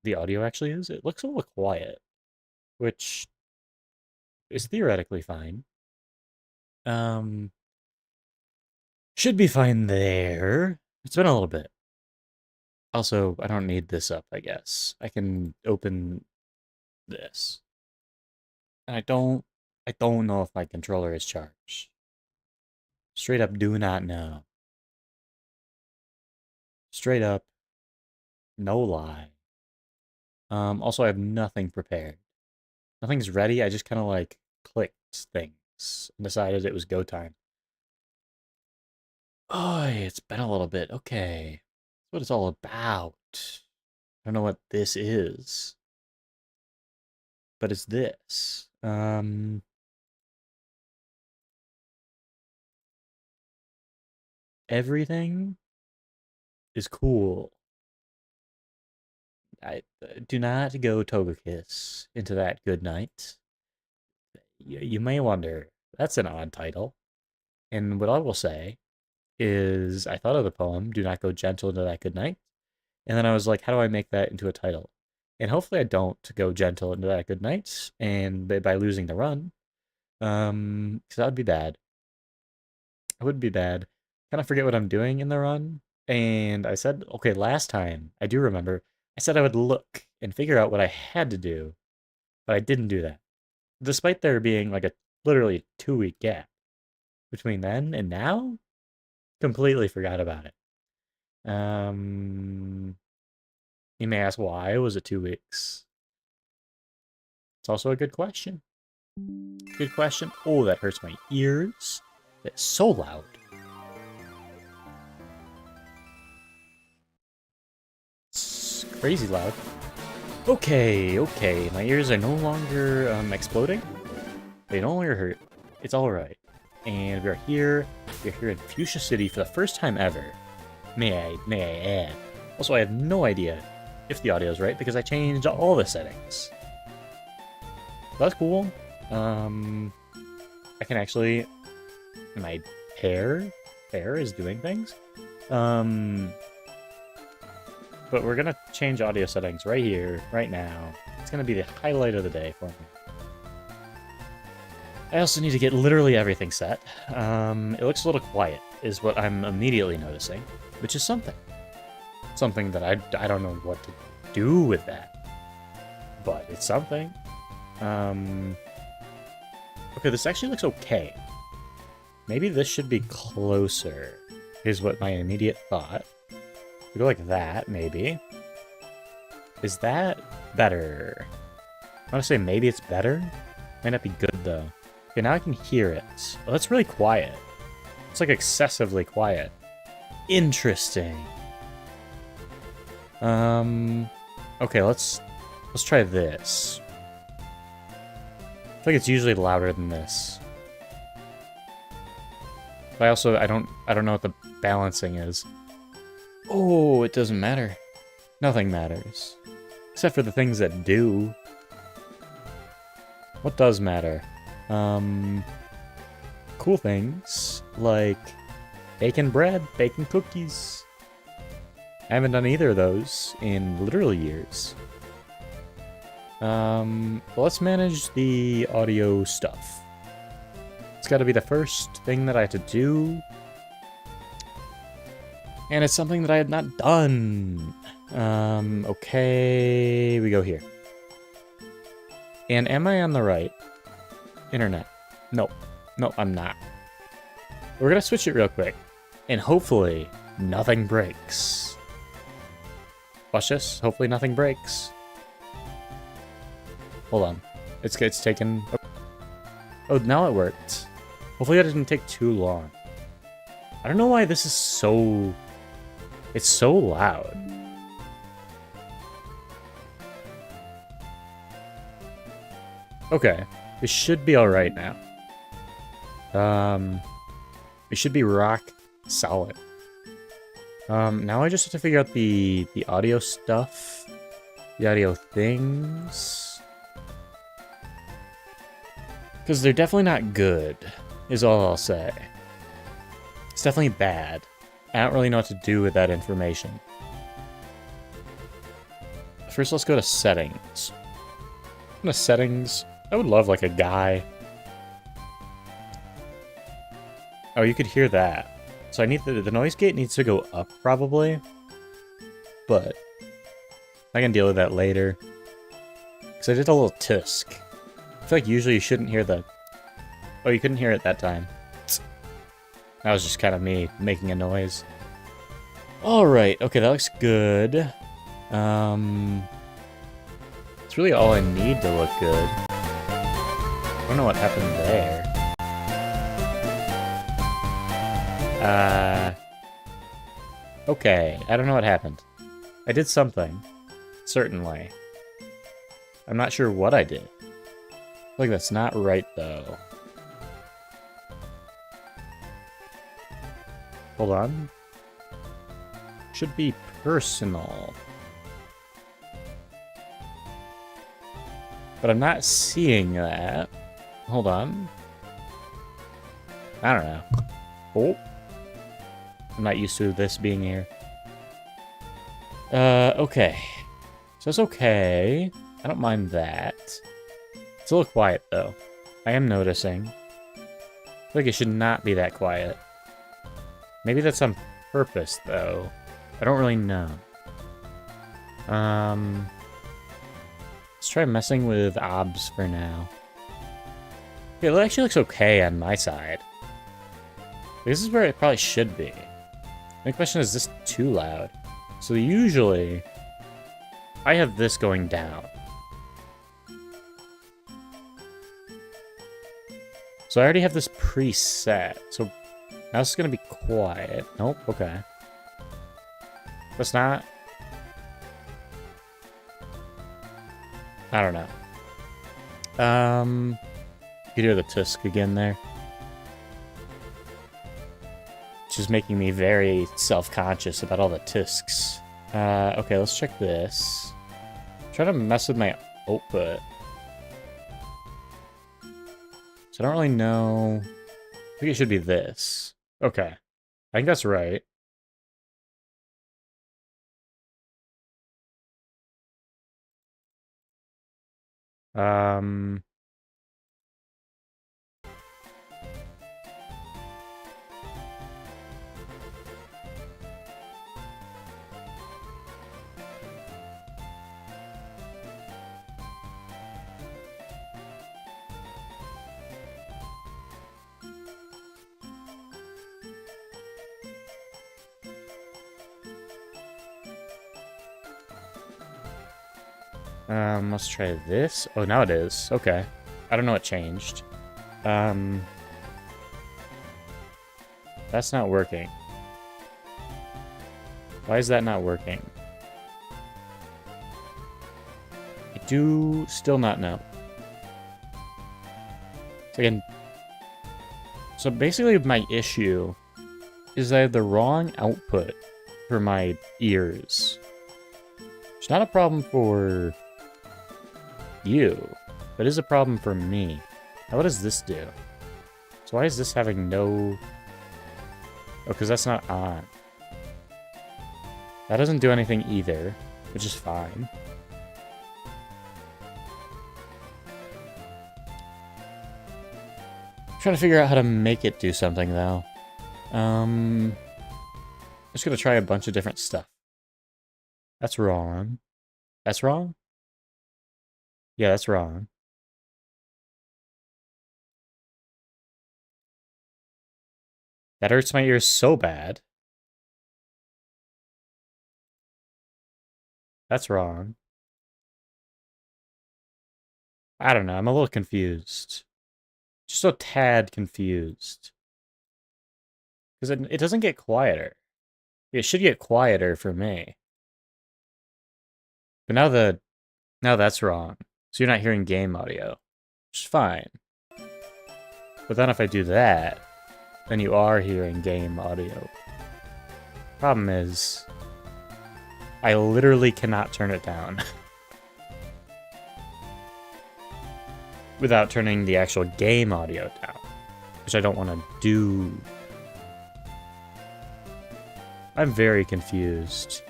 the audio actually is. It looks a little quiet, which is theoretically fine. Um, should be fine there. It's been a little bit. Also, I don't need this up, I guess. I can open this. And I don't know if my controller is charged. Straight up do not know. Straight up, no lie. Also I have nothing prepared. Nothing's ready. I just kind of like clicked things and decided it was go time. Oh, it's been a little bit. Okay. That's what it's all about. I don't know what this is, but it's this. Everything is cool. I do not go Togekiss into that good night. You may wonder, that's an odd title. And what I will say is I thought of the poem, Do Not Go Gentle into That Good Night. And then I was like, how do I make that into a title? And hopefully I don't go gentle into that good night and by losing the run. Because that would be bad. It would be bad. Kind of forget what I'm doing in the run. And I said, okay, last time, I do remember, I said I would look and figure out what I had to do, but I didn't do that. Despite there being like a literally 2 week gap between then and now, completely forgot about it. Um, you may ask why was it 2 weeks? It's also a good question. Good question. Oh, that hurts my ears. That's so loud. It's crazy loud. Okay, okay. My ears are no longer exploding. They no longer hurt. It's all right. And we're here. We're here in Fuchsia City for the first time ever. May I add. Also, I have no idea if the audio is right because I changed all the settings. That's cool. I can actually. My hair is doing things. But we're gonna change audio settings right here, right now. It's gonna be the highlight of the day for me. I also need to get literally everything set. It looks a little quiet, is what I'm immediately noticing, which is something. Something that I don't know what to do with that. But it's something. Okay, this actually looks okay. Maybe this should be closer, is what my immediate thought. We go like that, maybe. Is that better? I want to say maybe it's better. Might not be good, though. Okay, now I can hear it. Well, that's really quiet. It's like excessively quiet. Interesting. Okay, let's try this. I feel like it's usually louder than this. But I don't know what the balancing is. Oh, it doesn't matter. Nothing matters. Except for the things that do. What does matter? Cool things like bacon bread, bacon cookies. I haven't done either of those in literal years. Well, let's manage the audio stuff. It's got to be the first thing that I have to do. And it's something that I had not done. Okay, we go here. And am I on the right internet? Nope. No, I'm not. We're gonna switch it real quick. And hopefully, nothing breaks. Watch this. Hopefully nothing breaks. Hold on. It's taken... Oh, now it worked. Hopefully that didn't take too long. I don't know why this is so... It's so loud. Okay. We should be alright now. We should be rock solid. Now I just have to figure out the audio stuff. The audio things. Because they're definitely not good, is all I'll say. It's definitely bad. I don't really know what to do with that information. First, let's go to settings. Go to settings. I would love like a guy. Oh, you could hear that. So I need the noise gate needs to go up probably, but I can deal with that later. Because I did a little tisk. I feel like usually you shouldn't hear the... Oh, you couldn't hear it that time. That was just kind of me making a noise. Alright, okay, that looks good. It's really all I need to look good. I don't know what happened there. Okay, I don't know what happened. I did something. Certainly. I'm not sure what I did. I feel like that's not right, though. Hold on. Should be personal. But I'm not seeing that. Hold on. I don't know. Oh. I'm not used to this being here. Okay. So it's okay. I don't mind that. It's a little quiet, though. I am noticing. I feel like it should not be that quiet. Maybe that's on purpose, though. I don't really know. Let's try messing with obs for now. Okay, it actually looks okay on my side. This is where it probably should be. The question is this too loud? So usually, I have this going down. So I already have this preset. So now it's going to be quiet. Nope, okay. That's not... I don't know. You could hear the tisk again there. Which is making me very self-conscious about all the tisks. Okay, let's check this. I'm trying to mess with my output. So I don't really know... I think it should be this. Okay. I think that's right. Let's try this. Oh, now it is. Okay. I don't know what changed. That's not working. Why is that not working? I do still not know. So again, so basically my issue is I have the wrong output for my ears. It's not a problem for you, but it is a problem for me. Now what does this do? So why is this having no... Oh, because that's not on. That doesn't do anything either, which is fine. I'm trying to figure out how to make it do something, though. I'm just gonna try a bunch of different stuff. That's wrong. That's wrong? Yeah, that's wrong. That hurts my ears so bad. That's wrong. I don't know, I'm a little confused. Just a tad confused. Because it doesn't get quieter. It should get quieter for me. But now that's wrong. So you're not hearing game audio. Which is fine. But then if I do that, then you are hearing game audio. Problem is, I literally cannot turn it down. Without turning the actual game audio down. Which I don't want to do. I'm very confused.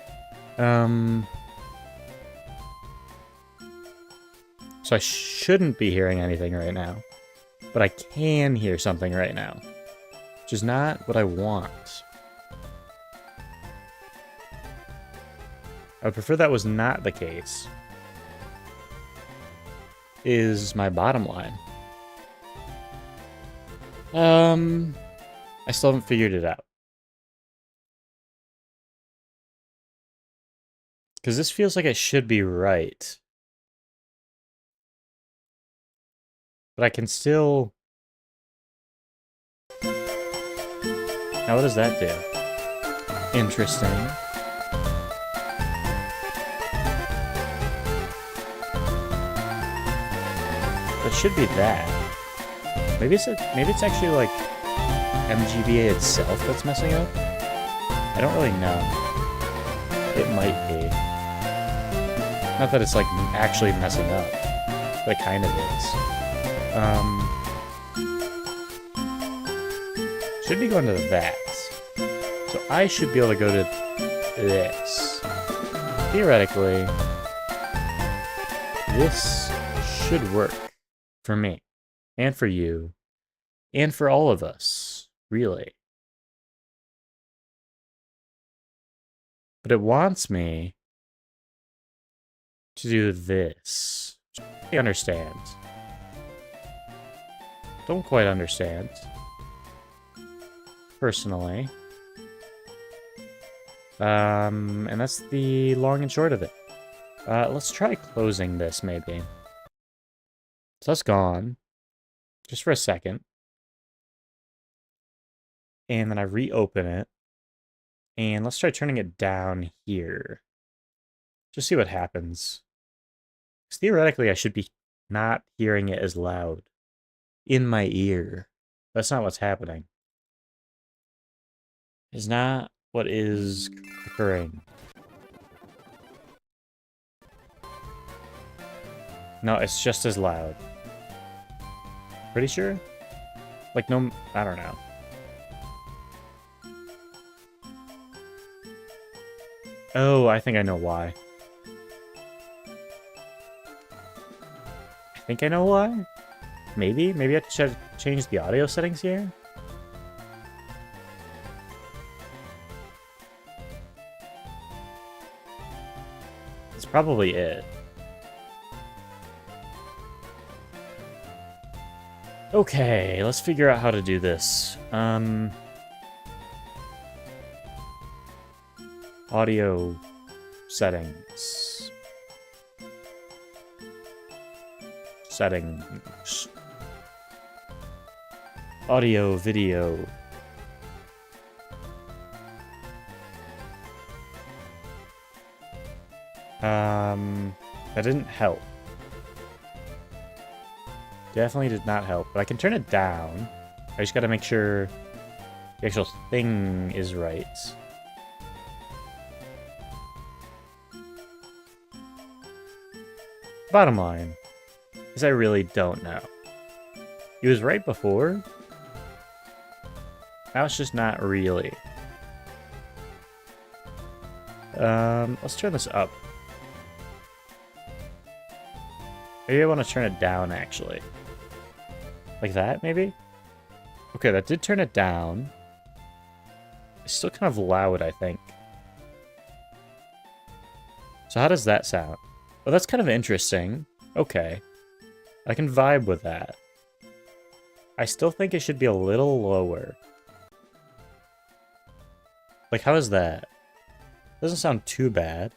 So I shouldn't be hearing anything right now. But I can hear something right now. Which is not what I want. I would prefer that was not the case. Is my bottom line. I still haven't figured it out. Because this feels like it should be right. But I can still... Now what does that do? Interesting. That should be that. Maybe it's actually like MGBA itself that's messing up? I don't really know. It might be. Not that it's like actually messing up, but it kind of is. Should be going to that. So I should be able to go to this. Theoretically, this should work for me, and for you, and for all of us, really. But it wants me to do this. I understand. Don't quite understand. Personally. And that's the long and short of it. Let's try closing this, maybe. So that's gone. Just for a second. And then I reopen it. And let's try turning it down here. Just see what happens. Because theoretically, I should be not hearing it as loud. In my ear. That's not what's happening. It's not what is occurring. No, it's just as loud. Pretty sure? Like, no, I don't know. Oh, I think I know why. I think I know why? Maybe? Maybe I should change the audio settings here? That's probably it. Okay, let's figure out how to do this. Audio settings. Settings. Audio, video. That didn't help. Definitely did not help, but I can turn it down. I just gotta make sure the actual thing is right. Bottom line is I really don't know. He was right before. Now it's just not really. Let's turn this up. Maybe I want to turn it down, actually. Like that, maybe? Okay, that did turn it down. It's still kind of loud, I think. So how does that sound? Oh, that's kind of interesting. Okay. I can vibe with that. I still think it should be a little lower. Like, how is that? Doesn't sound too bad.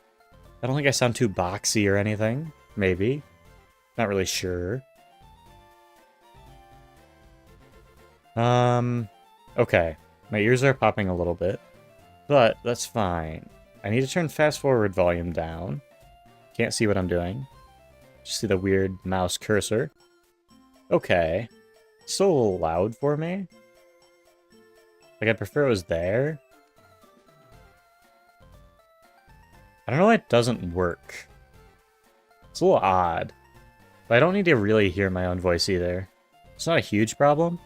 I don't think I sound too boxy or anything. Maybe. Not really sure. Okay. My ears are popping a little bit. But that's fine. I need to turn fast forward volume down. Can't see what I'm doing. Just see the weird mouse cursor. Okay. Still a little loud for me. Like, I'd prefer it was there. I don't know why it doesn't work. It's a little odd. But I don't need to really hear my own voice either. It's not a huge problem.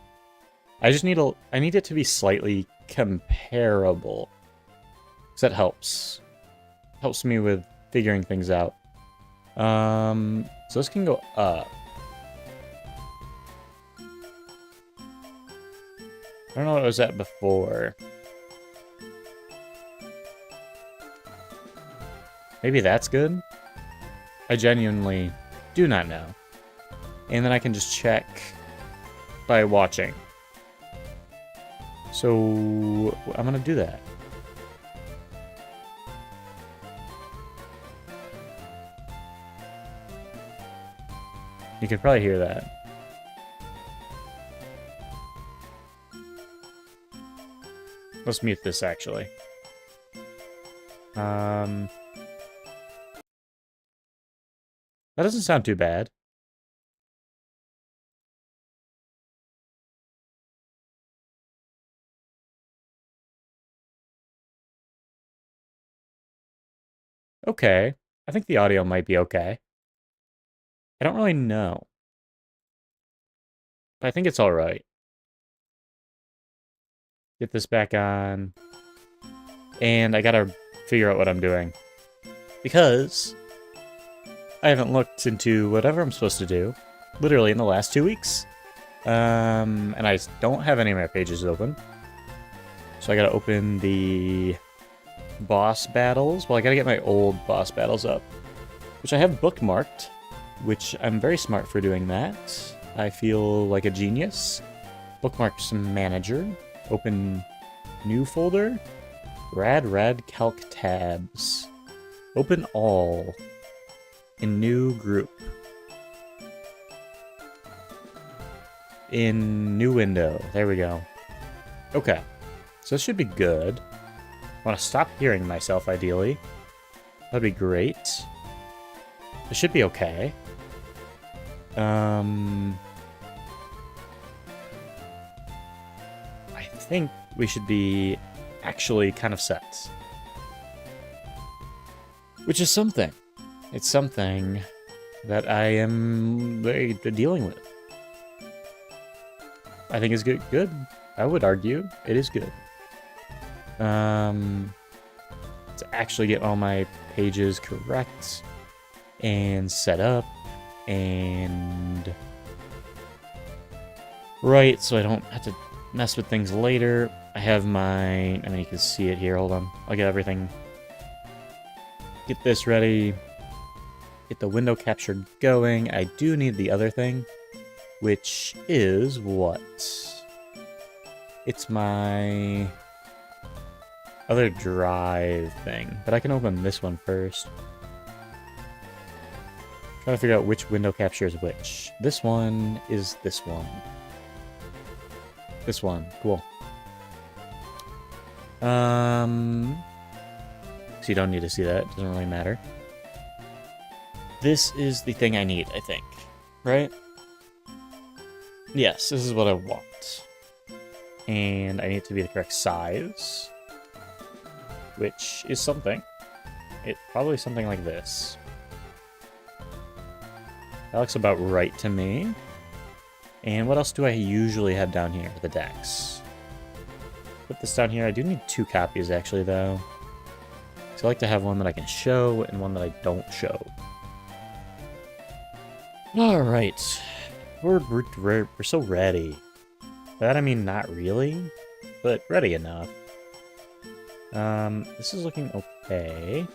I just need I need it to be slightly comparable. Because that helps. Helps me with figuring things out. So this can go up. I don't know what it was at before. Maybe that's good? I genuinely do not know. And then I can just check by watching. So I'm gonna do that. You can probably hear that. Let's mute this actually. That doesn't sound too bad. Okay. I think the audio might be okay. I don't really know. But I think it's alright. Get this back on. And I gotta figure out what I'm doing. Because I haven't looked into whatever I'm supposed to do. Literally in the last 2 weeks. And I don't have any of my pages open. So I gotta open the boss battles. Well, I gotta get my old boss battles up. Which I have bookmarked. Which I'm very smart for doing that. I feel like a genius. Bookmarks manager. Open new folder. Rad calc tabs. Open all. In new group. In new window. There we go. Okay. So this should be good. I want to stop hearing myself, ideally. That'd be great. This should be okay. I think we should be actually kind of set. Which is something. It's something that I am dealing with. I think it's good. I would argue it is good. To actually get all my pages correct and set up and right, so I don't have to mess with things later. I have my, I mean, you can see it here. Hold on. I'll get everything. Get this ready. Get the window capture going. I do need the other thing, which is what? It's my other drive thing, but I can open this one first. Trying to figure out which window capture is which. This one is this one. This one. Cool. So you don't need to see that. It doesn't really matter. This is the thing I need, I think. Right? Yes, this is what I want. And I need it to be the correct size. Which is something. It's probably something like this. That looks about right to me. And what else do I usually have down here? The decks. Put this down here. I do need 2 copies, actually, though. So I like to have one that I can show and one that I don't show. Alright. We're so ready. By that I mean not really, but ready enough. This is looking okay.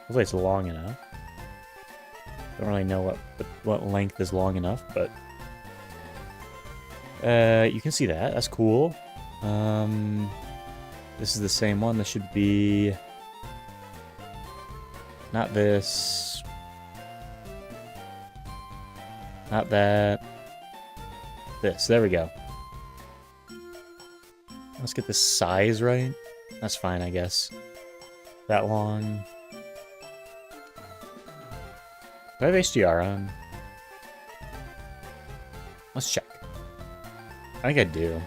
Hopefully it's long enough. Don't really know what length is long enough, but you can see that. That's cool. This is the same one. This should be not this. Not that. This. There we go. Let's get the size right. That's fine, I guess. That long. Do I have HDR on? Let's check. I think I do. In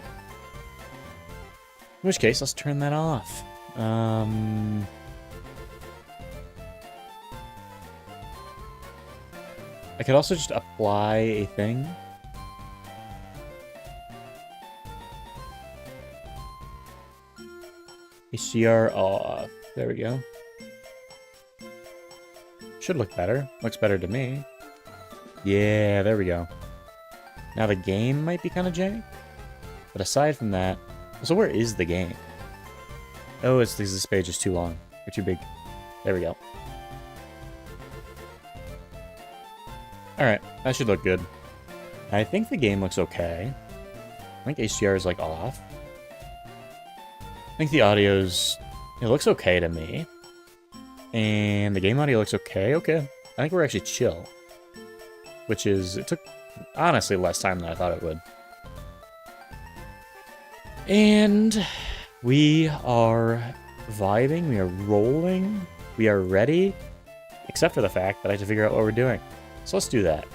which case, let's turn that off. I could also just apply a thing. HDR off. There we go. Should look better. Looks better to me. Yeah, there we go. Now the game might be kind of jank. But aside from that... So where is the game? Oh, it's because this page is too long. Or too big. There we go. Alright, that should look good. I think the game looks okay. I think HDR is, like, off. I think the audio's... It looks okay to me. And the game audio looks okay. Okay. I think we're actually chill. Which is... It took, honestly, less time than I thought it would. And... We are vibing. We are rolling. We are ready. Except for the fact that I have to figure out what we're doing. So let's do that.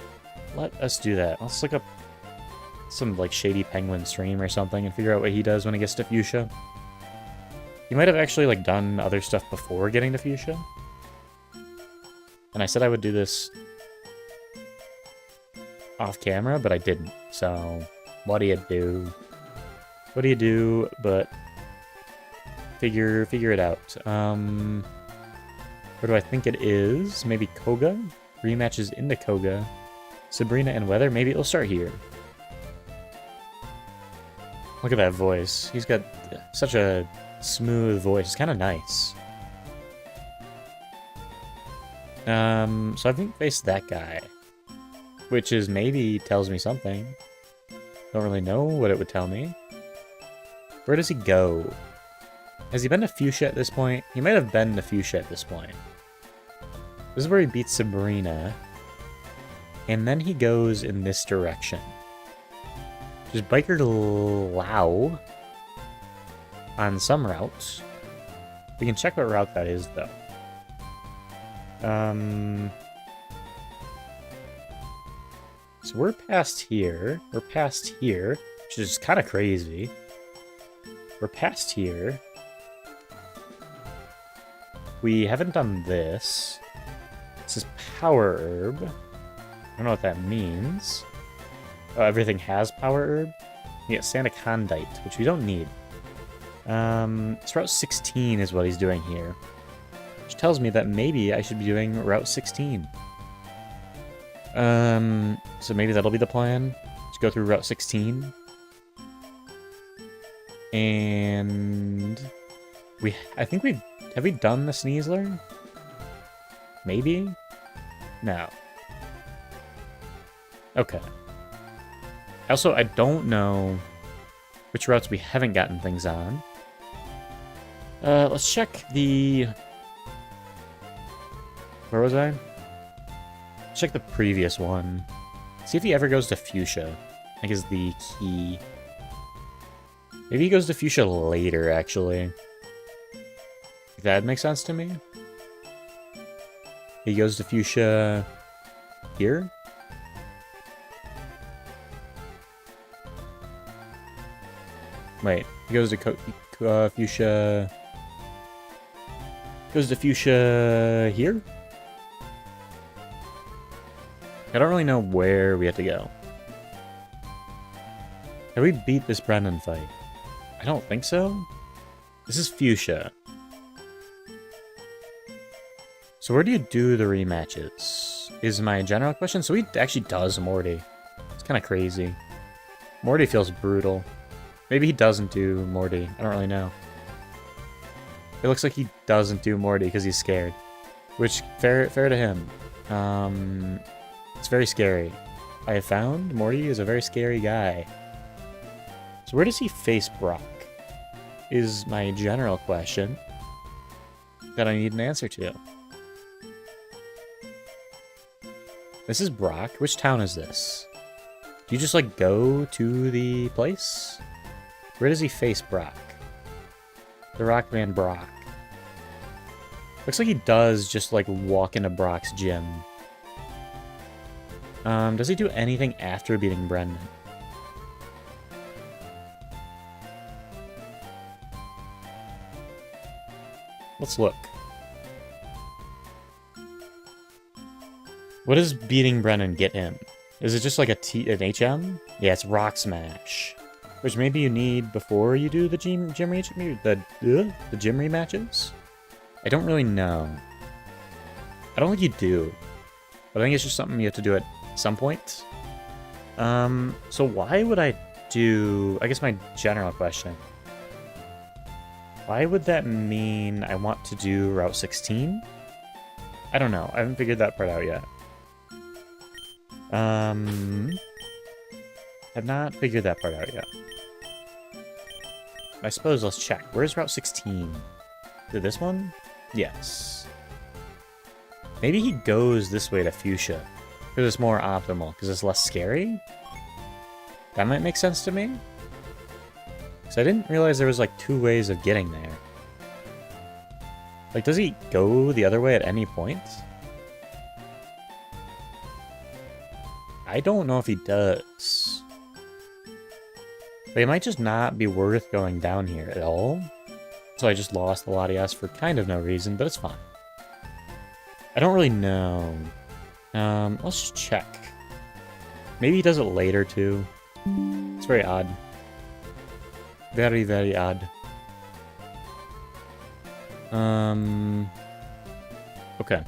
Let us do that. Let's look up some, like, Shady Penguin stream or something and figure out what he does when he gets to Fuchsia. He might have actually, like, done other stuff before getting to Fuchsia. And I said I would do this off camera, but I didn't. So, what do you do? What do you do but figure it out? Where do I think it is? Maybe Koga? Rematches into Koga. Sabrina and Weather? Maybe it'll start here. Look at that voice. He's got such a smooth voice. It's kind of nice. So I think face that guy. Which is maybe tells me something. Don't really know what it would tell me. Where does he go? Has he been to Fuchsia at this point? He might have been to Fuchsia at this point. This is where he beats Sabrina. And then he goes in this direction. Just Biker to Lao on some routes. We can check what route that is, though. So we're past here. We're past here, which is kind of crazy. We're past here. We haven't done this. This is Power Herb. I don't know what that means. Oh, everything has Power Herb. You get Sandacondite, which we don't need. It's Route 16 is what he's doing here. Which tells me that maybe I should be doing Route 16. So maybe that'll be the plan. Just go through Route 16. And... I think we've... Have we done the Sneasler? Maybe? No. Okay. Also, I don't know which routes we haven't gotten things on. Let's check the... Where was I? Check the previous one. See if he ever goes to Fuchsia. I think is the key. Maybe he goes to Fuchsia later, actually. That makes sense to me. He goes to Fuchsia here? Wait, he goes to Fuchsia... Goes to Fuchsia here? I don't really know where we have to go. Have we beat this Brennan fight? I don't think so. This is Fuchsia. So where do you do the rematches? Is my general question. So he actually does Morty. It's kind of crazy. Morty feels brutal. Maybe he doesn't do Morty. I don't really know. It looks like he doesn't do Morty because he's scared. Which, fair to him. It's very scary. I have found Morty is a very scary guy. So where does he face Brock? Is my general question that I need an answer to. This is Brock. Which town is this? Do you just, like, go to the place? Where does he face Brock? The Rockman Brock. Looks like he does just, like, walk into Brock's gym. Does he do anything after beating Brendan? Let's look. What does beating Brennan get him? Is it just like an HM? Yeah, it's Rock Smash. Which maybe you need before you do the gym rematches? I don't really know. I don't think you do. But I think it's just something you have to do at some point. So why would I do... I guess my general question. Why would that mean I want to do Route 16? I don't know. I haven't figured that part out yet. I've not figured that part out yet. I suppose let's check. Where's Route 16? Is it this one? Yes. Maybe he goes this way to Fuchsia. Because it's more optimal. Because it's less scary? That might make sense to me. Because I didn't realize there was like 2 ways of getting there. Like, does he go the other way at any point? I don't know if he does. But it might just not be worth going down here at all. So I just lost the Latias for kind of no reason, but it's fine. I don't really know. Let's just check. Maybe he does it later too. It's very odd. Very, very odd. Okay.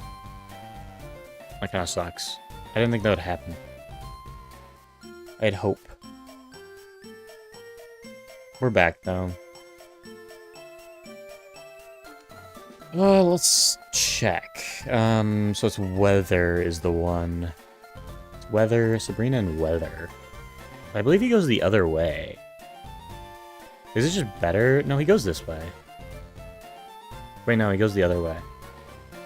That kind of sucks. I didn't think that would happen. I had hope. We're back though. Let's check. So it's weather is the one. It's weather, Sabrina and weather. I believe he goes the other way. Is it just better? No, he goes this way. Wait, no, he goes the other way.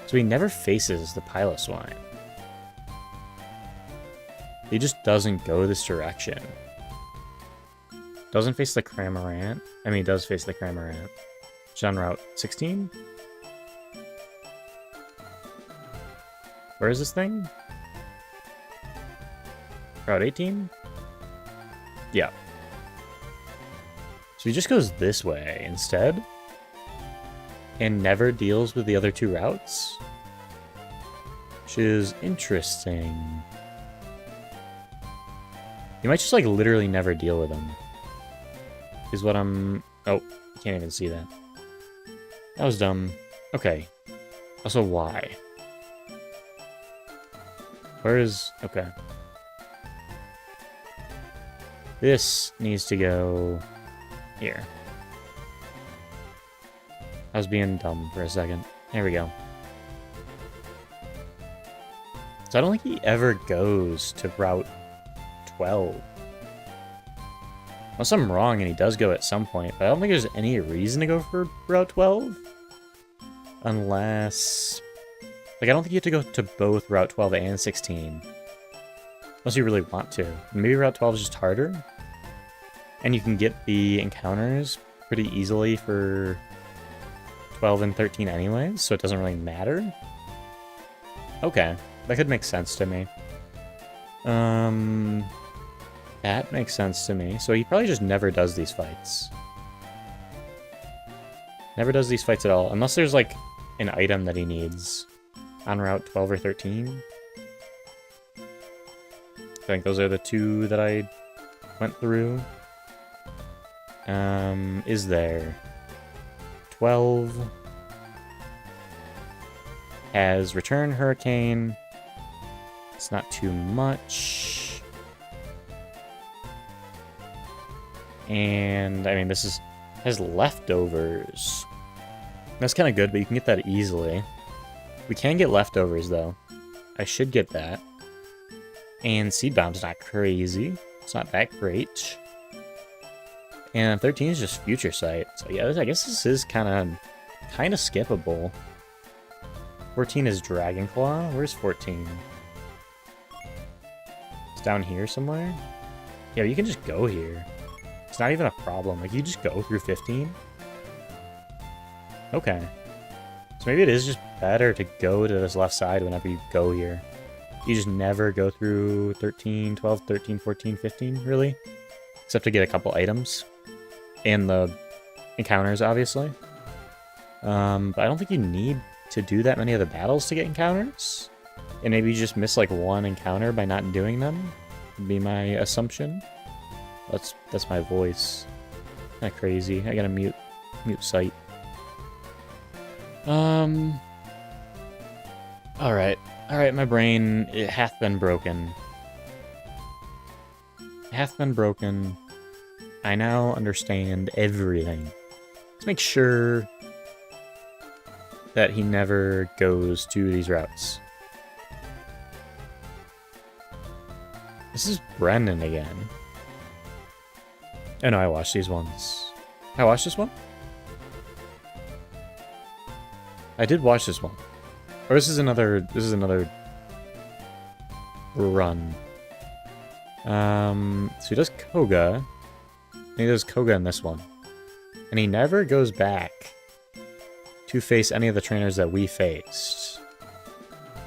So he never faces the Piloswine. He just doesn't go this direction. Doesn't face the Cramorant. I mean, he does face the Cramorant. It's on Route 16? Where is this thing? Route 18? Yeah. So he just goes this way instead? And never deals with the other 2 routes? Which is interesting. You might just, like, literally never deal with them. Is what I'm... Oh, you can't even see that. That was dumb. Okay. Also, why? Where is... Okay. This needs to go... here. I was being dumb for a second. There we go. So I don't think he ever goes to Route 12. Unless I'm wrong and he does go at some point, but I don't think there's any reason to go for Route 12. Unless... Like, I don't think you have to go to both Route 12 and 16. Unless you really want to. Maybe Route 12 is just harder. And you can get the encounters pretty easily for 12 and 13 anyways, so it doesn't really matter. Okay, that could make sense to me. That makes sense to me. So he probably just never does these fights. Never does these fights at all, unless there's like an item that he needs on Route 12 or 13. I think those are the 2 that I went through. Is there 12 has Return Hurricane. It's not too much. And I mean, this is has leftovers. That's kind of good, but you can get that easily. We can get leftovers though. I should get that. And Seed Bomb's not crazy. It's not that great. And 13 is just Future Sight. So yeah, I guess this is kind of skippable. 14 is Dragon Claw. Where's 14? It's down here somewhere? Yeah, you can just go here. It's not even a problem. Like, you just go through 15? Okay. So maybe it is just better to go to this left side whenever you go here. You just never go through 13, 12, 13, 14, 15, really? Except to get a couple items. And the encounters, obviously. But I don't think you need to do that many of the battles to get encounters. And maybe you just miss like one encounter by not doing them. Would be my assumption. That's my voice. Kinda crazy. I gotta mute sight. Alright. Alright, my brain, it hath been broken. It hath been broken. I now understand everything. Let's make sure that he never goes to these routes. This is Brennan again. Oh no, I watched these ones. I watched this one? I did watch this one. Or this is another run. So he does Koga. And he does Koga in this one. And he never goes back to face any of the trainers that we faced.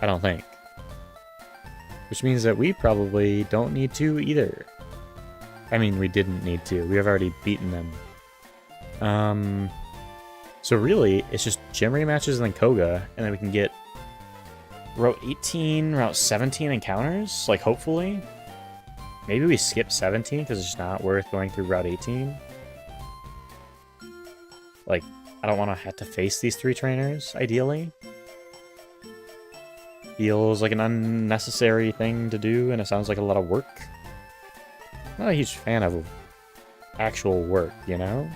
I don't think. Which means that we probably don't need to either. I mean, we didn't need to. We have already beaten them. So really, it's just gym rematches and then Koga, and then we can get Route 18, Route 17 encounters, like, hopefully. Maybe we skip 17, because it's not worth going through Route 18. Like, I don't want to have to face these 3 trainers, ideally. Feels like an unnecessary thing to do, and it sounds like a lot of work. I'm not a huge fan of actual work, you know?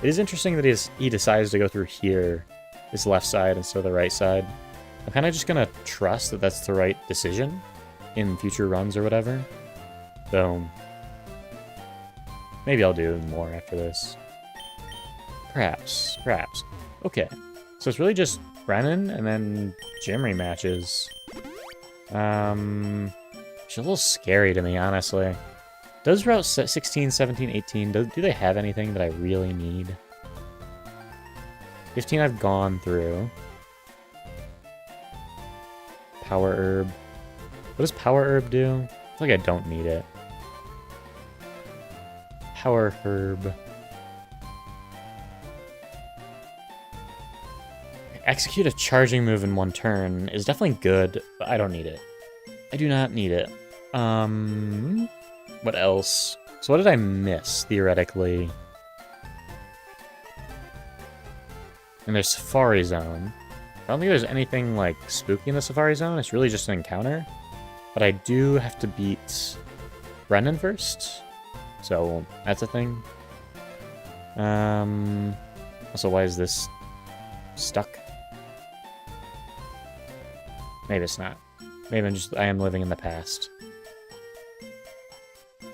It is interesting that he decides to go through here, this left side instead of the right side. I'm kind of just going to trust that that's the right decision in future runs or whatever. So, maybe I'll do more after this. Perhaps. Okay, so it's really just Brennan and then gym rematches. It's a little scary to me, honestly. Does Route 16, 17, 18, do they have anything that I really need? 15 I've gone through. Power Herb. What does Power Herb do? I feel like I don't need it. Power Herb. Execute a charging move in one turn is definitely good, but I don't need it. I do not need it. What else? So what did I miss, theoretically? And there's Safari Zone. I don't think there's anything, like, spooky in the Safari Zone. It's really just an encounter. But I do have to beat Brennan first. So, that's a thing. Also, why is this stuck? Maybe it's not. Maybe I am living in the past.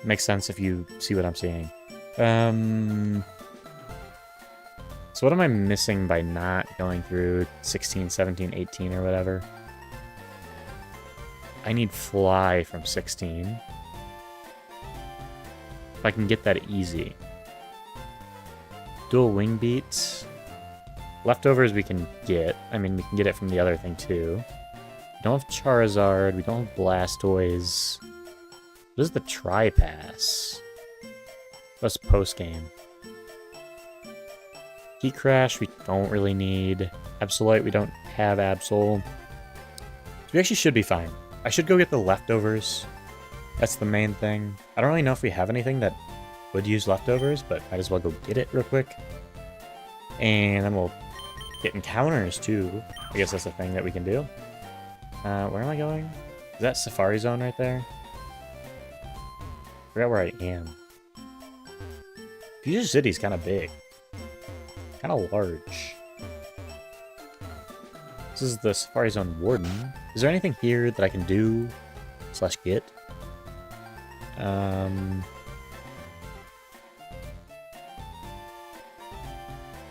Makes sense if you see what I'm seeing. So what am I missing by not going through 16, 17, 18 or whatever? I need Fly from 16. If I can get that easy. Dual Wing Beat. Leftovers we can get. I mean, we can get it from the other thing too. We don't have Charizard. We don't have Blastoise. What is the Tri-Pass? What's post-game? Heat Crash we don't really need. Absolute we don't have Absol. So we actually should be fine. I should go get the leftovers. That's the main thing. I don't really know if we have anything that would use leftovers, but might as well go get it real quick. And then we'll get encounters too. I guess that's a thing that we can do. Where am I going? Is that Safari Zone right there? I forgot where I am. Fuchsia City's kind of big. Kind of large. This is the Safari Zone Warden. Is there anything here that I can do / get?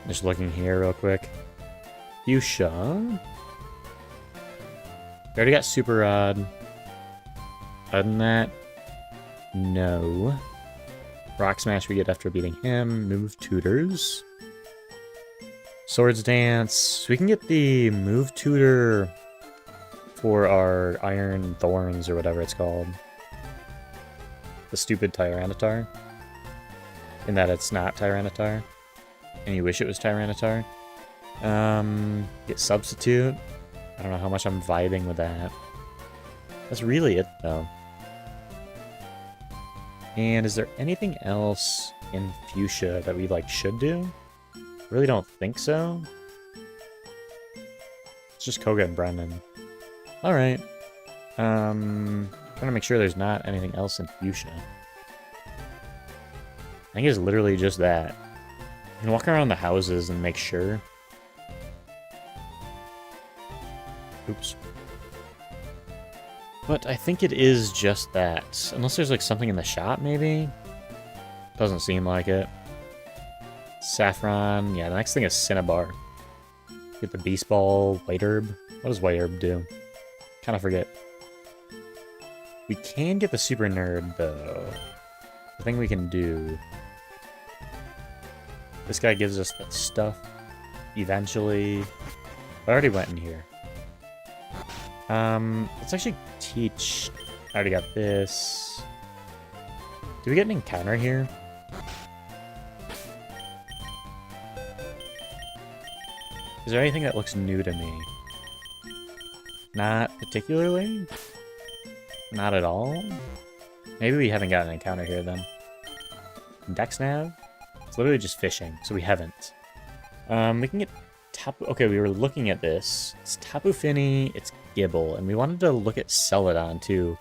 Just looking here real quick. Fuchsia. We already got Super Rod. Other than that, no. Rock Smash we get after beating him. Move Tutors. Swords Dance. We can get the Move Tutor for our Iron Thorns or whatever it's called. The stupid Tyranitar. In that it's not Tyranitar. And you wish it was Tyranitar. Get Substitute. I don't know how much I'm vibing with that. That's really it, though. And is there anything else in Fuchsia that we, like, should do? Really don't think so. It's just Koga and Brennan. Alright. Trying to make sure there's not anything else in Fuchsia. I think it's literally just that. You can walk around the houses and make sure. Oops. But I think it is just that. Unless there's like something in the shop, maybe? Doesn't seem like it. Saffron. Yeah, the next thing is Cinnabar. Get the Beast Ball, White Herb. What does White Herb do? Kind of forget. We can get the Super Nerd, though. The thing we can do... This guy gives us that stuff. Eventually. I already went in here. Let's actually teach... I already got this. Do we get an encounter here? Is there anything that looks new to me? Not particularly? Not at all? Maybe we haven't got an encounter here then. Dex nav? It's literally just fishing, so we haven't. We can get Tapu... Okay, we were looking at this. It's Tapu Fini, it's Gibble, and we wanted to look at Celadon too.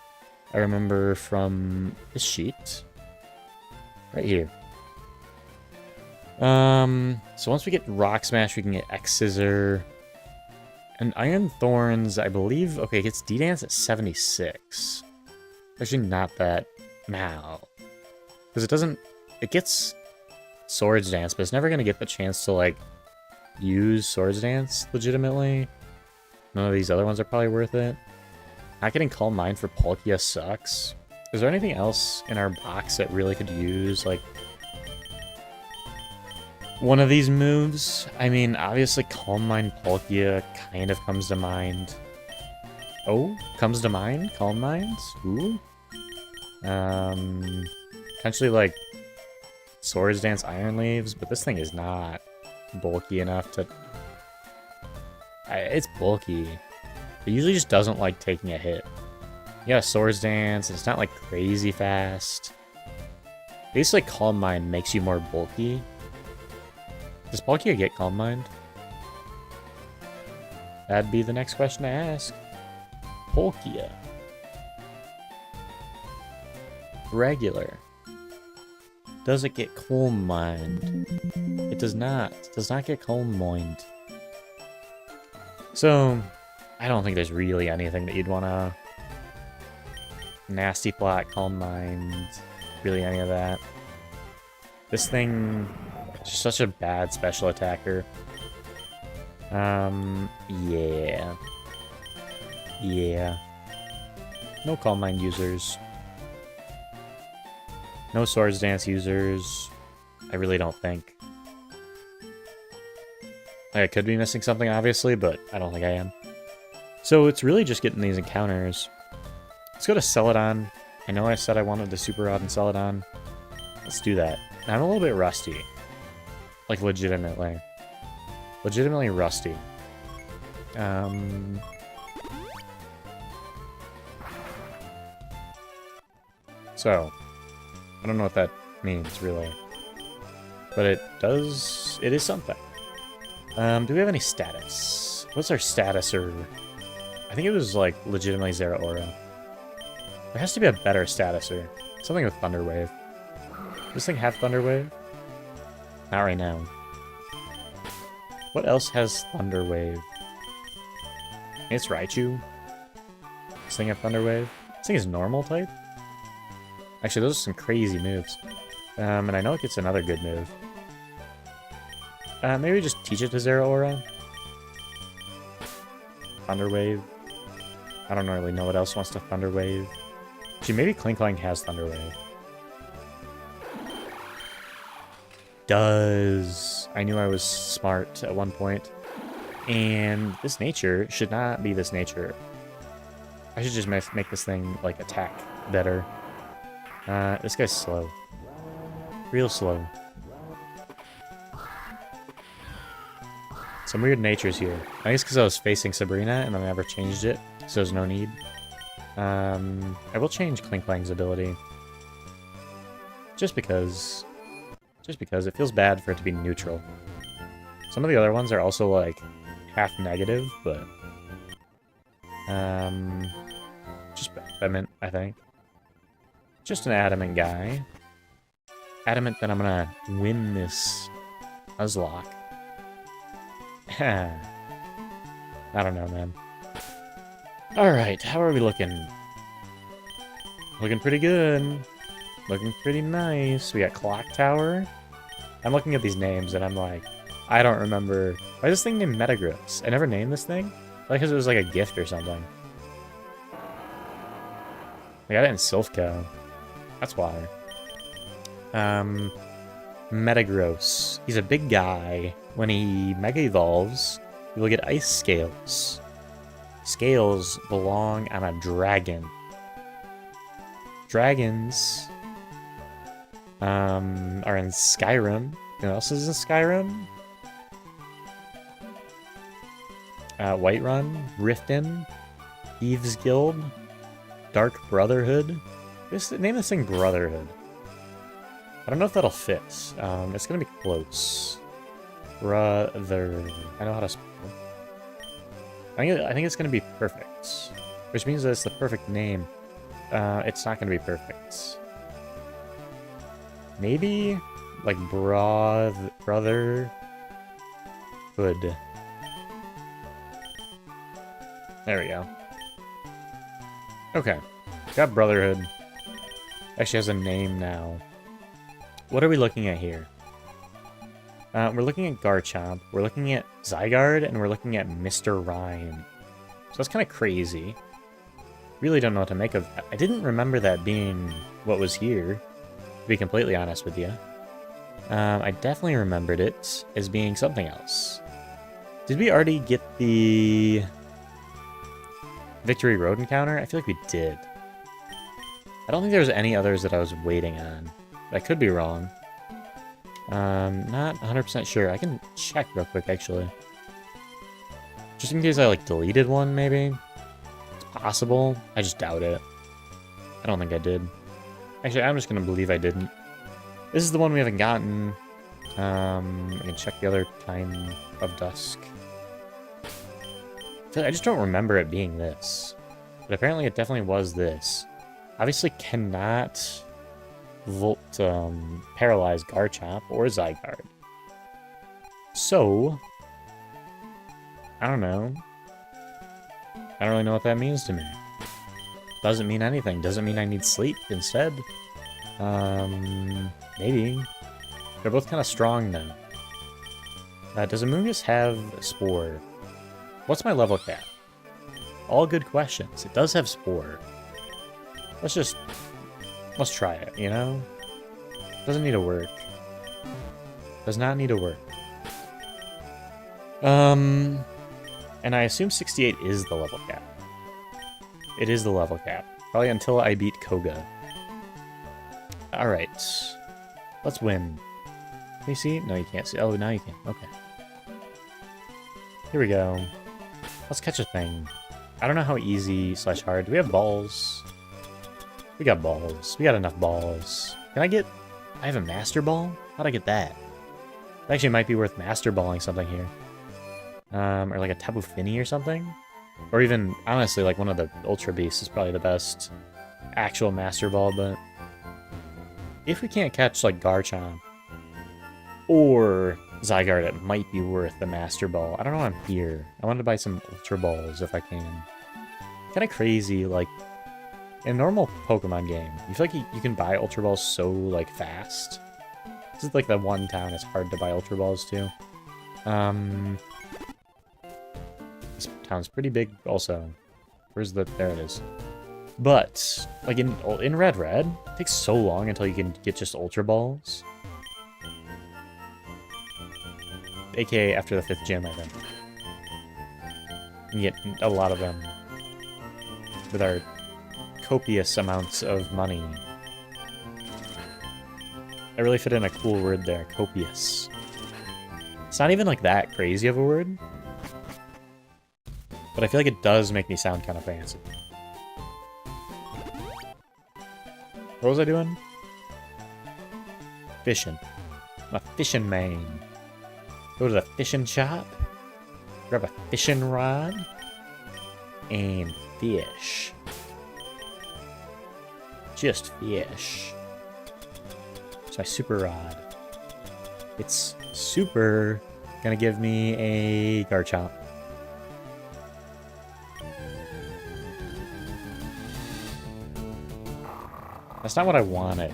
I remember from this sheet. Right here. So once we get Rock Smash, we can get X Scissor. And Iron Thorns, I believe... Okay, it gets D-Dance at 76. Actually, not that now. Because it doesn't... It gets Swords Dance, but it's never going to get the chance to, like, use Swords Dance legitimately. None of these other ones are probably worth it. Not getting Calm Mind for Palkia sucks. Is there anything else in our box that really could use, like... one of these moves? I mean, obviously Calm Mind Palkia kind of comes to mind. Oh, comes to mind? Calm Minds? Ooh. Potentially like Swords Dance Iron Leaves, but this thing is not bulky enough to... It's bulky. It usually just doesn't like taking a hit. Yeah, Swords Dance, it's not like crazy fast. Basically Calm Mind makes you more bulky. Does Palkia get Calm Mind? That'd be the next question to ask. Palkia. Regular. Does it get Calm Mind? It does not. It does not get Calm Mind. So, I don't think there's really anything that you'd want to... Nasty Plot, Calm Mind, really any of that. This thing... Just such a bad special attacker. Yeah. Yeah. No Calm Mind users. No Swords Dance users. I really don't think. I could be missing something, obviously, but I don't think I am. So it's really just getting these encounters. Let's go to Celadon. I know I said I wanted the Super Rod in Celadon. Let's do that. I'm a little bit rusty. Like, legitimately. Legitimately rusty. So, I don't know what that means, really. But it does... It is something. Do we have any status? What's our status, or... I think it was, like, legitimately Zeraora. There has to be a better statuser. Something with Thunder Wave. Does this thing have Thunder Wave? Not right now. What else has Thunder Wave? It's Raichu. This thing have Thunder Wave? This thing is normal type? Actually, those are some crazy moves. And I know it gets another good move. Maybe just teach it to Zeraora? Thunder Wave. I don't really know what else wants to Thunder Wave. Actually, maybe Klinklang has Thunder Wave. Does. I knew I was smart at one point. And this nature should not be this nature. I should just make this thing, like, attack better. This guy's slow. Real slow. Some weird natures here. I guess because I was facing Sabrina and then I never changed it, so there's no need. I will change Klinklang's ability. Just because it feels bad for it to be neutral. Some of the other ones are also, like, half negative, but... Just adamant, I think. Just an adamant guy. Adamant that I'm gonna win this Nuzlocke. I don't know, man. Alright, how are we looking? Looking pretty good. Looking pretty nice. We got Clock Tower. I'm looking at these names and I'm like, I don't remember. Why is this thing named Metagross? I never named this thing? Like, because it was like a gift or something. I got it in Silphco. That's why. Metagross. He's a big guy. When he Mega Evolves, he will get ice scales. Scales belong on a dragon. Dragons are in Skyrim. Who else is in Skyrim? Whiterun, Riften, Thieves Guild, Dark Brotherhood. Name this thing Brotherhood. I don't know if that'll fit. It's gonna be close. Brother. I know how to spell. I think it's gonna be perfect, which means that it's the perfect name. It's not gonna be perfect. Maybe like Brotherhood. There we go. Okay, got Brotherhood. Actually has a name now. What are we looking at here? We're looking at Garchomp, we're looking at Zygarde, and we're looking at Mr. Rhyme. So that's kind of crazy. Really don't know what to make of that. I didn't remember that being what was here, to be completely honest with you. I definitely remembered it as being something else. Did we already get the Victory Road encounter? I feel like we did. I don't think there was any others that I was waiting on. I could be wrong. Not 100% sure. I can check real quick, actually. Just in case I, like, deleted one, maybe? It's possible. I just doubt it. I don't think I did. Actually, I'm just gonna believe I didn't. This is the one we haven't gotten. I can check the other Time of Dusk. I just don't remember it being this. But apparently it definitely was this. Obviously cannot paralyze Garchomp or Zygarde. So, I don't know. I don't really know what that means to me. Doesn't mean anything. Doesn't mean I need sleep instead. Maybe. They're both kind of strong now. Does Amoonguss have Spore? What's my level cap? All good questions. It does have Spore. Let's try it, you know? Doesn't need to work. Does not need to work. And I assume 68 is the level cap. It is the level cap. Probably until I beat Koga. Alright. Let's win. Can you see? No, you can't see. Oh, now you can. Okay. Here we go. Let's catch a thing. I don't know how easy / hard. Do we have balls? We got balls. We got enough balls. Can I get... I have a Master Ball? How'd I get that? It actually might be worth Master Balling something here. Or like a Tapu Fini or something? Or even, honestly, like one of the Ultra Beasts is probably the best actual Master Ball, but... if we can't catch, like, Garchomp or Zygarde, it might be worth the Master Ball. I don't know why I'm here. I wanted to buy some Ultra Balls if I can. Kind of crazy, like, in a normal Pokemon game, you feel like you can buy Ultra Balls so, like, fast. This is, like, the one town it's hard to buy Ultra Balls to. This town's pretty big, also. Where's the... there it is. But, like, in Red, it takes so long until you can get just Ultra Balls. AKA after the 5th gym, I think. You get a lot of them with our copious amounts of money. I really fit in a cool word there, copious. It's not even like that crazy of a word, but I feel like it does make me sound kind of fancy. What was I doing? Fishing. I'm a fishing man. Go to the fishing shop. Grab a fishing rod. and fish. Just fish. It's my super rod. It's super gonna give me a Garchomp. That's not what I wanted.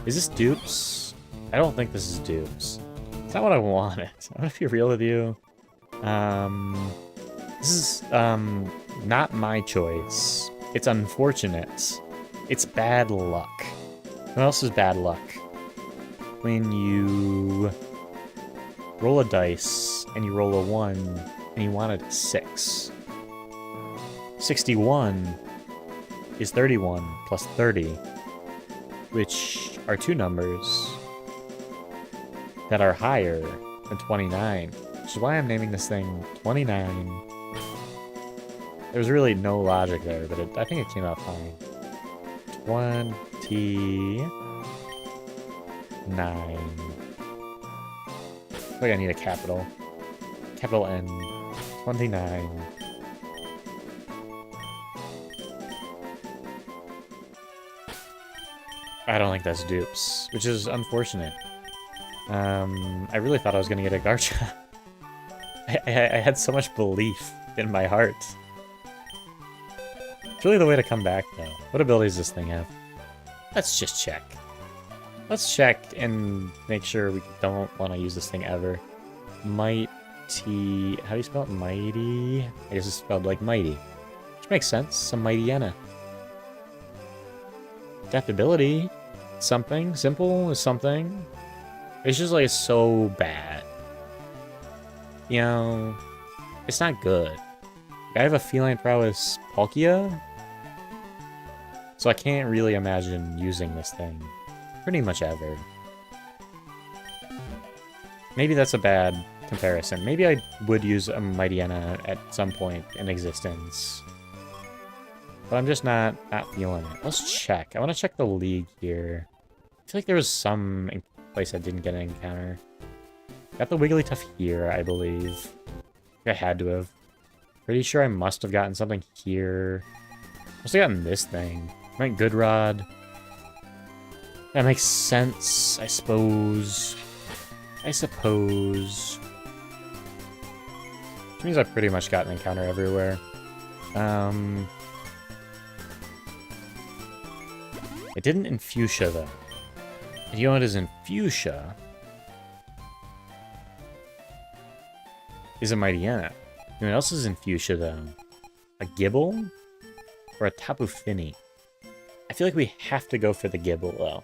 Is this dupes? I don't think this is dupes. It's not what I wanted. I'm gonna be real with you. This is, not my choice. It's unfortunate. It's bad luck. What else is bad luck? When you roll a dice and you roll a 1 and you wanted a 6. 61 is 31 plus 30, which are two numbers that are higher than 29, which is why I'm naming this thing 29. There's really no logic there, but I think it came out fine. 29. I feel like I need a capital. Capital N. 29. I don't think that's dupes, which is unfortunate. I really thought I was gonna get a Garchomp. I had so much belief in my heart. It's really the way to come back, though. What abilities does this thing have? Let's just check. Let's check and make sure we don't want to use this thing ever. Mighty... How do you spell it? Mighty? I guess it's spelled like mighty. Which makes sense. Some Mightyena. Adaptability. Something. Simple is something. It's just like so bad. You know, it's not good. I have a feline prowess Palkia, so I can't really imagine using this thing pretty much ever. Maybe that's a bad comparison. Maybe I would use a Mightyena at some point in existence. But I'm just not feeling it. Let's check. I want to check the league here. I feel like there was some place I didn't get an encounter. Got the Wigglytuff here, I believe. I had to have. Pretty sure I must have gotten something here. Must have gotten this thing. Right, Good Rod. That makes sense, I suppose. Which means I've pretty much got an encounter everywhere. It didn't in Fuchsia, though. And you know what is in Fuchsia? Is a Mightyena. You know what else is in Fuchsia, though? A Gibble? Or a Tapu Fini? I feel like we have to go for the Gibble, though.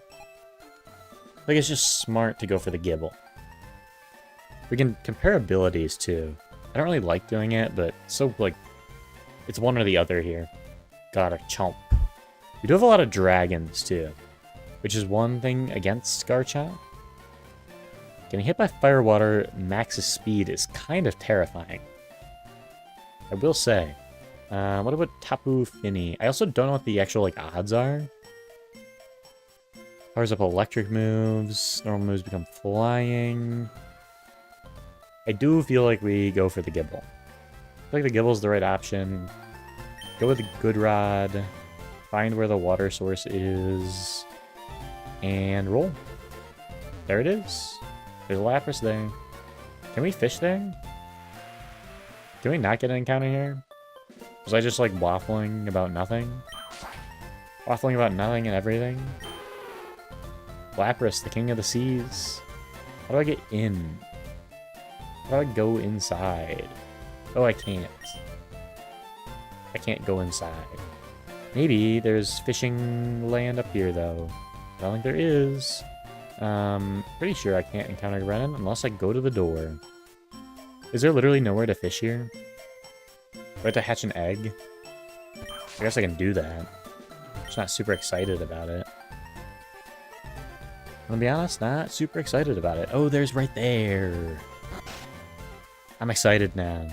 I think it's just smart to go for the Gibble. We can compare abilities, too. I don't really like doing it, but so, like, it's one or the other here. Got a Chomp. We do have a lot of dragons, too. Which is one thing against Garchomp. Getting hit by Fire Water max's speed is kind of terrifying. I will say. What about Tapu Fini? I also don't know what the actual, like, odds are. Powers up electric moves. Normal moves become flying. I do feel like we go for the Gibble. I feel like the Gibble's the right option. Go with the Good Rod. Find where the water source is. And roll. There it is. There's a Lapras there. Can we fish there? Can we not get an encounter here? Was I just like waffling about nothing? Waffling about nothing and everything? Lapras, the king of the seas. How do I get in? How do I go inside? Oh, I can't. I can't go inside. Maybe there's fishing land up here, though. I don't think there is. Pretty sure I can't encounter Grenin unless I go to the door. Is there literally nowhere to fish here? Do I have to hatch an egg? I guess I can do that. I'm just not super excited about it. I'm gonna be honest, not super excited about it. Oh, there's right there. I'm excited now.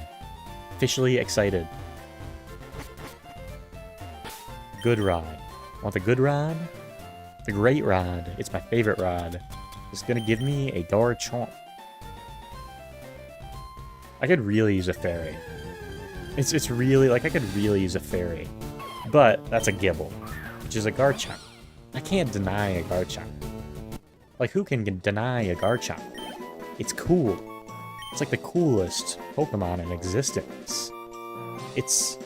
Officially excited. Good Rod. Want the Good Rod? The Great Rod. It's my favorite rod. It's gonna give me a Garchomp. I could really use a fairy. It's really, like, I could really use a fairy. But that's a Gibble, which is a Garchomp. I can't deny a Garchomp. Like, who can deny a Garchomp? It's cool. It's like the coolest Pokemon in existence. It's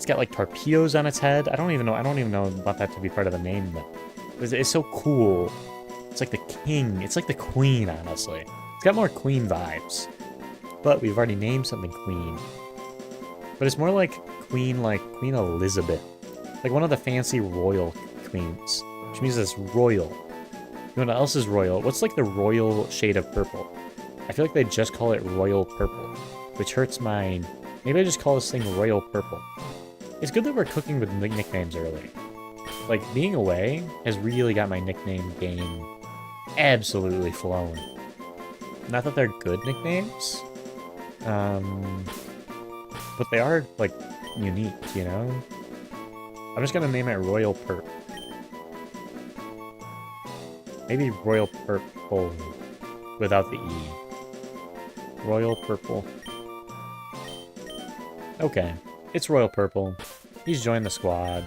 got like torpedoes on its head. I don't even know about that to be part of the name, but it's so cool. It's like the king. It's like the queen, honestly. It's got more queen vibes. But we've already named something queen. But it's more like Queen Elizabeth. Like one of the fancy royal queens. Which means it's royal. You know what else is royal? What's like the royal shade of purple? I feel like they just call it royal purple. Which hurts my... Maybe I just call this thing royal purple. It's good that we're cooking with nicknames early. Like, being away has really got my nickname game absolutely flowing. Not that they're good nicknames. But they are, like, unique, you know? I'm just gonna name it Royal Perp. Maybe Royal Purple without the E. Royal Purple. Okay, it's Royal Purple. He's joined the squad.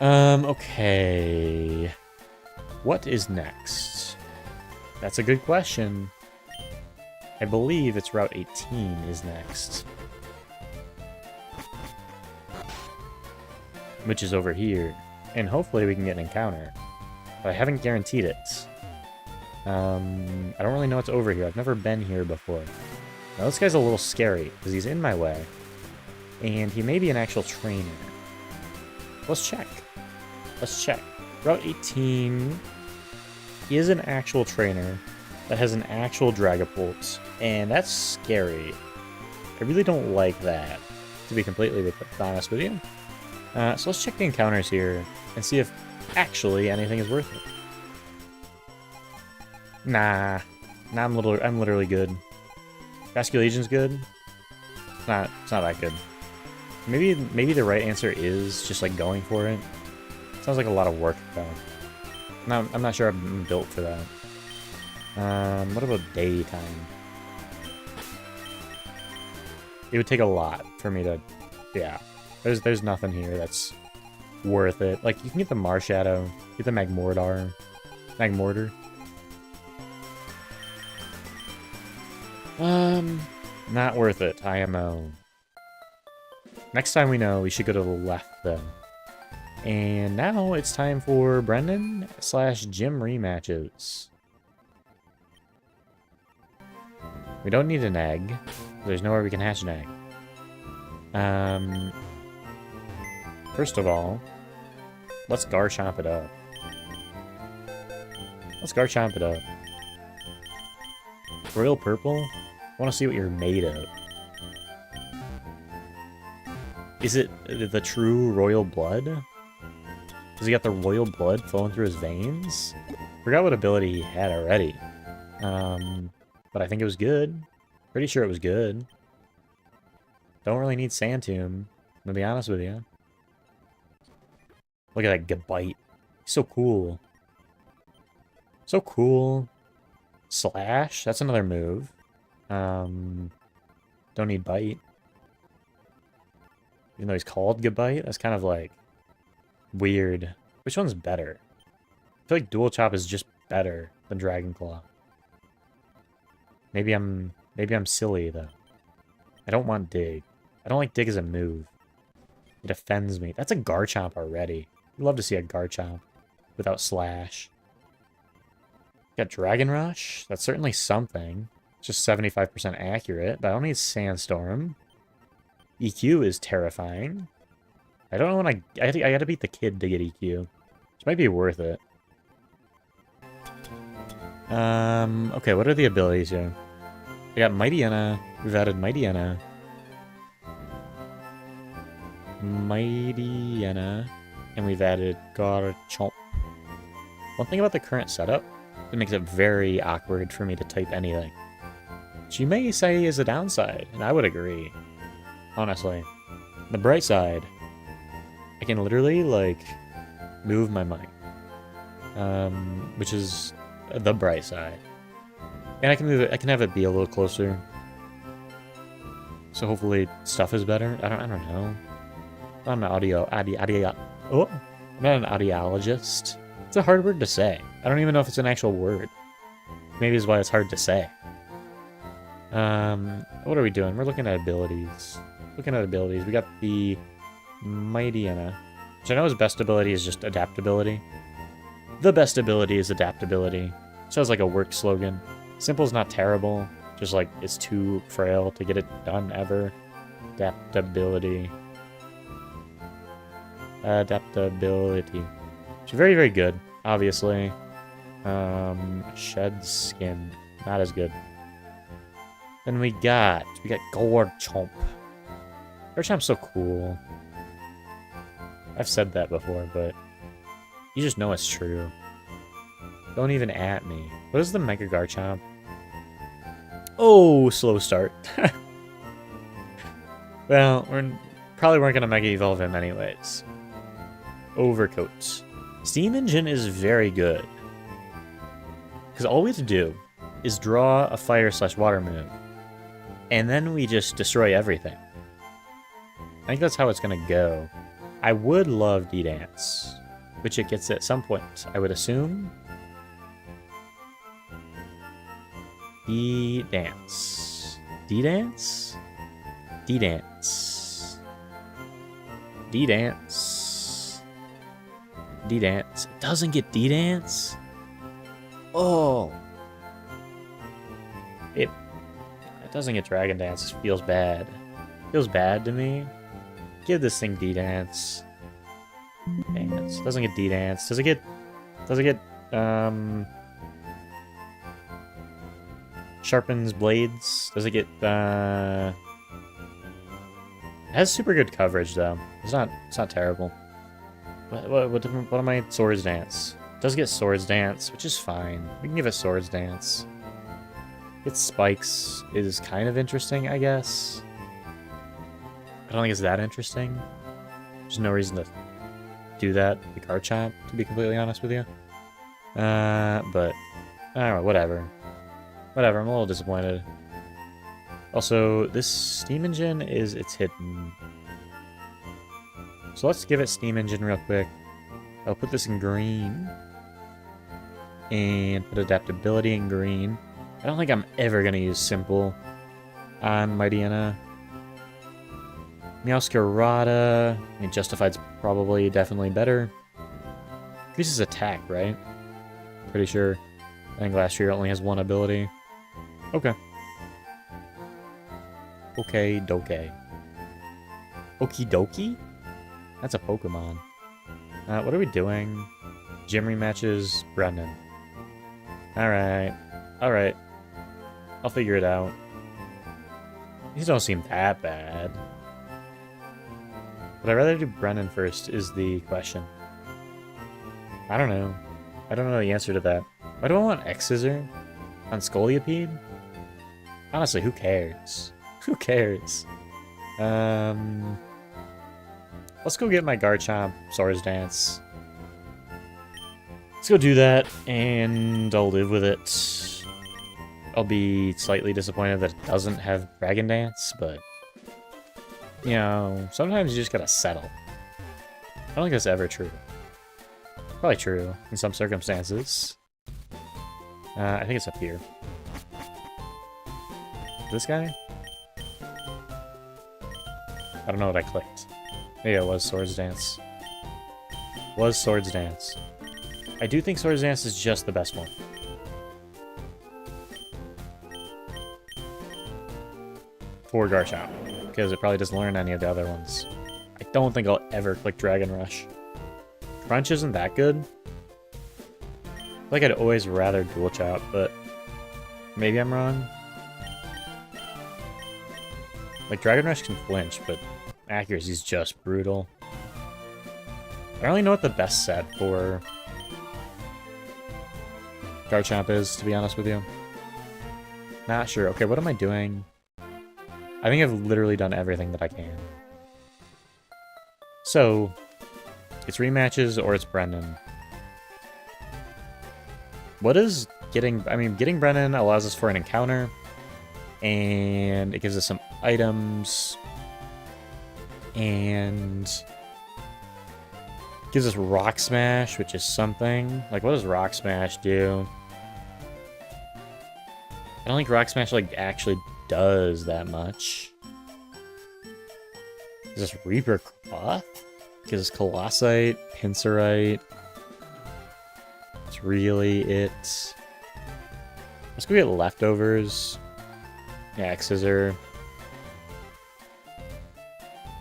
Okay. What is next? That's a good question. I believe it's Route 18 is next. Which is over here. And hopefully we can get an encounter. But I haven't guaranteed it. I don't really know what's over here. I've never been here before. Now this guy's a little scary, because he's in my way. And he may be an actual trainer. Let's check. Let's check. Route 18 is an actual trainer that has an actual Dragapult, and that's scary. I really don't like that, to be completely honest with you. So let's check the encounters here and see if actually anything is worth it. Nah, I'm literally good. Basculegion's good. It's not that good. Maybe the right answer is just like going for it. Sounds like a lot of work though. No, I'm not sure I'm built for that. What about daytime? It would take a lot for me to, yeah. There's nothing here that's worth it. Like, you can get the Marshadow, get the Magmortar. Not worth it, IMO. Next time we know, we should go to the left, though. And now it's time for Brendan / Jim rematches. We don't need an egg. There's nowhere we can hatch an egg. First of all, let's Garchomp it up. Royal Purple? I want to see what you're made of. Is it the true royal blood? Does he got the royal blood flowing through his veins? Forgot what ability he had already. But I think it was good. Pretty sure it was good. Don't really need Sand Tomb, to be honest with you. Look at that Gabite. He's so cool. So cool. Slash, that's another move. Don't need Bite. Even though he's called Gabite, that's kind of like weird. Which one's better? I feel like Dual Chop is just better than Dragon Claw. Maybe I'm silly though. I don't want Dig. I don't like Dig as a move. It offends me. That's a Garchomp already. I'd love to see a Garchomp without Slash. Got Dragon Rush. That's certainly something. It's just 75% accurate, but I don't need Sandstorm. EQ is terrifying. I don't know when I gotta beat the kid to get EQ. Which might be worth it. Okay, what are the abilities here? I got Mightyena. We've added Mightyena. And we've added Garchomp. One thing about the current setup, it makes it very awkward for me to type anything. Which you may say is a downside, and I would agree. Honestly. The bright side, I can literally, like, move my mic. Which is the bright side. And I can move it, I can have it be a little closer. So hopefully stuff is better. I don't know. I'm not an I'm not an audiologist. It's a hard word to say. I don't even know if it's an actual word. Maybe is why it's hard to say. What are we doing? We're looking at abilities. We got the Mightyena, which I know his best ability is just adaptability. The best ability is adaptability. Sounds like a work slogan. Simple's not terrible. Just like it's too frail to get it done ever. Adaptability. She's very, very good, obviously. Shed skin. Not as good. Then we got Garchomp. Garchomp's so cool. I've said that before, but you just know it's true. Don't even at me. What is the Mega Garchomp? Oh, slow start. Well, probably weren't gonna Mega Evolve him anyways. Overcoat. Steam Engine is very good. Because all we have to do is draw a fire/water move. And then we just destroy everything. I think that's how it's going to go. I would love D-Dance, which it gets at some point, I would assume. D-Dance. D-Dance? D-Dance. D-Dance. D-Dance. It doesn't get D-Dance? Oh. It doesn't get Dragon Dance. It feels bad. Feels bad to me. Give this thing D-Dance. Dance. Doesn't get D-Dance. Does it get Sharpens Blades? Does it get it has super good coverage though. It's not terrible. What am I? Swords Dance. It does get Swords Dance, which is fine. We can give it Swords Dance. Its Spikes is kind of interesting, I guess. I don't think it's that interesting. There's no reason to do that with Garchomp, to be completely honest with you. But, alright, whatever. Whatever, I'm a little disappointed. Also, this Steam Engine it's hidden. So let's give it Steam Engine real quick. I'll put this in green. And put adaptability in green. I don't think I'm ever going to use Simple on Mightyena. Meowscarada. I mean, Justified's probably definitely better. Increases attack, right? Pretty sure. I think last year it only has one ability. Okay. Okay, doke. Okie dokie? That's a Pokemon. What are we doing? Gym rematches, Brendan. Alright. Alright. I'll figure it out. These don't seem that bad. Would I rather do Brennan first is the question. I don't know. I don't know the answer to that. Why do I want X-Scissor on Scolipede? Honestly, who cares? Who cares? Let's go get my Garchomp Swords Dance. Let's go do that, and I'll live with it. I'll be slightly disappointed that it doesn't have Dragon Dance, but... You know, sometimes you just gotta settle. I don't think that's ever true. Probably true in some circumstances. I think it's up here. This guy? I don't know what I clicked. Maybe it was Swords Dance. Was Swords Dance. I do think Swords Dance is just the best one. For Garchomp, because it probably doesn't learn any of the other ones. I don't think I'll ever click Dragon Rush. Crunch isn't that good. I feel like I'd always rather Dual Chop, but maybe I'm wrong. Like, Dragon Rush can flinch, but accuracy's just brutal. I don't really know what the best set for Garchomp is, to be honest with you. Not sure. Okay, what am I doing? I think I've literally done everything that I can. So, it's rematches or it's Brennan. What is getting... I mean, getting Brennan allows us for an encounter, and it gives us some items, and gives us Rock Smash, which is something. Like, what does Rock Smash do? I don't think Rock Smash, like, actually does that much. Is this Reaper Cloth? Gives us Colossite, Pincerite. That's really it. Let's go get Leftovers. Yeah, Scissor.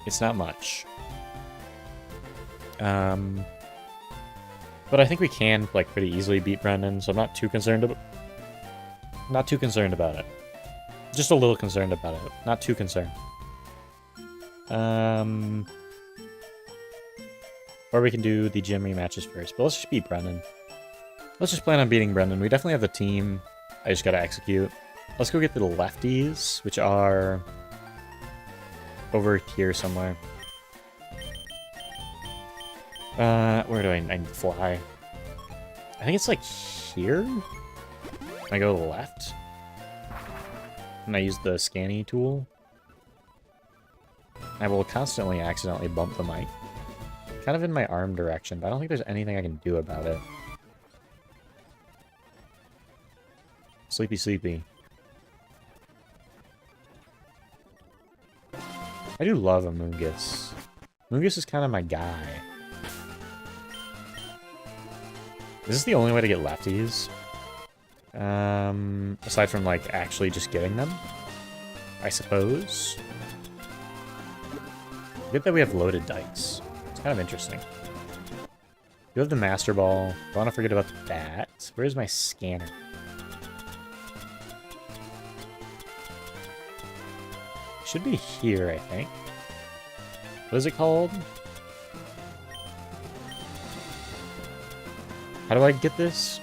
It's not much. But I think we can, like, pretty easily beat Brendan, so I'm not too concerned about it. Just a little concerned about it. Not too concerned. Or we can do the gym rematches first, but let's just beat Brendan. Let's just plan on beating Brendan. We definitely have the team. I just gotta execute. Let's go get the lefties, which are over here somewhere. Where do I need to fly? I think it's like here? Can I go to the left? And I use the scanny tool. I will constantly accidentally bump the mic. Kind of in my arm direction, but I don't think there's anything I can do about it. Sleepy, sleepy. I do love Amoonguss. Amoonguss is kind of my guy. Is this the only way to get lefties? Aside from, like, actually just getting them? I suppose. Good that we have loaded dice. It's kind of interesting. You have the Master Ball. Don't want to forget about that. Where's my scanner? Should be here, I think. What is it called? How do I get this?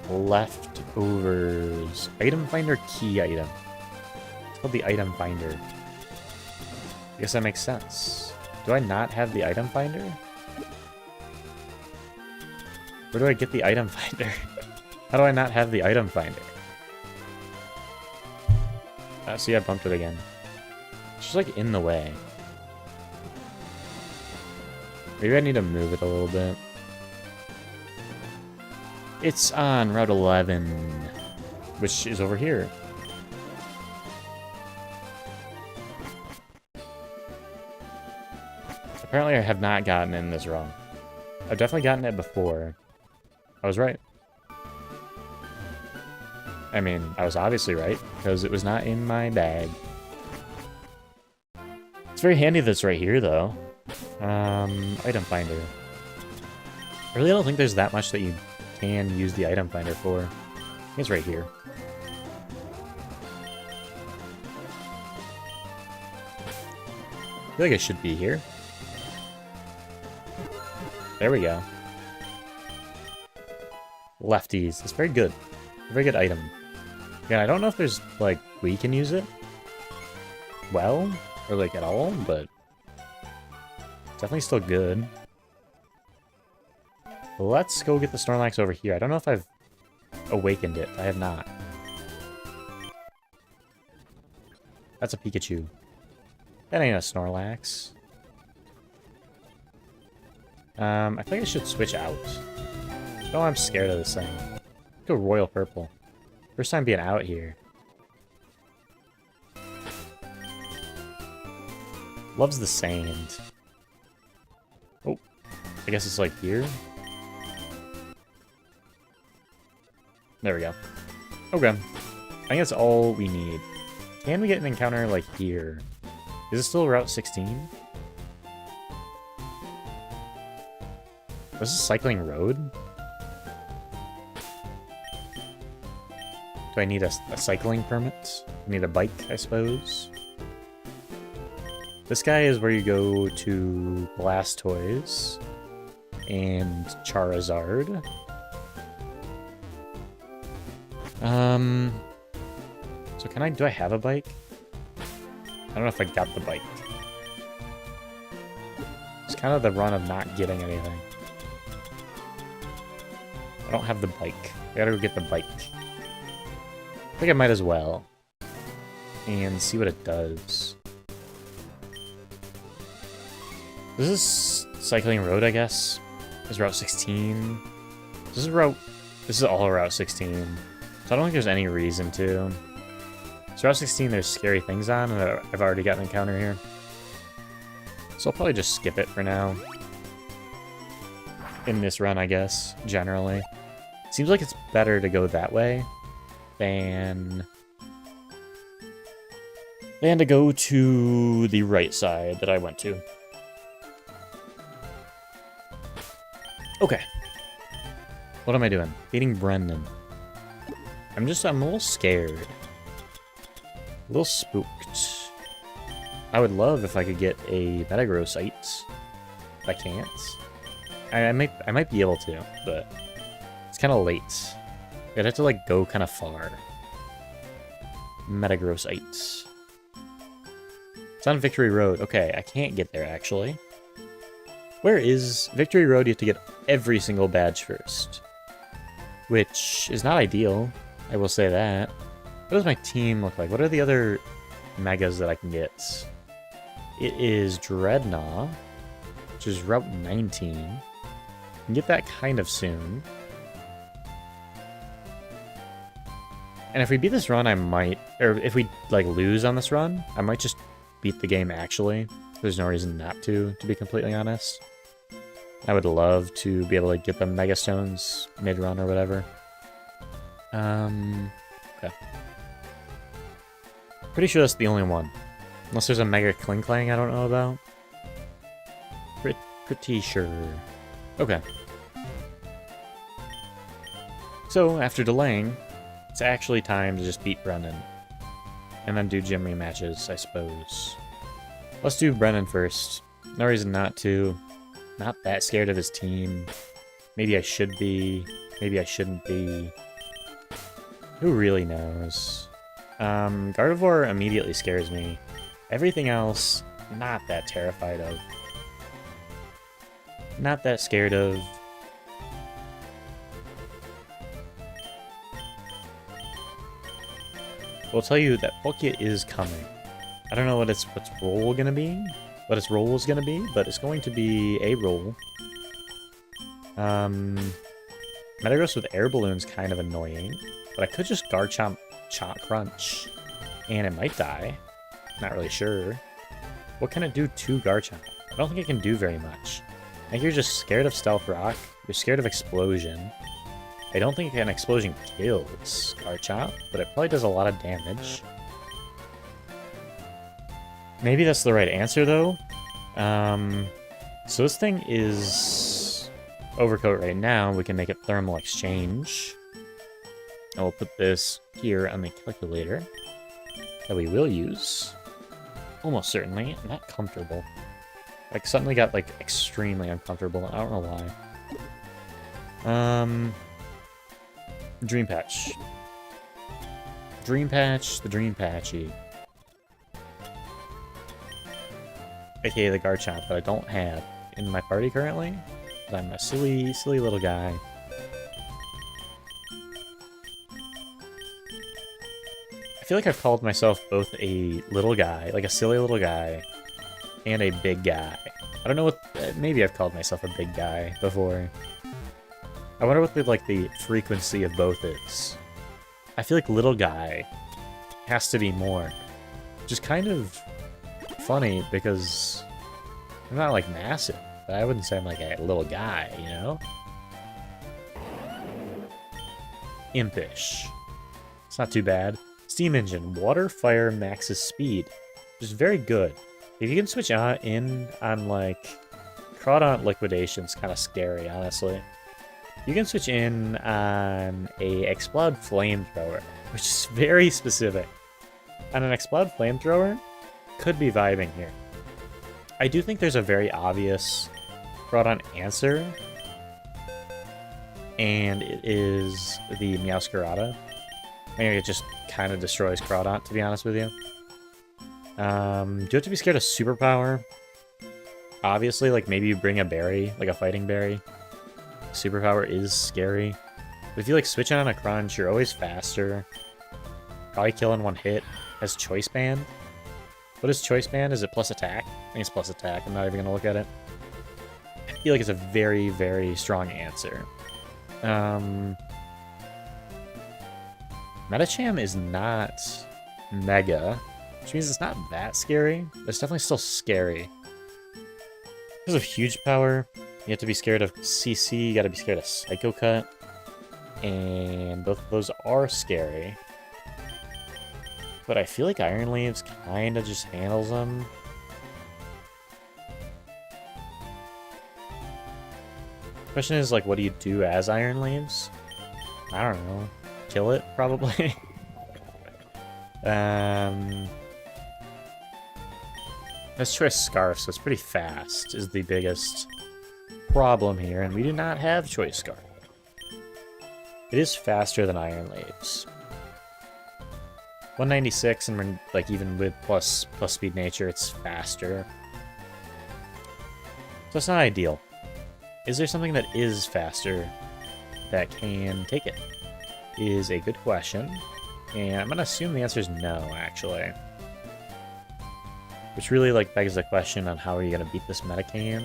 Leftovers. Item finder key item. It's called the item finder. I guess that makes sense. Do I not have the item finder? Where do I get the item finder? How do I not have the item finder? See, I bumped it again. It's just like in the way. Maybe I need to move it a little bit. It's on Route 11, which is over here. Apparently I have not gotten in this wrong. I've definitely gotten it before. I was right. I mean, I was obviously right, because it was not in my bag. It's very handy that it's right here, though. Item finder. I really don't think there's that much that you can use the item finder for. I think it's right here. I feel like it should be here. There we go. Lefties. It's very good. A very good item. Yeah, I don't know if there's, like, we can use it well, or, like, at all, but definitely still good. Let's go get the Snorlax over here. I don't know if I've awakened it. I have not. That's a Pikachu. That ain't a Snorlax. I think I should switch out. Oh, I'm scared of this thing. Let's go Royal Purple. First time being out here. Loves the sand. Oh, I guess it's like here. There we go. Okay. I think that's all we need. Can we get an encounter like here? Is it still Route 16? This is Cycling Road? Do I need a cycling permit? I need a bike, I suppose. This guy is where you go to Blastoise and Charizard. So do I have a bike? I don't know if I got the bike. It's kind of the run of not getting anything. I don't have the bike. I gotta go get the bike. think I might as well. And see what it does. This is Cycling Road, I guess. This is Route 16. This is all Route 16. So I don't think there's any reason to. So Route 16, there's scary things on, and I've already got an encounter here. So I'll probably just skip it for now. In this run, I guess, generally. Seems like it's better to go that way than to go to the right side that I went to. Okay. What am I doing? Beating Brendan. I'm a little scared. A little spooked. I would love if I could get a Metagrossite. If I can't. I might be able to, but it's kind of late. I'd have to like go kind of far. Metagrossite. It's on Victory Road. Okay, I can't get there actually. Where is Victory Road? You have to get every single badge first, which is not ideal. I will say that. What does my team look like? What are the other megas that I can get? It is Dreadnought, which is Route 19. I can get that kind of soon. And if we beat this run, I might... Or if we, like, lose on this run, I might just beat the game, actually. There's no reason not to be completely honest. I would love to be able to get the Mega Stones mid-run or whatever. Okay. Pretty sure that's the only one. Unless there's a Mega Klinklang I don't know about. Pretty sure. Okay. So, after delaying, it's actually time to just beat Brennan. And then do gym rematches, I suppose. Let's do Brennan first. No reason not to. Not that scared of his team. Maybe I should be. Maybe I shouldn't be. Who really knows? Gardevoir immediately scares me. Everything else, not that terrified of. Not that scared of. We'll tell you that Palkia is coming. I don't know what its role gonna be, but its it's going to be a role. Metagross with air balloon's kind of annoying, but I could just Garchomp Crunch, and it might die. Not really sure. What can it do to Garchomp? I don't think it can do very much. I think you're just scared of Stealth Rock. You're scared of Explosion. I don't think an Explosion kills Garchomp, but it probably does a lot of damage. Maybe that's the right answer, though. So this thing is Overcoat right now. We can make it Thermal Exchange. And we'll put this here on the calculator that we will use. Almost certainly. Not comfortable. Like, suddenly got, like, extremely uncomfortable. I don't know why. Dream Patch. Dream Patch, the Dream Patchy. AKA the Garchomp that I don't have in my party currently. But I'm a silly, silly little guy. I feel like I've called myself both a little guy, like a silly little guy, and a big guy. I don't know what... maybe I've called myself a big guy before. I wonder what the frequency of both is. I feel like little guy has to be more. Which is kind of funny because I'm not like massive, but I wouldn't say I'm like a little guy, you know? Impish. It's not too bad. Steam Engine. Water, Fire, maxes speed. Which is very good. If you can switch in on like... Crawdaunt Liquidation's kind of scary, honestly. You can switch in on a Explode Flamethrower, which is very specific. On an Explode Flamethrower, could be vibing here. I do think there's a very obvious Crawdaunt answer, and it is the Meowscarada. I think it just kind of destroys Crawdaunt, to be honest with you. Do you have to be scared of Superpower? Obviously, like maybe you bring a berry, like a fighting berry. Superpower is scary. But if you like switch on a Crunch, you're always faster. Probably kill in one hit. Has Choice Band. What is Choice Band? Is it plus attack? I think it's plus attack. I'm not even going to look at it. I feel like it's a very, very strong answer. Metacham is not Mega, which means it's not that scary, but it's definitely still scary. Because of huge power, you have to be scared of CC, you gotta be scared of Psycho Cut, and both of those are scary. But I feel like Iron Leaves kind of just handles them. The question is, like, what do you do as Iron Leaves? I don't know. Kill it, probably. Let's try Scarf, so it's pretty fast, is the biggest problem here, and we do not have Choice Scarf. It is faster than Iron Leaves. 196, and like even with plus speed nature, it's faster. So it's not ideal. Is there something that is faster that can take it? Is a good question. And I'm gonna assume the answer is no, actually. Which really like begs the question on how are you gonna beat this Metacham?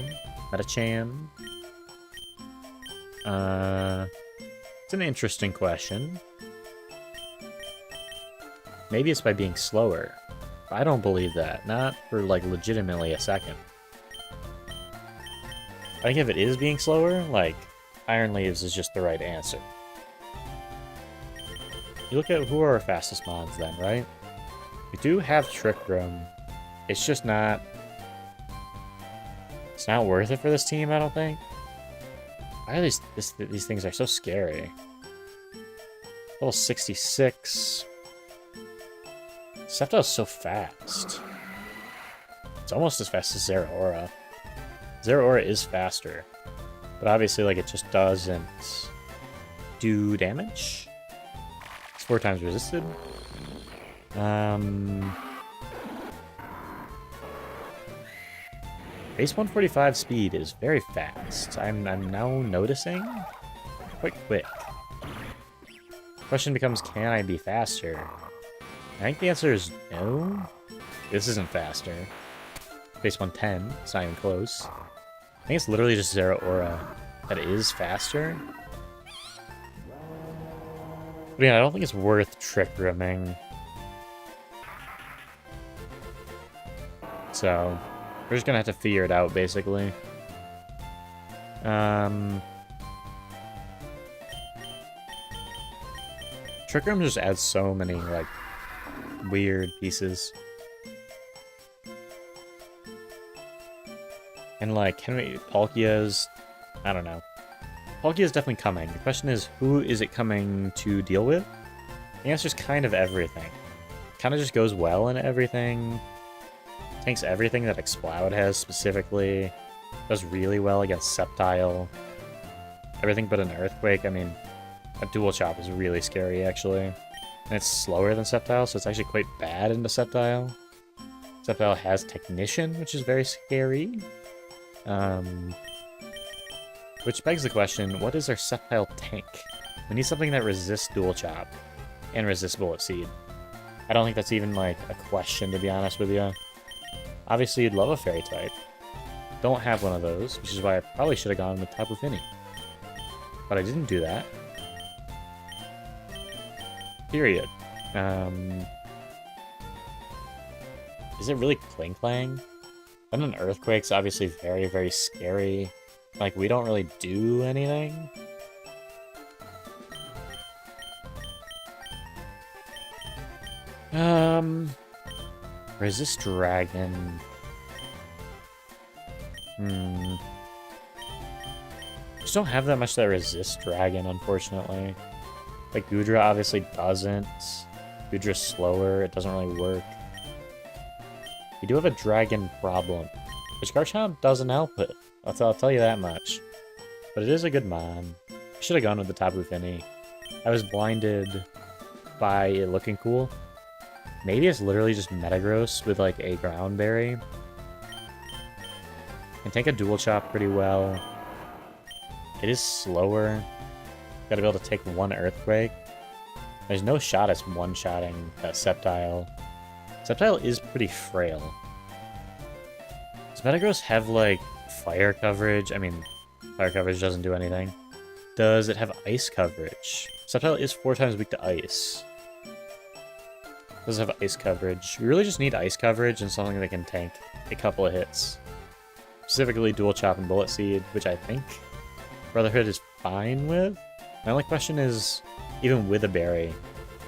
It's an interesting question. Maybe it's by being slower. I don't believe that. Not for, like, legitimately a second. I think if it is being slower, like, Iron Leaves is just the right answer. You look at who are our fastest mons then, right? We do have Trick Room. It's just not... It's not worth it for this team, I don't think. Why are these things are so scary? Level 66... Sceptile is so fast. It's almost as fast as Zeraora. Zeraora is faster. But obviously, like, it just doesn't do damage. It's 4 times resisted. Base 145 speed is very fast. I'm now noticing. Quite quick. Question becomes, can I be faster? I think the answer is no. This isn't faster. Base 110, it's not even close. I think it's literally just Zeraora that is faster. But yeah, I don't think it's worth Trick Rooming. So, we're just gonna have to figure it out, basically. Trick Room just adds so many, like, weird pieces. And like, Palkia's, I don't know. Palkia's definitely coming. The question is, who is it coming to deal with? The answer is kind of everything. Kind of just goes well in everything. Tanks everything that Exploud has specifically. Does really well against Sceptile. Everything but an Earthquake. I mean, a Dual Chop is really scary, actually. And it's slower than Sceptile, so it's actually quite bad into Sceptile. Sceptile has Technician, which is very scary. Which begs the question, what is our Sceptile tank? We need something that resists Dual Chop and resists Bullet Seed. I don't think that's even, like, a question, to be honest with you. Obviously, you'd love a Fairy type. Don't have one of those, which is why I probably should have gone with Tapu Fini. But I didn't do that. Period. Is it really Kling Klang? And an Earthquake's obviously very, very scary. Like, we don't really do anything. Resist Dragon. Just don't have that much that resist Dragon, unfortunately. Like, Goodra obviously doesn't. Goodra's slower, it doesn't really work. We do have a Dragon problem, which Garchomp doesn't help it. I'll tell you that much. But it is a good mon. I should have gone with the Tapu Fini. I was blinded by it looking cool. Maybe it's literally just Metagross with, like, a Ground Berry. Can take a Dual Chop pretty well. It is slower. Gotta be able to take one Earthquake. There's no shot it's one-shotting Sceptile. Sceptile is pretty frail. Does Metagross have, like, fire coverage? I mean, fire coverage doesn't do anything. Does it have ice coverage? Sceptile is 4 times weak to ice. Does it have ice coverage? We really just need ice coverage and something that can tank a couple of hits. Specifically Dual Chop and Bullet Seed, which I think Brotherhood is fine with. My only question is, even with a berry,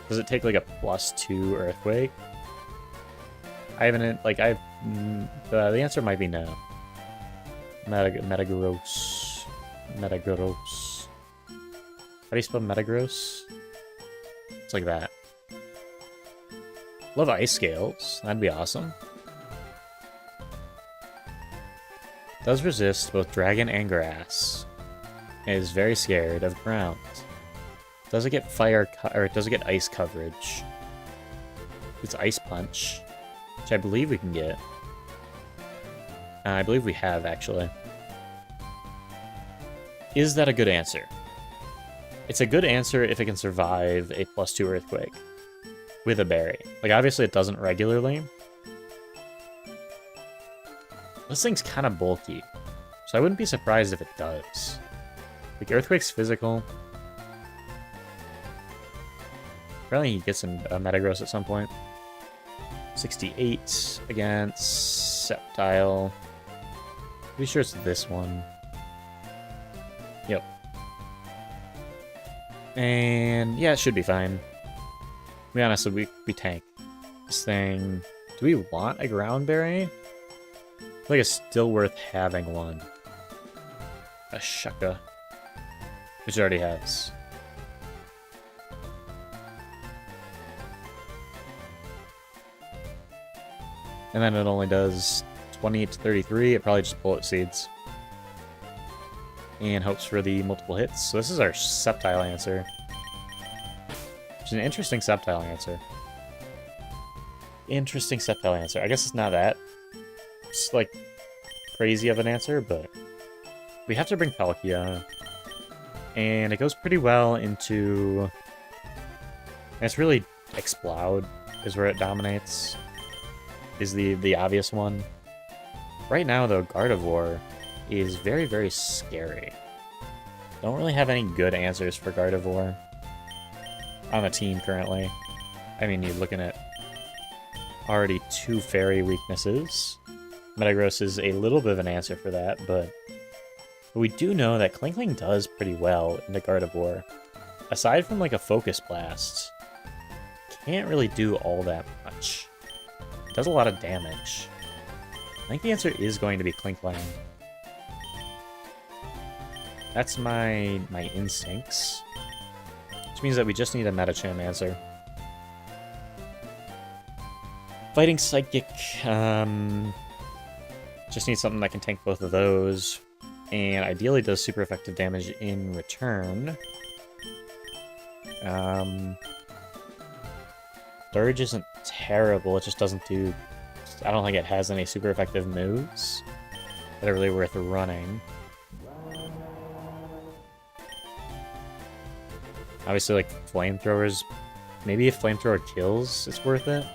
does it take like a +2 Earthquake? I haven't, like, the answer might be no. Metagross. Metagross. How do you spell Metagross? It's like that. Love Ice Scales. That'd be awesome. Does resist both Dragon and Grass. And is very scared of ground. Does it get or does it get Ice coverage? It's Ice Punch, which I believe we can get. I believe we have, actually. Is that a good answer? It's a good answer if it can survive a +2 Earthquake with a berry. Like, obviously it doesn't regularly. This thing's kind of bulky, so I wouldn't be surprised if it does. Like, Earthquake's physical. Apparently he gets a Metagross at some point. 68 against Sceptile. Pretty sure it's this one. Yep. And yeah, it should be fine. To be honest, we tank this thing. Do we want a Ground Berry? I feel like it's still worth having one. A Shucka. Which it already has. And then it only does 28 to 33. It probably just Bullet Seeds. And hopes for the multiple hits. So this is our Sceptile answer. Which is an interesting Sceptile answer. Interesting Sceptile answer. I guess it's not that, it's like crazy of an answer, but we have to bring Palkia. And it goes pretty well into... And it's really Exploud is where it dominates. Is the obvious one. Right now, though, Gardevoir is very, very scary. Don't really have any good answers for Gardevoir on the team currently. I mean, you're looking at already 2 fairy weaknesses. Metagross is a little bit of an answer for that, but we do know that Klinkling does pretty well into Gardevoir. Aside from like a Focus Blast, can't really do all that much. It does a lot of damage. I think the answer is going to be Klinkling. That's my instincts. Which means that we just need a Metacham answer. Fighting Psychic. Just need something that can tank both of those. And ideally does super effective damage in return. Surge isn't terrible, it just doesn't do... I don't think it has any super effective moves that are really worth running. Obviously, like, Flamethrowers... Maybe if Flamethrower kills, it's worth it.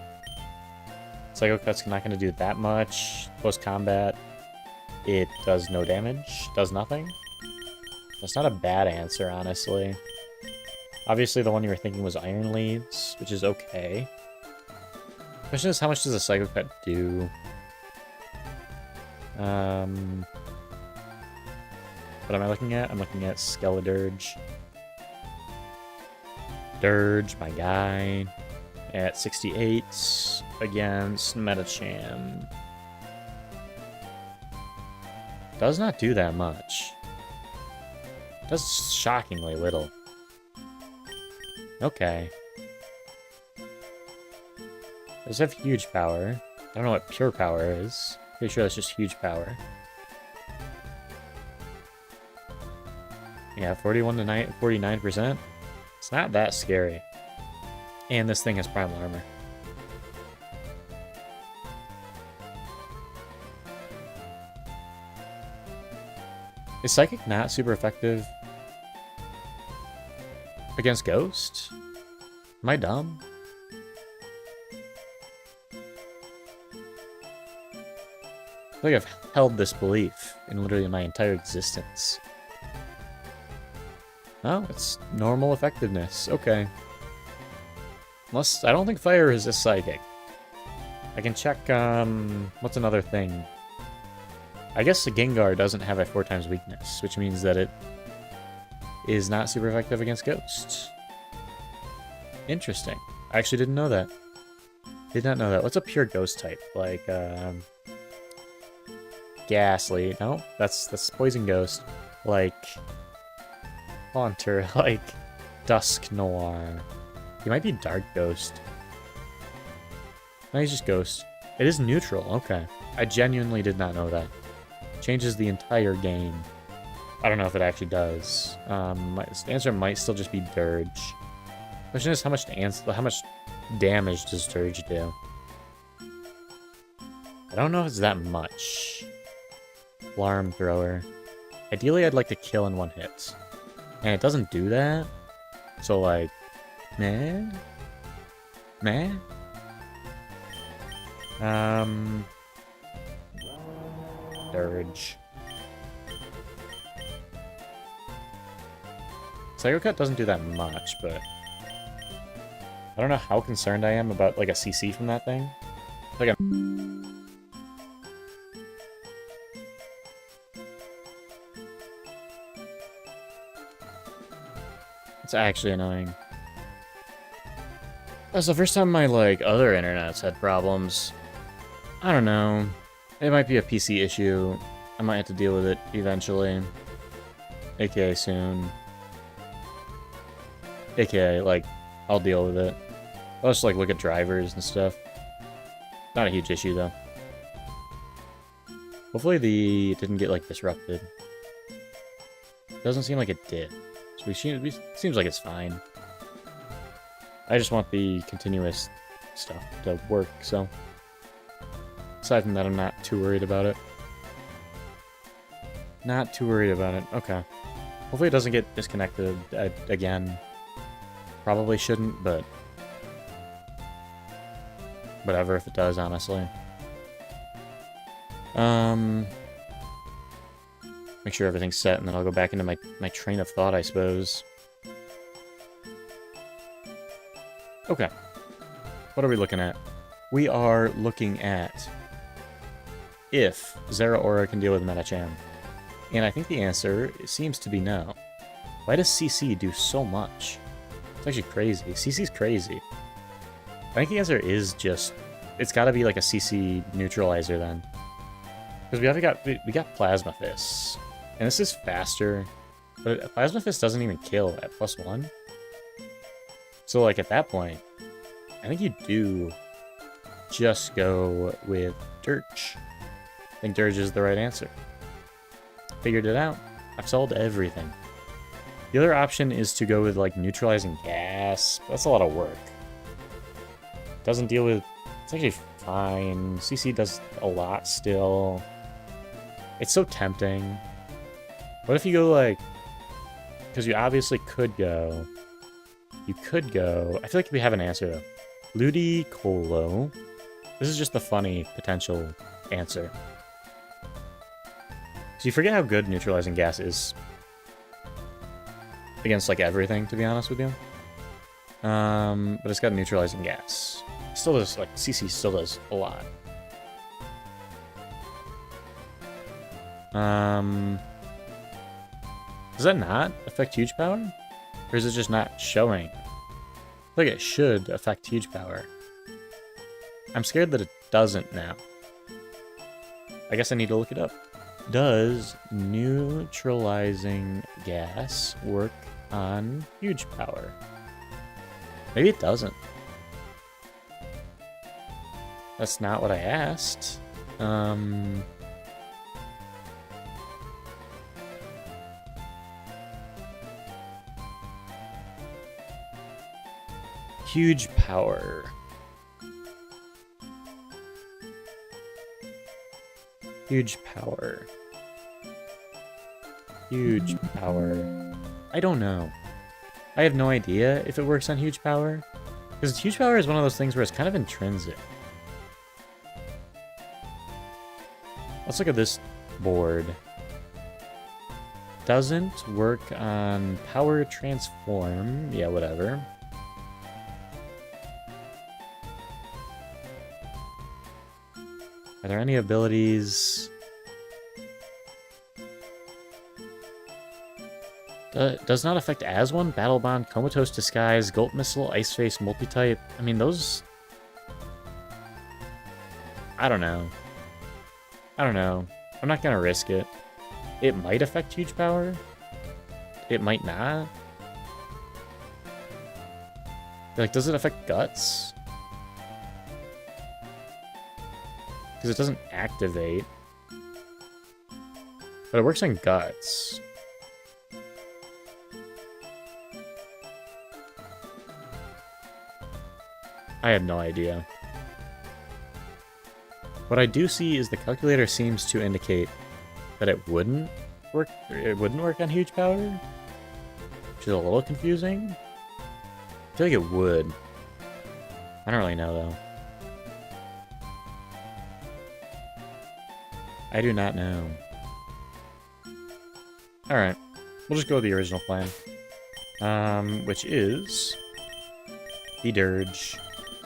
Psycho Cut's not going to do that much. Close combat, it does no damage, does nothing. That's not a bad answer, honestly. Obviously, the one you were thinking was Iron Leaves, which is okay. Question is, how much does a Psycho Cut do? What am I looking at? I'm looking at Skeledirge. Dirge, my guy, at 68 against Metacham. Does not do that much. Does shockingly little. Okay. Does have huge power. I don't know what pure power is. Pretty sure that's just huge power. Yeah, 41 to 49%. It's not that scary. And this thing has primal armor. Is Psychic not super effective against Ghost? Am I dumb? I feel like I've held this belief in literally my entire existence. Oh, it's normal effectiveness. Okay. Unless, I don't think fire is just psychic. I can check, what's another thing? I guess the Gengar doesn't have a 4 times weakness, which means that it is not super effective against ghosts. Interesting. I actually didn't know that. Did not know that. What's a pure ghost type? Like, Ghastly. No, that's Poison Ghost. Like, Haunter. Like, Dusk Noir. He might be Dark Ghost. No, he's just Ghost. It is neutral. Okay. I genuinely did not know that. Changes the entire game. I don't know if it actually does. The answer might still just be Dirge. Question is, how much damage does Dirge do? I don't know if it's that much. Alarm Thrower. Ideally, I'd like to kill in 1 hit. And it doesn't do that. So, like, meh? Meh? Dirge. Psycho Cut doesn't do that much, but I don't know how concerned I am about, like, a CC from that thing. Like a... It's actually annoying. That's the first time my, like, other internets had problems. I don't know. It might be a PC issue. I might have to deal with it eventually. AKA soon. AKA, like, I'll deal with it. I'll just, like, look at drivers and stuff. Not a huge issue, though. Hopefully it didn't get, like, disrupted. Doesn't seem like it did. So it seems like it's fine. I just want the continuous stuff to work, so... Aside from that, I'm not too worried about it. Not too worried about it. Okay. Hopefully it doesn't get disconnected again. Probably shouldn't, but... whatever if it does, honestly. Make sure everything's set, and then I'll go back into my train of thought, I suppose. Okay. What are we looking at? We are looking at if Zeraora can deal with Metachan. And I think the answer seems to be no. Why does CC do so much? It's actually crazy. CC's crazy. I think the answer is just... it's gotta be like a CC neutralizer then. Because we got Plasma Fists. And this is faster. But Plasma Fist doesn't even kill at +1. So like at that point, I think you do just go with Dirge. I think Dirge is the right answer. Figured it out. I've solved everything. The other option is to go with like neutralizing gas. That's a lot of work. Doesn't deal with... it's actually fine. CC does a lot still. It's so tempting. What if you go like... because you obviously could go... you could go... I feel like we have an answer though. Ludicolo. This is just the funny potential answer. So you forget how good neutralizing gas is. Against like everything, to be honest with you. But it's got neutralizing gas. Still does, like, CC still does a lot. Does that not affect huge power? Or is it just not showing? I feel like it should affect huge power. I'm scared that it doesn't now. I guess I need to look it up. Does neutralizing gas work on huge power? Maybe it doesn't. That's not what I asked. Huge power. Huge power. Huge power. I don't know. I have no idea if it works on huge power. Because huge power is one of those things where it's kind of intrinsic. Let's look at this board. Doesn't work on power transform. Yeah, whatever. Are there any abilities? Does not affect as one. Battle Bond, Comatose Disguise, Gulp Missile, Ice Face, Multi-Type. I mean, those... I don't know. I'm not gonna risk it. It might affect huge power. It might not. Like, does it affect Guts? Because it doesn't activate. But it works on Guts. I have no idea. What I do see is the calculator seems to indicate that it wouldn't work. It wouldn't work on huge power, which is a little confusing. I feel like it would. I don't really know though. I do not know. All right, we'll just go with the original plan, which is the Dirge.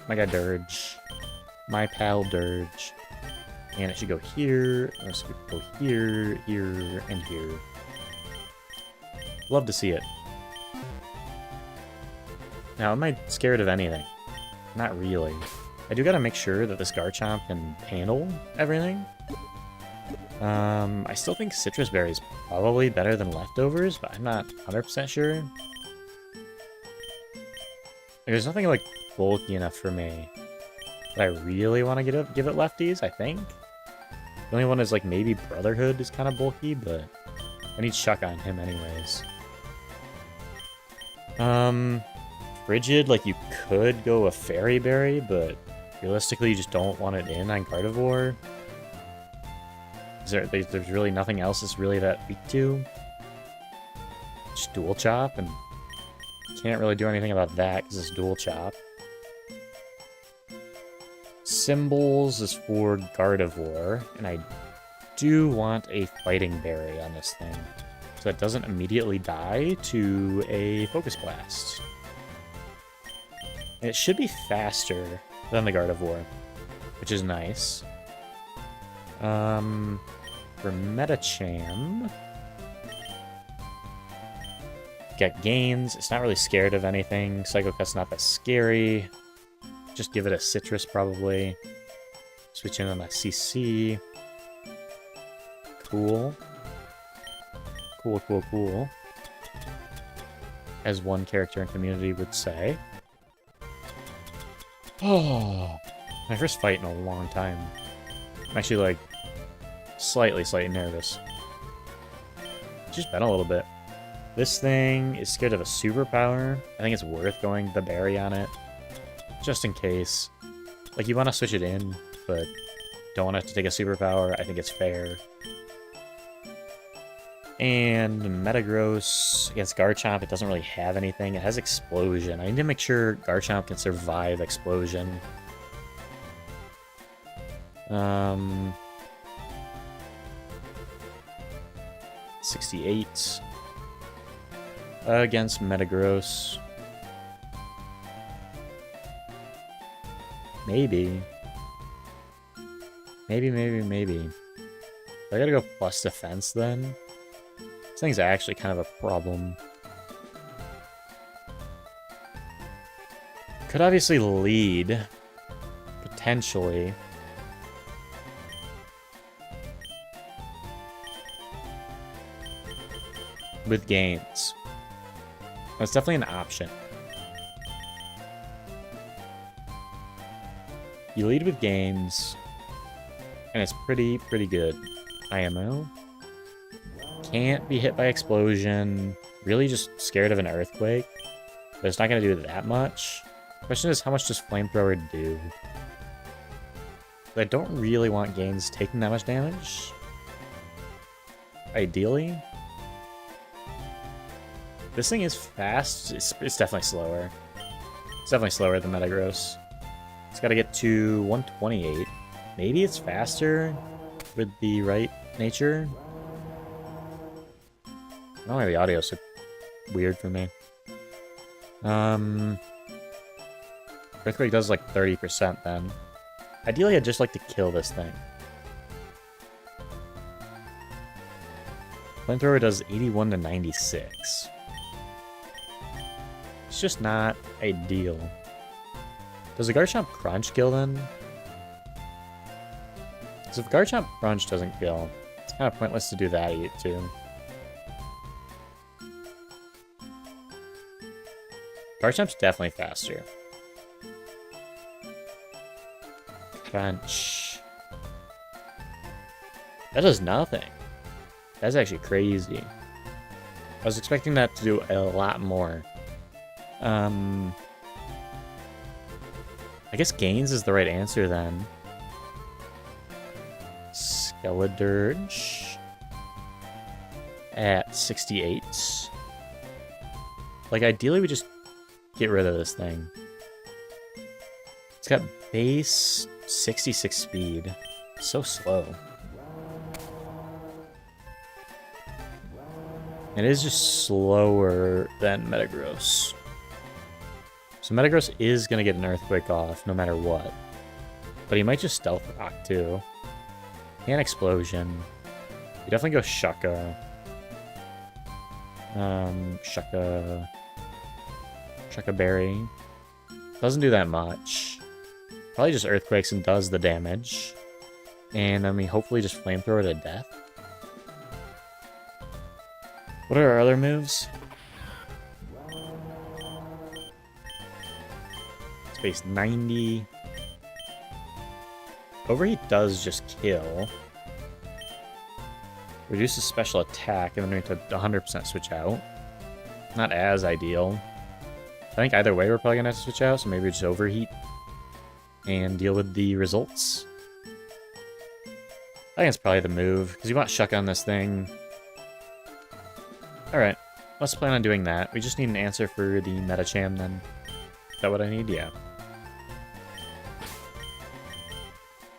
My guy Dirge. My pal Dirge. And it should go here. Let's go here, here, and here. Love to see it. Now, am I scared of anything? Not really. I do gotta make sure that this Garchomp can handle everything. I still think Citrus Berry is probably better than Leftovers, but I'm not 100% sure. There's nothing like bulky enough for me that I really want to give it lefties, I think. The only one is like maybe Brotherhood is kind of bulky, but I need Shuck on him anyways. Frigid, like you could go a Fairy Berry, but realistically you just don't want it in on Gardevoir. There's really nothing else that's really that weak to. Just Dual Chop, and can't really do anything about that because it's Dual Chop. Symbols is for Gardevoir, and I do want a Fighting Berry on this thing, so it doesn't immediately die to a Focus Blast. And it should be faster than the Gardevoir, which is nice. For Metacham, get Gains. It's not really scared of anything. Psycho Cut's not that scary. Just give it a Citrus, probably. Switch in on that CC. Cool. Cool, cool, cool. As one character in community would say. Oh, my first fight in a long time. I'm actually, like, slightly nervous. Just been a little bit. This thing is scared of a superpower. I think it's worth going the berry on it. Just in case. Like, you want to switch it in, but don't want it to take a superpower. I think it's fair. And Metagross against Garchomp, it doesn't really have anything. It has Explosion. I need to make sure Garchomp can survive Explosion. 68 against Metagross. Maybe. Maybe. I gotta go plus defense then. This thing's actually kind of a problem. Could obviously lead. Potentially. With gains. That's definitely an option. You lead with gains, and it's pretty good. IMO. Can't be hit by Explosion. Really just scared of an Earthquake. But it's not going to do that much. Question is, how much does Flamethrower do? But I don't really want gains taking that much damage. Ideally. This thing is fast. It's definitely slower. It's definitely slower than Metagross. It's got to get to 128. Maybe it's faster with the right nature. I don't know why the audio's so weird for me. Earthquake does like 30% then. Ideally, I'd just like to kill this thing. Flamethrower does 81 to 96. It's just not ideal. Does a Garchomp Crunch kill then? Because if Garchomp Crunch doesn't kill, it's kind of pointless to do that too. Garchomp's definitely faster. Crunch. That does nothing. That's actually crazy. I was expecting that to do a lot more. I guess Gains is the right answer then. Skeledirge at 68. Like, ideally we just get rid of this thing. It's got base 66 speed. So slow. It is just slower than Metagross. So Metagross is going to get an Earthquake off no matter what. But he might just Stealth Rock too. And Explosion. You definitely go Shucka. Shucka Berry. Doesn't do that much. Probably just Earthquakes and does the damage. And then we hopefully just Flamethrower to death. What are our other moves? Space 90. Overheat does just kill. Reduces special attack, and then we have to 100% switch out. Not as ideal. I think either way we're probably going to have to switch out, so maybe we just overheat and deal with the results. I think it's probably the move, because you want Shuck on this thing. Alright, let's plan on doing that. We just need an answer for the Metacham then. Is that what I need? Yeah.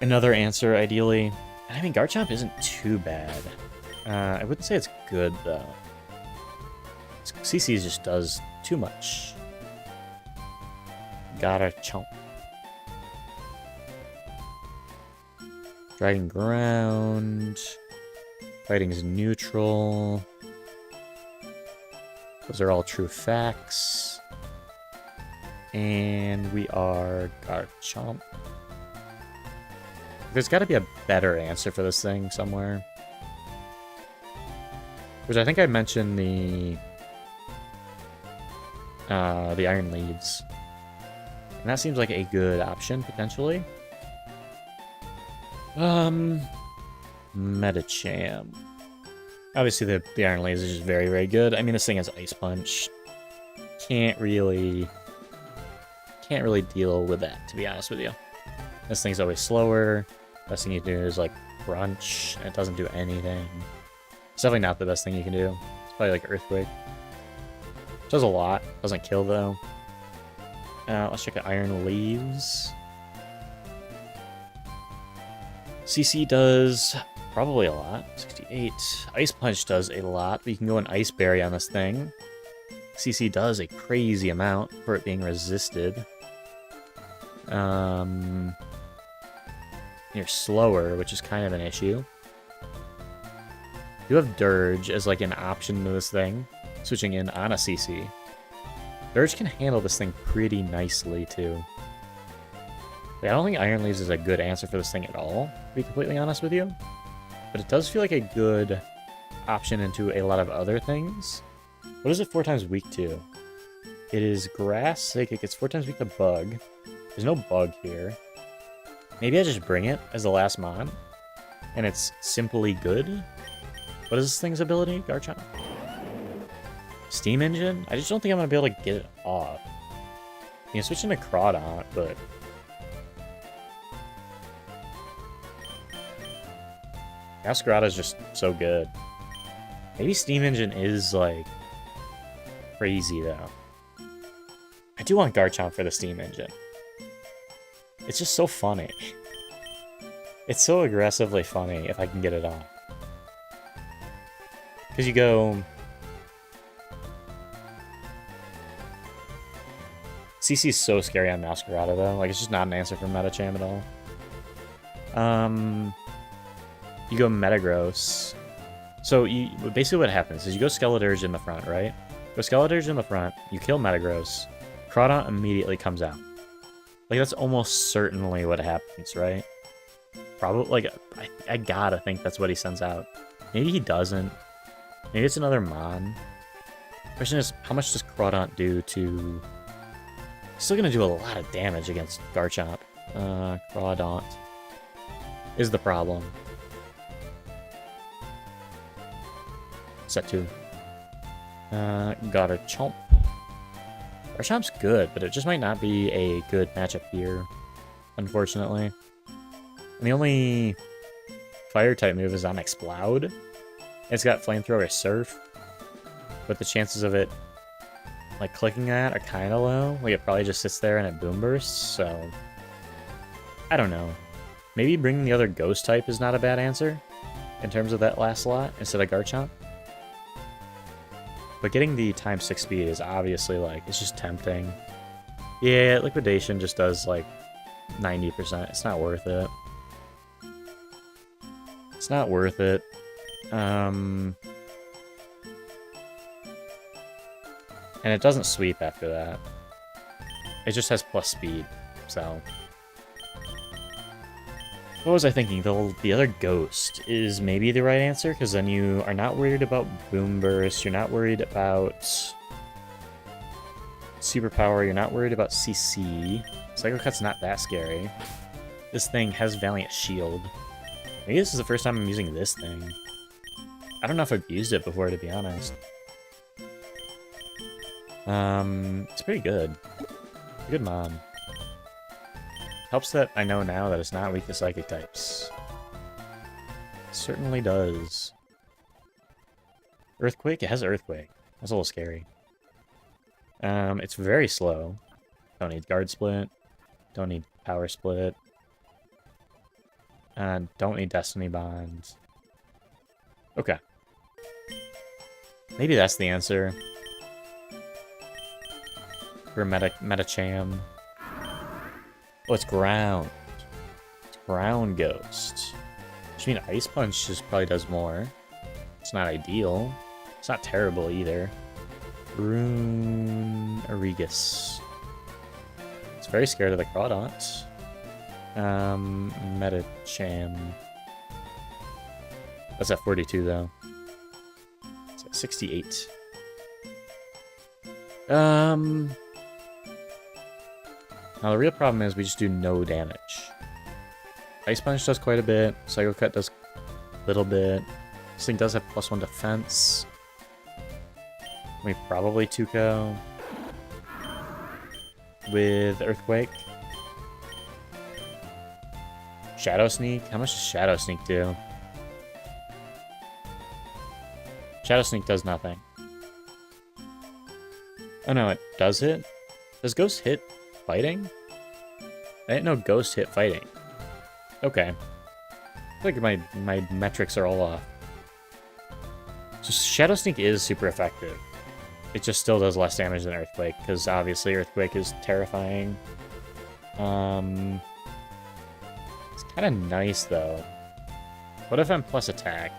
Another answer, ideally. I mean, Garchomp isn't too bad. I wouldn't say it's good, though. CC just does too much. Gotta chomp. Dragon Ground. Fighting is neutral. Those are all true facts. And we are Garchomp. There's got to be a better answer for this thing somewhere. Which I think I mentioned the Iron Leaves. And that seems like a good option, potentially. Metacham. Obviously, the Iron Leaves is just very, very good. I mean, this thing has Ice Punch. Can't really deal with that, to be honest with you. This thing's always slower. Best thing you can do is, like, Crunch, and it doesn't do anything. It's definitely not the best thing you can do. It's probably, like, Earthquake. It does a lot. Doesn't kill, though. Let's check out Iron Leaves. CC does probably a lot. 68. Ice Punch does a lot, but you can go an Ice Berry on this thing. CC does a crazy amount for it being resisted. You're slower, which is kind of an issue. You have Dirge as like an option to this thing, switching in on a CC. Dirge can handle this thing pretty nicely, too. Like, I don't think Iron Leaves is a good answer for this thing at all, to be completely honest with you. But it does feel like a good option into a lot of other things. What is it 4 times weak to? It is Grass, Psychic. It's 4 times weak to Bug. There's no Bug here. Maybe I just bring it as the last mon, and it's simply good. What is this thing's ability? Garchomp. Steam Engine? I just don't think I'm going to be able to get it off. You can switch into Crawdaunt, but... Masquerade is just so good. Maybe Steam Engine is, like, crazy, though. I do want Garchomp for the Steam Engine. It's just so funny. It's so aggressively funny if I can get it on. Because you go... CC's so scary on Masquerada, though. Like, it's just not an answer for Metacham at all. You go Metagross. So, basically what happens is you go Skeledirge in the front, right? Go Skeledirge in the front, you kill Metagross, Crawdaunt immediately comes out. Like, that's almost certainly what happens, right? Probably, like, I gotta think that's what he sends out. Maybe he doesn't. Maybe it's another Mon. Question is, how much does Crawdaunt do to... He's still gonna do a lot of damage against Garchomp. Crawdaunt is the problem. Set 2. Got a Chomp. Garchomp's good, but it just might not be a good matchup here, unfortunately. And the only Fire-type move is on Exploud. It's got Flamethrower Surf, but the chances of it like clicking that are kind of low. Like, it probably just sits there and it Boom Bursts, so... I don't know. Maybe bringing the other Ghost type is not a bad answer in terms of that last slot instead of Garchomp. But getting the times 6 speed is obviously, like, it's just tempting. Yeah, Liquidation just does, like, 90%. It's not worth it. It's not worth it. And it doesn't sweep after that. It just has plus speed, so... What was I thinking? The other Ghost is maybe the right answer, because then you are not worried about Boom Burst, you're not worried about Superpower, you're not worried about CC. Psycho Cut's not that scary. This thing has Valiant Shield. Maybe this is the first time I'm using this thing. I don't know if I've used it before, to be honest. It's pretty good. Good Mon. Helps that I know now that it's not weak to Psychic types. It certainly does. Earthquake? It has Earthquake. That's a little scary. It's very slow. Don't need Guard Split. Don't need Power Split. Don't need Destiny Bond. Okay. Maybe that's the answer. For Metacham. Oh, it's Ground. It's Ground Ghost. Which means Ice Punch just probably does more. It's not ideal. It's not terrible either. Rune Aurigus. It's very scared of the Crawdaunt. Metacham. That's at 42 though. It's at 68. Now the real problem is we just do no damage. Ice Punch does quite a bit. Psycho Cut does a little bit. This thing does have +1 defense. We probably Tuco with Earthquake. Shadow Sneak? How much does Shadow Sneak do? Shadow Sneak does nothing. Oh no, it does hit? Does Ghost hit fighting? I didn't know Ghost hit fighting. Okay. I feel like my metrics are all off. So Shadow Sneak is super effective. It just still does less damage than Earthquake, because obviously Earthquake is terrifying. It's kind of nice, though. What if I'm plus attack?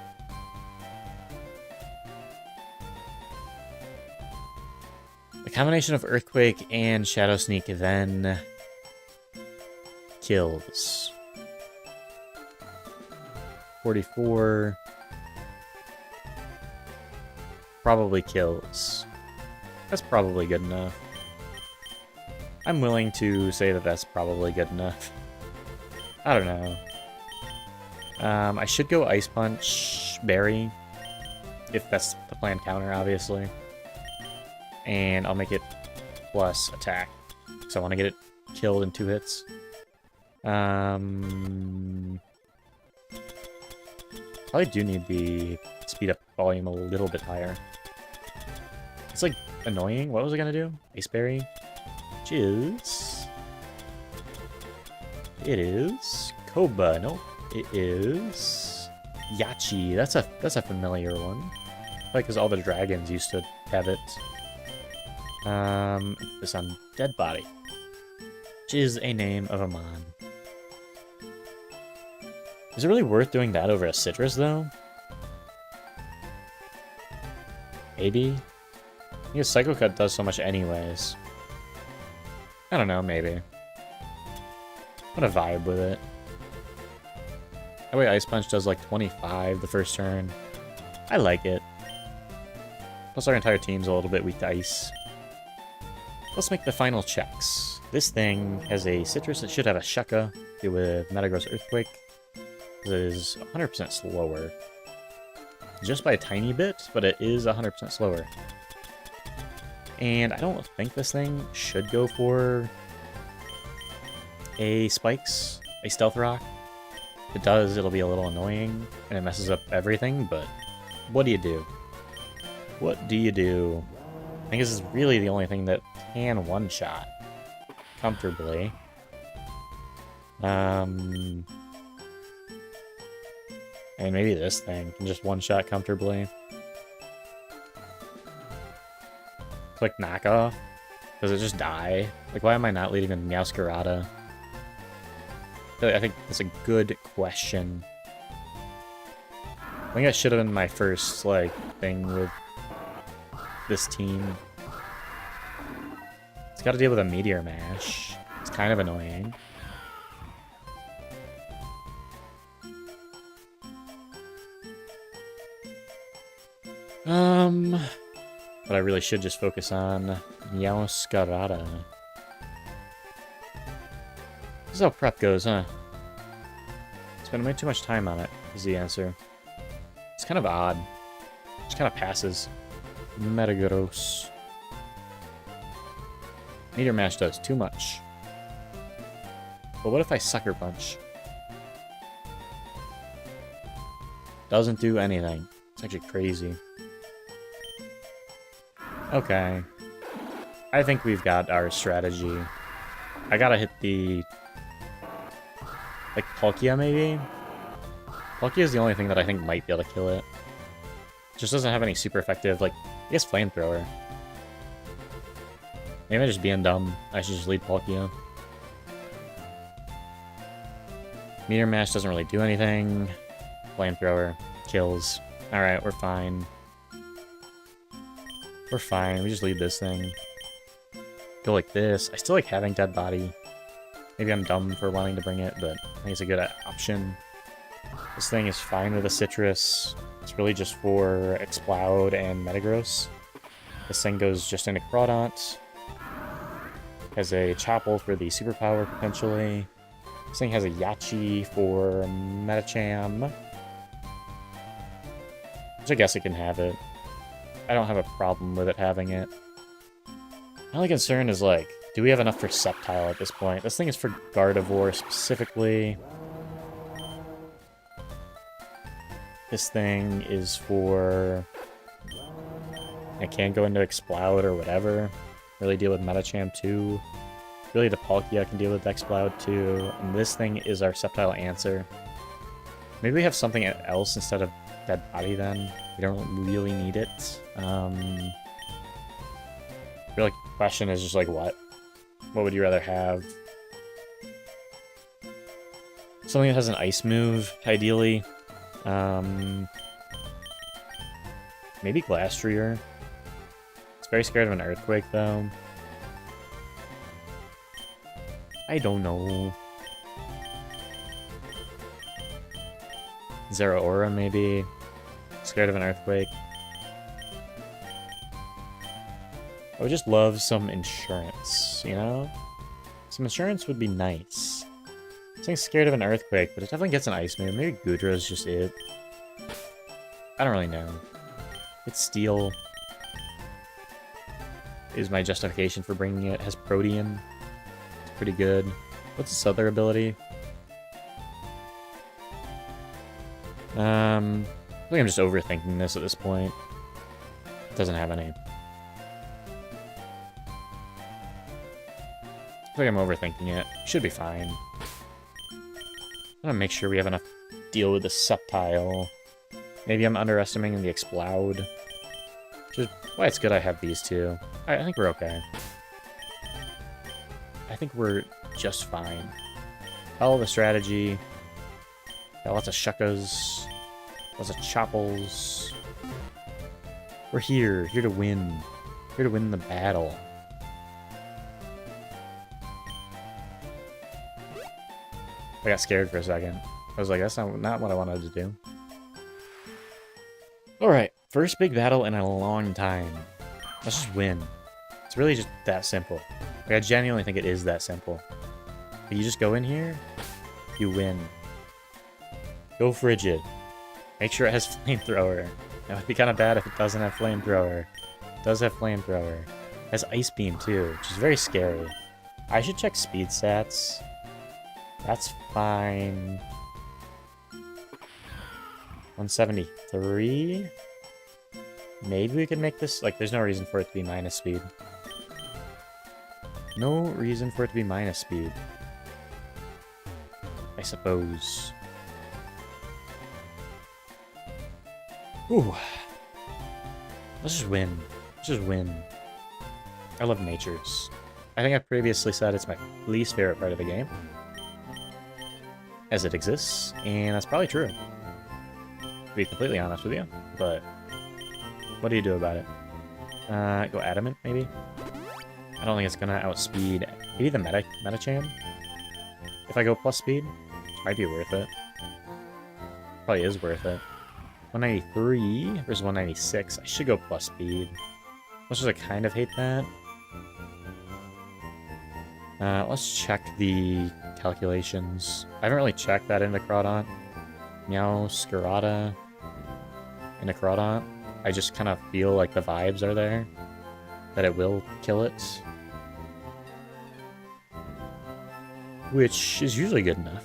The combination of Earthquake and Shadow Sneak then kills. 44. Probably kills. That's probably good enough. I'm willing to say that that's probably good enough. I don't know. I should go Ice Punch, Berry, if that's the planned counter, obviously. And I'll make it plus attack, because I want to get it killed in 2 hits. Probably do need the speed up volume a little bit higher. It's like annoying. What was I gonna do? Ace Berry? which is... It is Koba. No, it is Yachi. That's a familiar one. Like, because all the dragons used to have it. This on Dead Body, which is a name of a mon. Is it really worth doing that over a citrus, though? Maybe? Because Psycho Cut does so much anyways. I don't know, maybe. What a vibe with it. That way Ice Punch does like 25 the first turn. I like it. Plus our entire team's a little bit weak to ice. Let's make the final checks. This thing has a citrus. It should have a Shucka with Metagross Earthquake. It is 100% slower. Just by a tiny bit, but it is 100% slower. And I don't think this thing should go for a Spikes, a Stealth Rock. If it does, it'll be a little annoying, and it messes up everything, but what do you do? What do you do? I think this is really the only thing that can one-shot comfortably. And maybe this thing can just one-shot comfortably. Click knockoff? Does it just die? Like, why am I not leading with Meowscarada? I think that's a good question. I think that should have been my first, like, thing with this team. It's got to deal with a Meteor Mash. It's kind of annoying. But I really should just focus on Meowscarada. This is how prep goes, huh? Spend way too much time on it, is the answer. It's kind of odd. It just kind of passes. Metagross. Meteor Mash does too much. But what if I Sucker Punch? Doesn't do anything. It's actually crazy. Okay. I think we've got our strategy. I gotta hit the... like, Palkia, maybe? Palkia is the only thing that I think might be able to kill it. Just doesn't have any super effective, like, I guess Flamethrower. Maybe I'm just being dumb. I should just lead Palkia. Meteor Mash doesn't really do anything. Flamethrower kills. Alright, we're fine. We're fine. We just lead this thing. Go like this. I still like having Dead Body. Maybe I'm dumb for wanting to bring it, but I think it's a good option. This thing is fine with a Citrus. It's really just for Exploud and Metagross. This thing goes just into Crawdont. Has a Chople for the Superpower, potentially. This thing has a Yachi for Metacham. Which I guess it can have it. I don't have a problem with it having it. My only concern is, like, do we have enough for Sceptile at this point? This thing is for Gardevoir specifically. This thing is for... I can't go into Exploud or whatever. Really deal with Metacham too. Really the Palkia can deal with Exploud too. And this thing is our Sceptile answer. Maybe we have something else instead of Dead Body then. We don't really need it. I feel like the question is just like, what? What would you rather have? Something that has an ice move, ideally. Maybe Glastrier. It's very scared of an Earthquake, though. I don't know. Zeraora, maybe. Scared of an Earthquake. I would just love some insurance, you know? Some insurance would be nice. This thing's scared of an Earthquake, but it definitely gets an Ice move. Maybe Goodra's just it. I don't really know. It's Steel. Is my justification for bringing it. It has Protean. It's pretty good. What's its other ability? I think I'm just overthinking this at this point. It doesn't have any. I feel like I'm overthinking it. Should be fine. I'm gonna make sure we have enough to deal with the Subtile. Maybe I'm underestimating the Explode. Which is why it's good I have these two. I think we're okay. I think we're just fine. Follow the strategy. Got lots of Shuckas. Lots of Chopples. We're here to win. Here to win the battle. I got scared for a second. I was like, that's not what I wanted to do. Alright, first big battle in a long time. Let's just win. It's really just that simple. Like, I genuinely think it is that simple. Like, you just go in here, you win. Go Frigid. Make sure it has Flamethrower. That would be kind of bad if it doesn't have Flamethrower. It does have Flamethrower. It has Ice Beam too, which is very scary. I should check speed stats. That's fine. 173? Maybe we can make this... Like, there's no reason for it to be minus speed. No reason for it to be minus speed. I suppose. Ooh. Let's just win. Let's just win. I love natures. I think I previously said it's my least favorite part of the game. As it exists, and that's probably true. To be completely honest with you, but what do you do about it? Go Adamant, maybe? I don't think it's gonna outspeed maybe the Metachan. If I go plus speed, might be worth it. Probably is worth it. 193 versus 196. I should go plus speed. Much as I kind of hate that. Let's check the calculations. I haven't really checked that in the Crawdaunt. Meow, Scarada, in the Crawdaunt. I just kind of feel like the vibes are there. That it will kill it. Which is usually good enough.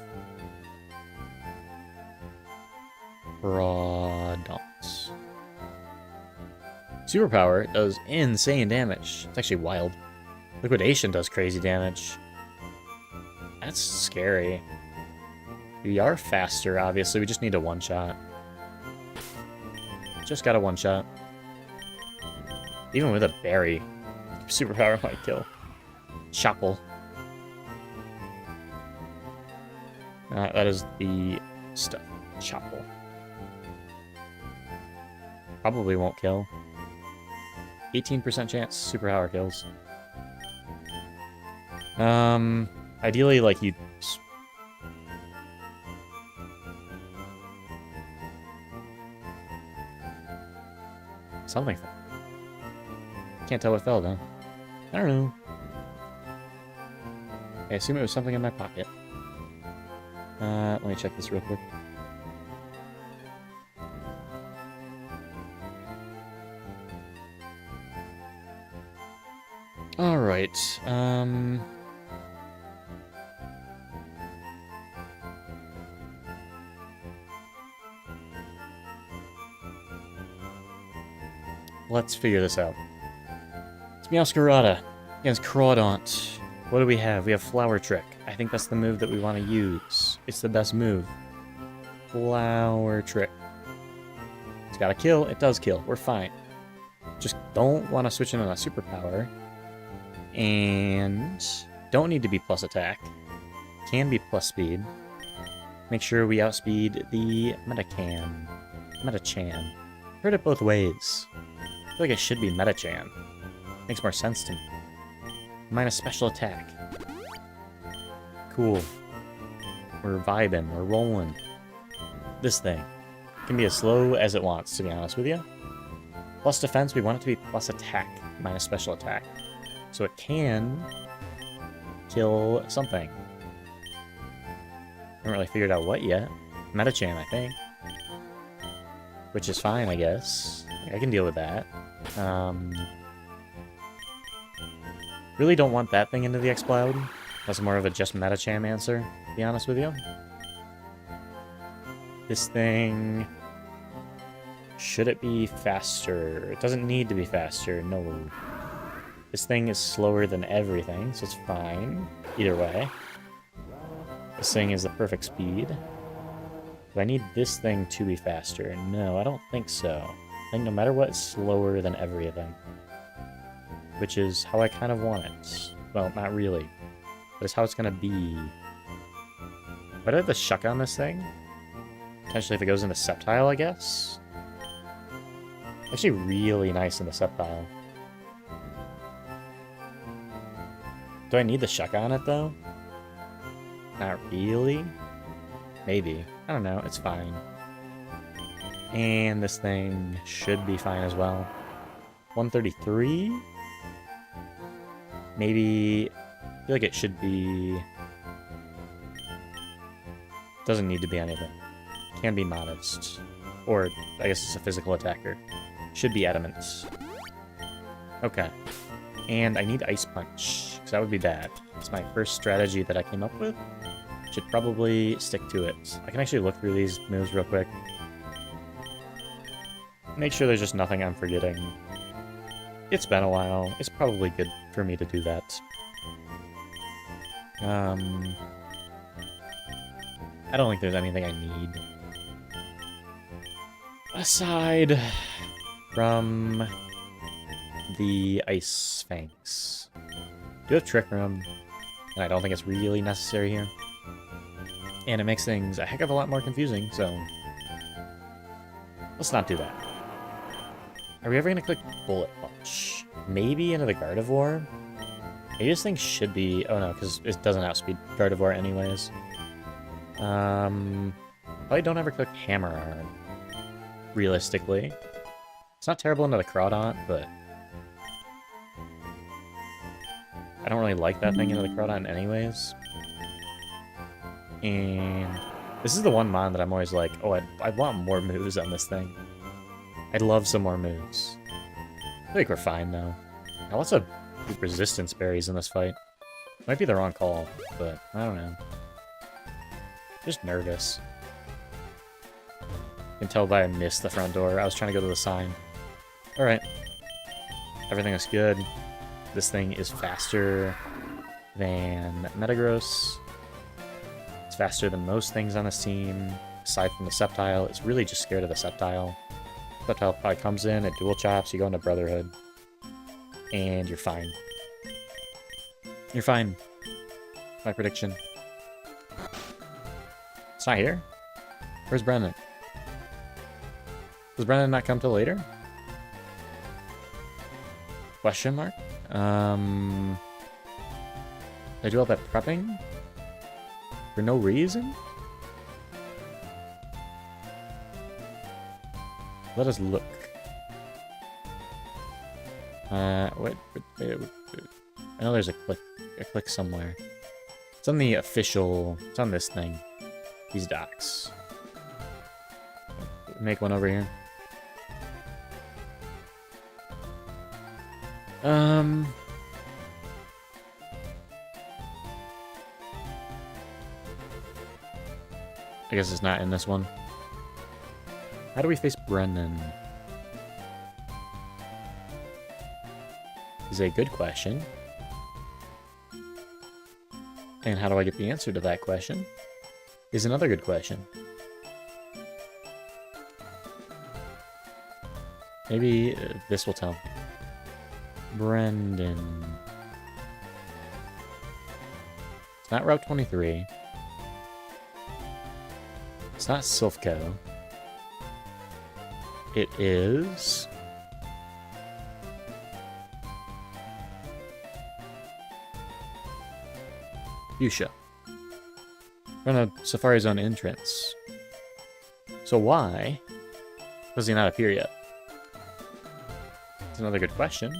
Crawdaunt. Superpower does insane damage. It's actually wild. Liquidation does crazy damage. That's scary. We are faster, obviously. We just need a one-shot. Just got a one-shot. Even with a berry, superpower might kill. Chopple. That is the stuff. Chopple. Probably won't kill. 18% chance superpower kills. Ideally, like, you... Something. Can't tell what fell, though. I don't know. I assume it was something in my pocket. Let me check this real quick. Alright, let's figure this out. It's Meowscarada against Crawdaunt. What do we have? We have Flower Trick. I think that's the move that we want to use. It's the best move. Flower Trick. It's got to kill. It does kill. We're fine. Just don't want to switch in on a superpower. And don't need to be plus attack. Can be plus speed. Make sure we outspeed the Metachan. Heard it both ways. I feel like it should be Metachan. Makes more sense to me. Minus special attack. Cool. We're vibing. We're rolling. This thing can be as slow as it wants, to be honest with you. Plus defense, we want it to be plus attack, minus special attack. So it can kill something. Haven't really figured out what yet. Metachan, I think. Which is fine, I guess. I can deal with that. Really don't want that thing into the Explode. That's more of a just Metacham answer, to be honest with you. This thing... Should it be faster? It doesn't need to be faster, no. This thing is slower than everything, so it's fine. Either way. This thing is the perfect speed. Do I need this thing to be faster? No, I don't think so. I think no matter what, it's slower than everything. Which is how I kind of want it. Well, not really. But it's how it's gonna be. But I have the shuck on this thing. Potentially if it goes into Sceptile, I guess. Actually really nice in the Sceptile. Do I need the shuck on it, though? Not really. Maybe. I don't know. It's fine. And this thing should be fine as well. 133? Maybe... I feel like it should be... Doesn't need to be anything. Can be modest. Or, I guess it's a physical attacker. Should be adamant. Okay. And I need Ice Punch, because that would be bad. It's my first strategy that I came up with. Should probably stick to it. I can actually look through these moves real quick. Make sure there's just nothing I'm forgetting. It's been a while. It's probably good for me to do that. I don't think there's anything I need. Aside from the Ice Fangs. Do have Trick Room, and I don't think it's really necessary here. And it makes things a heck of a lot more confusing, so let's not do that. Are we ever going to click Bullet Punch? Maybe into the Gardevoir? Maybe this thing should be... Oh no, because it doesn't outspeed Gardevoir anyways. Probably don't ever click Hammer Arm. Realistically. It's not terrible into the Crawdaunt, but... I don't really like that thing into the Crawdaunt anyways. And... This is the one mon that I'm always like, oh, I'd want more moves on this thing. I'd love some more moves. I think we're fine, though. Now, lots of resistance berries in this fight. Might be the wrong call, but I don't know. Just nervous. You can tell by I missed the front door. I was trying to go to the sign. Alright. Everything is good. This thing is faster than Metagross. It's faster than most things on this team. Aside from the Sceptile, it's really just scared of the Sceptile. Sceptile probably comes in, it dual chops, you go into Brotherhood. And you're fine. You're fine. My prediction. It's not here? Where's Brennan? Does Brennan not come till later? Question mark? Did I do all that prepping? For no reason? Let us look. Wait. I know there's a click somewhere. It's on the official... It's on this thing. These docs. Make one over here. I guess it's not in this one. How do we face Brennan? Is a good question. And how do I get the answer to that question? Is another good question. Maybe this will tell me. Brendan. It's not Route 23. It's not Silphco. It is... Fuchsia. We're on a Safari Zone entrance. So why does he not appear yet? That's another good question.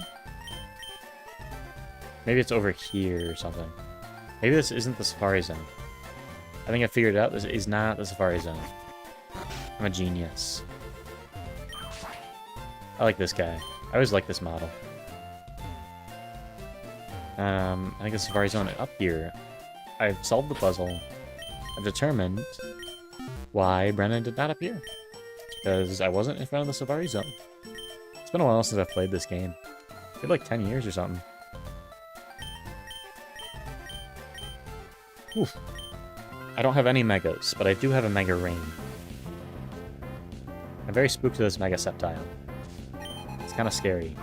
Maybe it's over here or something. Maybe this isn't the Safari Zone. I think I figured it out. This is not the Safari Zone. I'm a genius. I like this guy. I always like this model. I think the Safari Zone up here. I've solved the puzzle. I've determined why Brennan did not appear. Because I wasn't in front of the Safari Zone. It's been a while since I've played this game. I feel like 10 years or something. Whew. I don't have any Megas, but I do have a Mega Ring. I'm very spooked with this Mega Sceptile. It's kind of scary.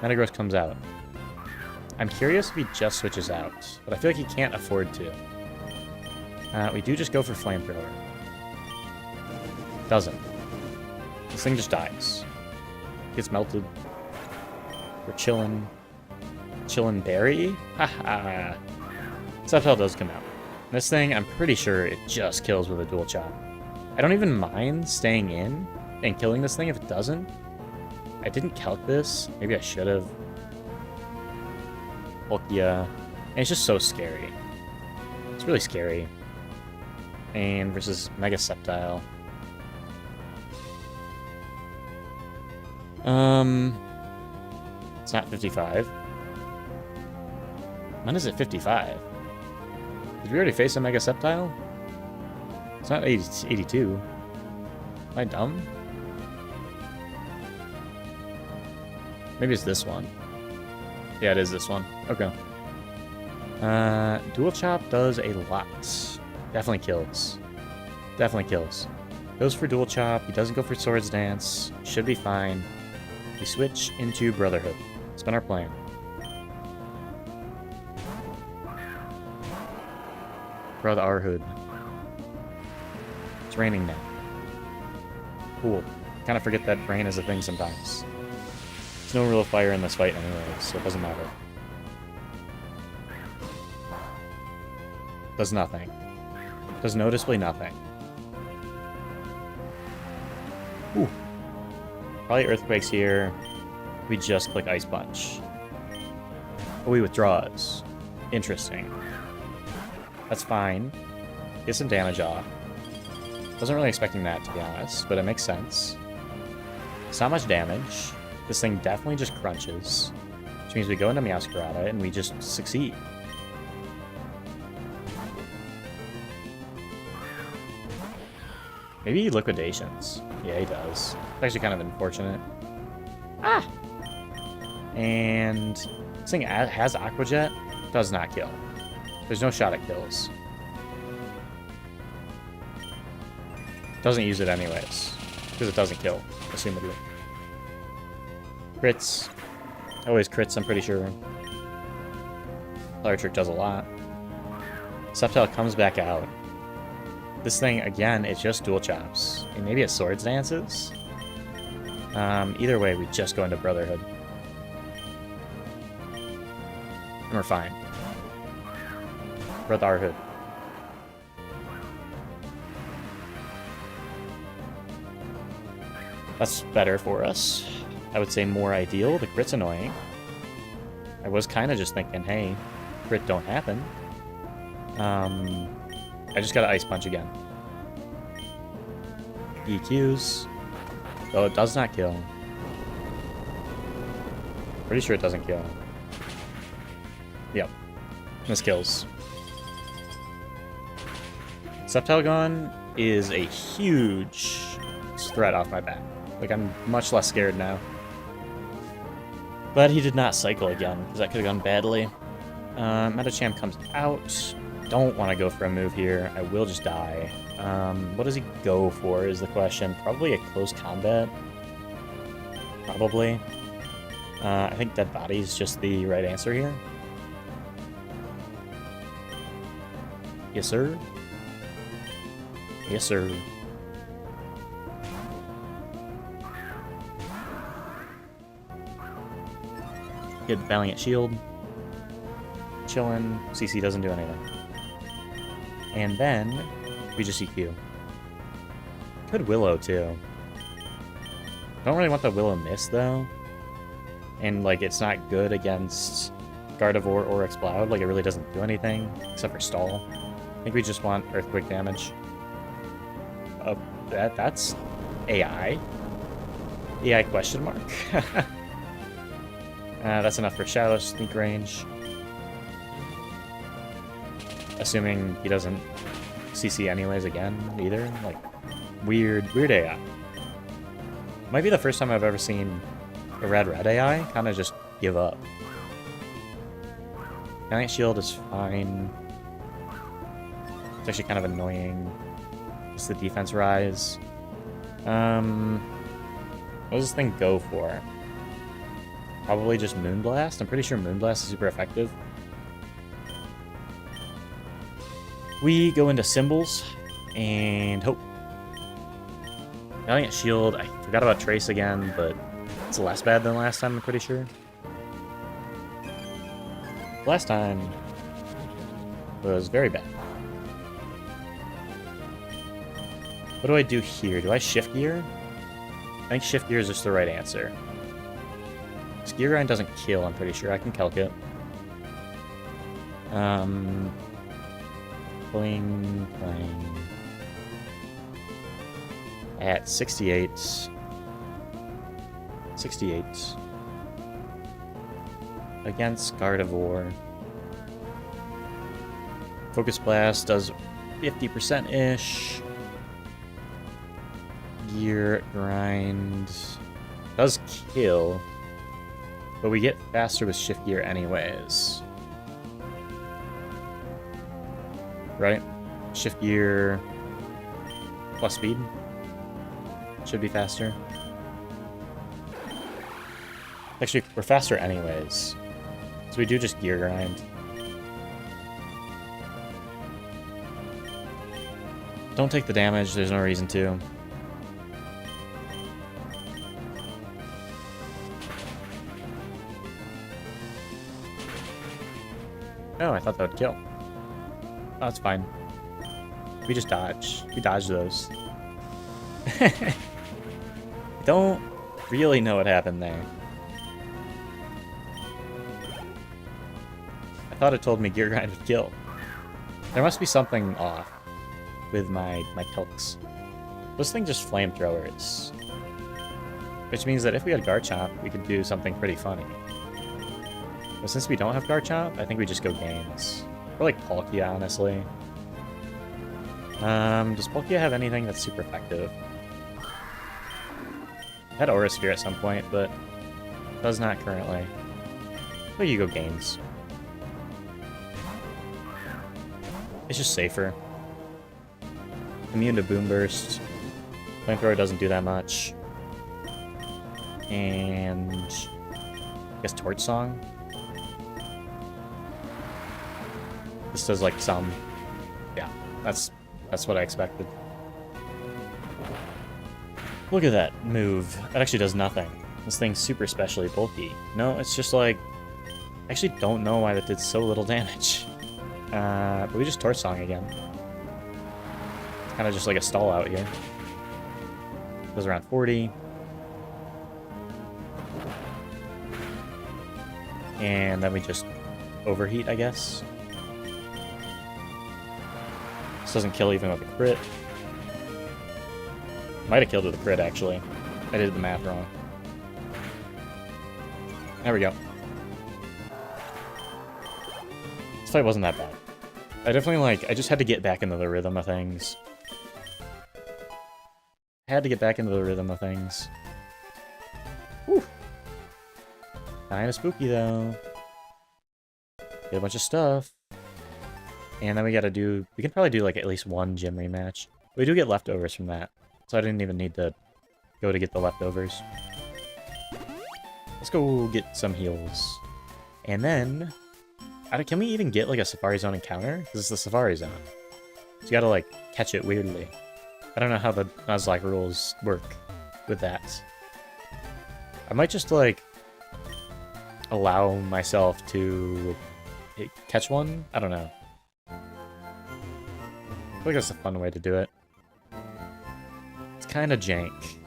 Metagross comes out. I'm curious if he just switches out, but I feel like he can't afford to. We do just go for Flamethrower. Doesn't. This thing just dies. Gets melted. We're chillin'. Chillin' Berry? Haha. Sceptile does come out. This thing, I'm pretty sure it just kills with a Dual Chop. I don't even mind staying in and killing this thing if it doesn't. I didn't calc this. Maybe I should have. Volkia. And it's just so scary. It's really scary. And versus Mega Sceptile. It's not 55. When is it 55? Did we already face a Mega Sceptile? It's not 82. Am I dumb? Maybe it's this one. Yeah, it is this one. Okay. Dual Chop does a lot. Definitely kills. Definitely kills. Goes for Dual Chop. He doesn't go for Swords Dance. Should be fine. We switch into Brotherhood. It's been our plan. Brotherhood. It's raining now. Cool. Kind of forget that rain is a thing sometimes. There's no real fire in this fight anyway, so it doesn't matter. Does nothing. Does noticeably nothing. Ooh. Probably Earthquakes here. We just click Ice Punch. Oh, he withdraws. Interesting. That's fine. Get some damage off. Wasn't really expecting that, to be honest, but it makes sense. It's not much damage. This thing definitely just crunches, which means we go into Meowscarada and we just succeed. Maybe Liquidations. Yeah, he does. It's actually kind of unfortunate. Ah! And this thing has Aqua Jet. Does not kill. There's no shot it kills. Doesn't use it anyways, because it doesn't kill, assumedly. Crits. Always crits, I'm pretty sure. Fire Trick does a lot. Sceptile comes back out. This thing, again, it's just Dual Chops. And maybe it Swords Dances? Either way, we just go into Brotherhood. And we're fine. Brotherhood. That's better for us. I would say more ideal. The crit's annoying. I was kind of just thinking, hey, crit don't happen. I just got to Ice Punch again. EQs. Though it does not kill. Pretty sure it doesn't kill. Yep. This kills. Sceptile Gone is a huge threat off my back. Like, I'm much less scared now. But he did not cycle again, because that could have gone badly. Metacham comes out. Don't want to go for a move here. I will just die. What does he go for is the question. Probably a close combat. Probably. I think Dead Body is just the right answer here. Yes, sir. Yes, sir. Get Valiant Shield. Chillin'. CC doesn't do anything. And then we just EQ. Could Willow too. Don't really want the Willow Miss though. And like it's not good against Gardevoir or Exploud. Like it really doesn't do anything except for stall. I think we just want Earthquake damage. That's AI. AI question mark. That's enough for Shadow Sneak range. Assuming he doesn't CC anyways again, either. Like, weird AI. Might be the first time I've ever seen a red AI kind of just give up. Giant Shield is fine. It's actually kind of annoying. Just the defense rise. What does this thing go for? Probably just Moonblast. I'm pretty sure Moonblast is super effective. We go into Symbols and Hope. Valiant Shield. I forgot about Trace again, but it's less bad than last time, I'm pretty sure. Last time was very bad. What do I do here? Do I shift gear? I think shift gear is just the right answer. This gear grind doesn't kill, I'm pretty sure. I can calc it. Playing. At 68. 68. Against Gardevoir. Focus Blast does 50%-ish. Gear Grind does kill, but we get faster with Shift Gear anyways. Right? Shift Gear plus speed should be faster. Actually, we're faster anyways. So we do just Gear Grind. Don't take the damage, there's no reason to. Oh, I thought that would kill. Oh, that's fine. We just dodge. We dodge those. I don't really know what happened there. I thought it told me Gear Grind would kill. There must be something off with my Telks. This thing just flamethrowers. Which means that if we had Garchomp, we could do something pretty funny. But since we don't have Garchomp, I think we just go Gains. Or like Palkia, honestly. Does Palkia have anything that's super effective? I had Aura Sphere at some point, but does not currently. So you go Gains. It's just safer. Immune to Boom Burst. Flamethrower doesn't do that much. And I guess Torch Song. This does like some. Yeah, that's what I expected. Look at that move. That actually does nothing. This thing's super specially bulky. No, it's just like... I actually don't know why that did so little damage. But we just Torch Song again. It's kind of just like a stall out here. Goes around 40. And then we just overheat, I guess. This doesn't kill even with a crit. Might have killed with a crit, actually. I did the math wrong. There we go. This fight wasn't that bad. I definitely, I just had to get back into the rhythm of things. Had to get back into the rhythm of things. Whew. Kinda spooky, though. Get a bunch of stuff. And then we gotta do... We can probably do, at least one gym rematch. We do get leftovers from that. So I didn't even need to go to get the leftovers. Let's go get some heals. And then... Can we even get, a Safari Zone encounter? Because it's the Safari Zone. So you gotta, catch it weirdly. I don't know how the Nuzlocke rules work with that. I might just, allow myself to catch one? I don't know. I feel like that's a fun way to do it. It's kind of jank.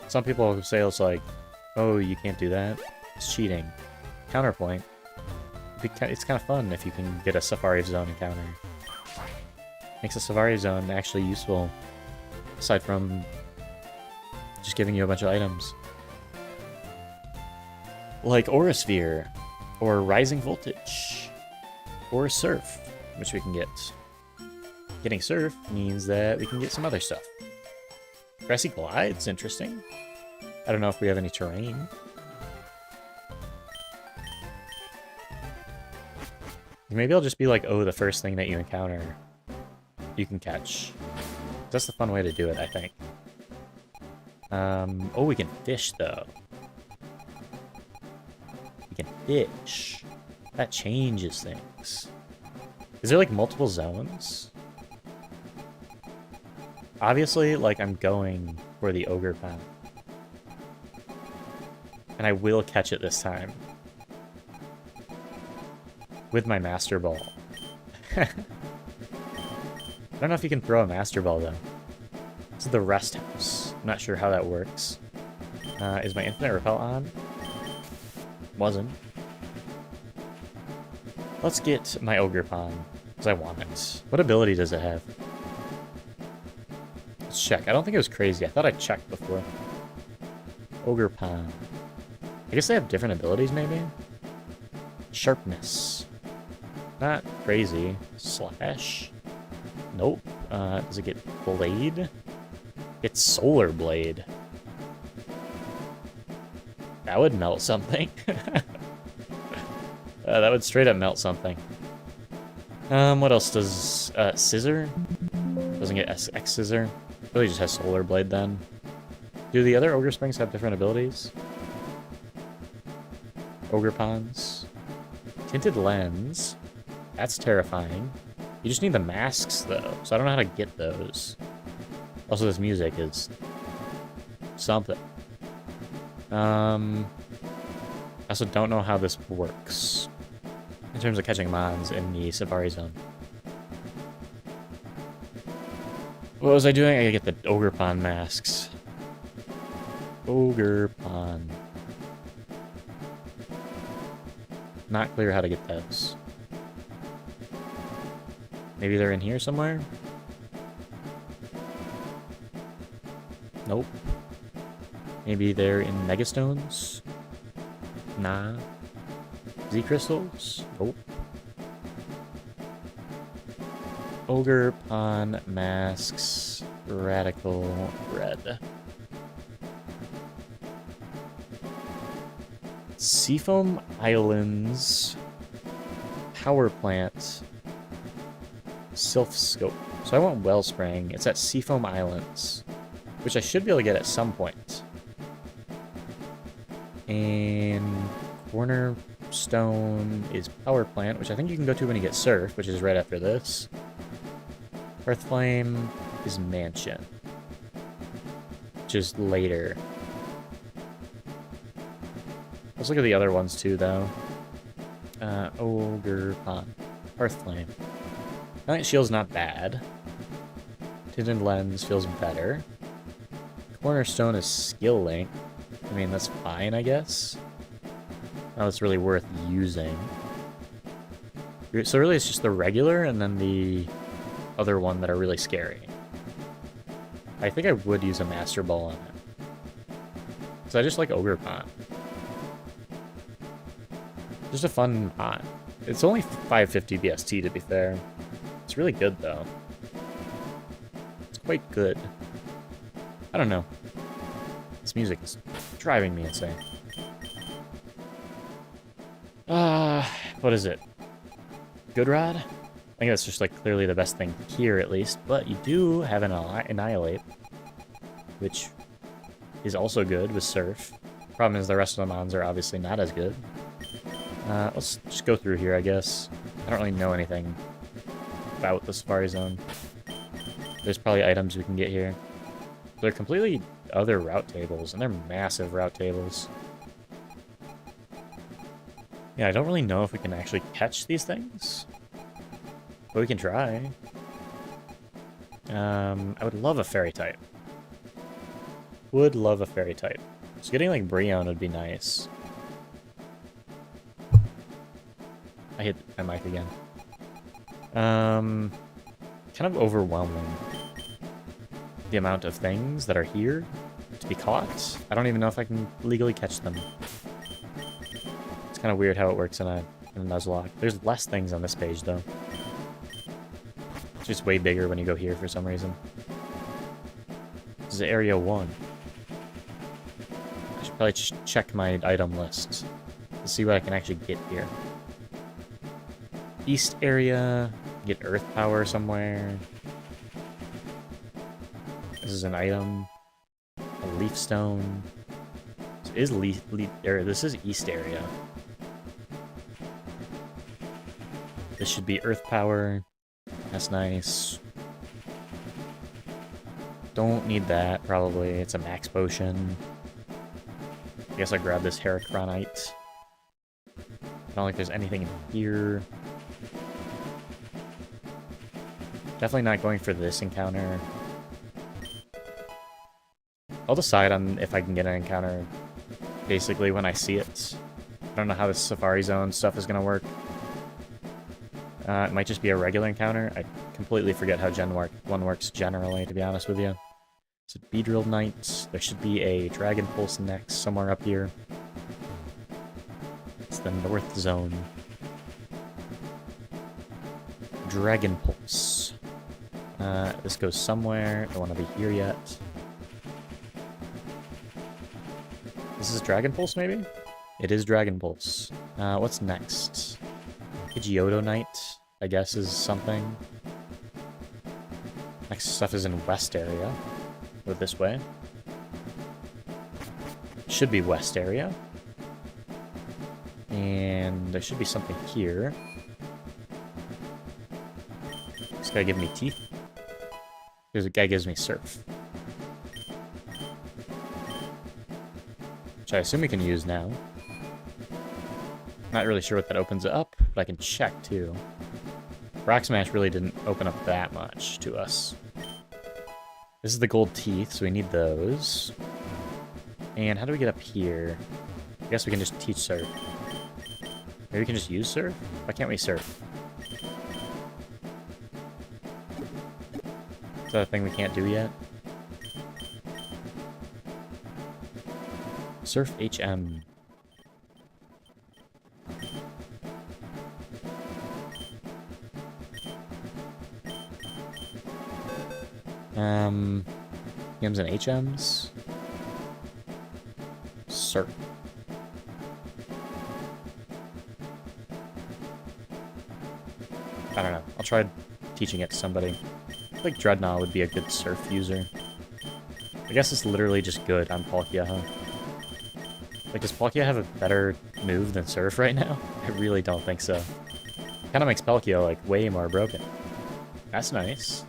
Some people say it's oh, you can't do that. It's cheating. Counterpoint. It's kind of fun if you can get a Safari Zone encounter. Makes a Safari Zone actually useful. Aside from just giving you a bunch of items. Like Aura Sphere. Or Rising Voltage. Or Surf, which we can get. Getting Surf means that we can get some other stuff. Grassy Glide's interesting. I don't know if we have any terrain. Maybe I'll just be like, oh, the first thing that you encounter, you can catch. That's the fun way to do it, I think. Oh, we can fish, though. We can fish. That changes things. Is there, like, multiple zones? Obviously, like, I'm going for the ogre pond. And I will catch it this time. With my Master Ball. I don't know if you can throw a Master Ball, though. This is the rest house. I'm not sure how that works. Is my Infinite Repel on? Wasn't. Let's get my Ogre Pond, because I want it. What ability does it have? Let's check. I don't think it was crazy. I thought I checked before. Ogre Pond. I guess they have different abilities, maybe? Sharpness. Not crazy. Slash? Nope. Does it get Blade? It's Solar Blade. That would melt something. That would straight up melt something. What else does... Scissor? Doesn't get X Scissor. Really just has Solar Blade then. Do the other Ogre Springs have different abilities? Ogre Ponds. Tinted Lens. That's terrifying. You just need the masks, though, so I don't know how to get those. Also, this music is... something. I also don't know how this works. In terms of catching mons in the Safari Zone. What was I doing? I gotta get the Ogre Pond masks. Ogre Pond. Not clear how to get those. Maybe they're in here somewhere? Nope. Maybe they're in Megastones? Nah. Z-Crystals? Nope. Ogre Pond masks. Radical Red. Seafoam Islands. Power Plant. Sylph Scope. So I want Wellspring. It's at Seafoam Islands, which I should be able to get at some point. And Cornerstone is Power Plant, which I think you can go to when you get Surf, which is right after this. Earthflame is Mansion, which is later. Let's look at the other ones too, though. Ogre Pond. Earthflame. Night Shield's not bad. Tinted Lens feels better. Cornerstone is Skill Link. I mean, that's fine, I guess. Now it's really worth using. So really it's just the regular and then the other one that are really scary. I think I would use a Master Ball on it. So I just like Ogre Pond. Just a fun pond. It's only 550 BST, to be fair. It's really good, though. It's quite good. I don't know. This music is driving me insane. What is it? Good Rod? I think that's just, like, clearly the best thing here, at least. But you do have an Annihilate, which is also good with Surf. Problem is the rest of the mons are obviously not as good. Let's just go through here, I guess. I don't really know anything about the Safari Zone. There's probably items we can get here. They're completely other route tables, and they're massive route tables. Yeah, I don't really know if we can actually catch these things. But we can try. I would love a fairy type. Would love a fairy type. So getting like Brionne would be nice. I hit my mic again. Kind of overwhelming. The amount of things that are here to be caught. I don't even know if I can legally catch them. It's kind of weird how it works in a Nuzlocke. There's less things on this page, though. It's just way bigger when you go here for some reason. This is Area 1. I should probably check my item list to see what I can actually get here. East area, get earth power somewhere. This is an item. A leaf stone. This is leaf area. This is east area. This should be earth power. That's nice. Don't need that, probably. It's a max potion. I guess I'll grab this Heracronite. I don't think there's anything in here. Definitely not going for this encounter. I'll decide on if I can get an encounter basically when I see it. I don't know how this Safari Zone stuff is going to work. It might just be a regular encounter. I completely forget how Gen 1 works generally, to be honest with you. It's a Beedrill Knight. There should be a Dragon Pulse next, somewhere up here. It's the North Zone. Dragon Pulse. This goes somewhere. Don't want to be here yet. This is Dragon Pulse, maybe? It is Dragon Pulse. What's next? Pidgeotto Knight, I guess, is something. Next stuff is in West area. Go this way. Should be West area. And there should be something here. This guy gives me teeth. This guy gives me surf. Which I assume we can use now. Not really sure what that opens up, but I can check too. Rock Smash really didn't open up that much to us. This is the gold teeth, so we need those. And how do we get up here? I guess we can just teach surf. Maybe we can just use surf? Why can't we surf? Is that a thing we can't do yet? Surf HM. Hms and HMs. Surf. I don't know. I'll try teaching it to somebody. I feel like Dreadnought would be a good surf user. I guess it's literally just good on Palkia, huh? Like, does Palkia have a better move than Surf right now? I really don't think so. Kinda makes Palkia, like, way more broken. That's nice.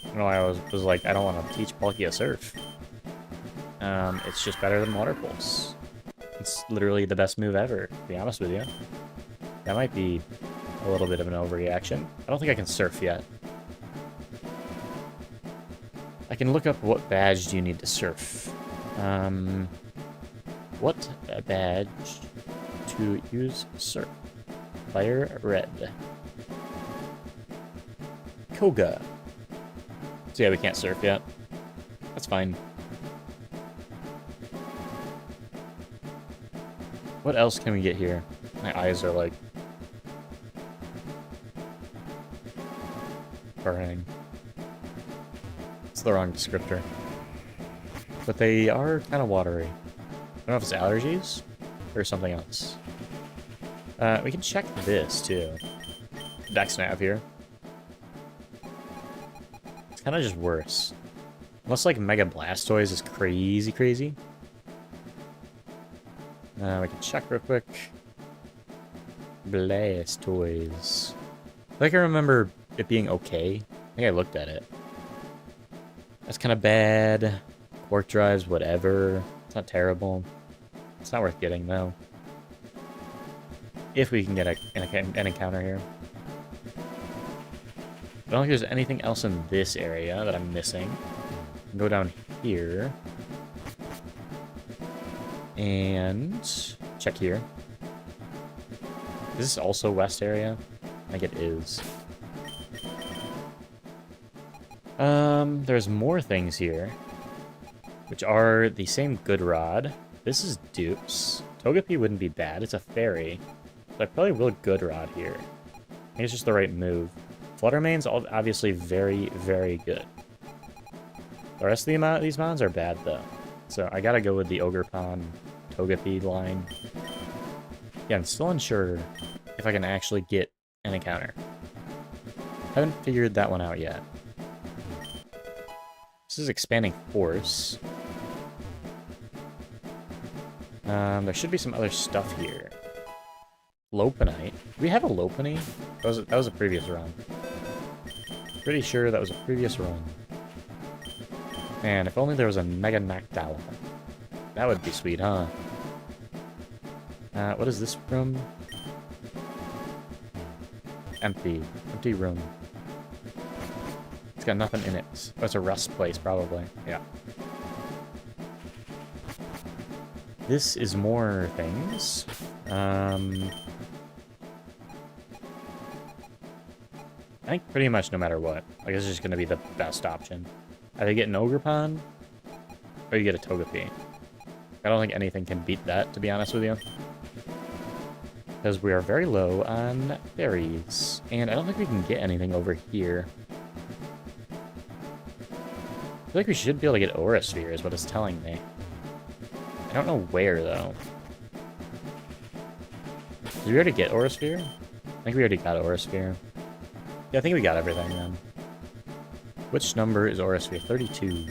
I don't know why I was like, I don't want to teach Palkia Surf. It's just better than Water Pulse. It's literally the best move ever, to be honest with you. That might be a little bit of an overreaction. I don't think I can Surf yet. I can look up what badge do you need to Surf. What badge to use Surf? Fire Red. Koga. So yeah, we can't Surf yet. That's fine. What else can we get here? My eyes are like burning. It's the wrong descriptor. But they are kind of watery. I don't know if it's allergies or something else. We can check this too. Dex nav here. It's kind of just worse. Unless like Mega Blastoise is crazy. We can check real quick. Blastoise. I think I remember it being okay. I think I looked at it. That's kind of bad. Quark drives, whatever. It's not terrible. It's not worth getting, though. If we can get an encounter here. I don't think there's anything else in this area that I'm missing. Go down here. And check here. Is this also west area? I think it is. There's more things here, which are the good good rod. This is dupes. Togepi wouldn't be bad. It's a fairy. But I probably will good rod here. I think it's just the right move. Fluttermane's obviously very good. The rest of these mons are bad, though. So I gotta go with the Ogerpon Togepi line. Yeah, I'm still unsure if I can actually get an encounter. Haven't figured that one out yet. This is expanding force. There should be some other stuff here. Lopunite. Do we have a Lopunny? That was a previous run. Pretty sure that was a previous run. Man, if only there was a Mega Noctowl. That would be sweet, huh? What is this room? Empty. Empty room. It's got nothing in it. Oh, it's a rest place, probably. Yeah. This is more things. I think pretty much no matter what. Like, it's just going to be the best option. Either get an Ogerpon, or you get a Togepi. I don't think anything can beat that, to be honest with you. Because we are very low on berries. And I don't think we can get anything over here. I feel like we should be able to get Aura Sphere, is what it's telling me. I don't know where, though. Did we already get Aura Sphere? I think we already got Aura Sphere. Yeah, I think we got everything, then. Which number is Aura Sphere? 32.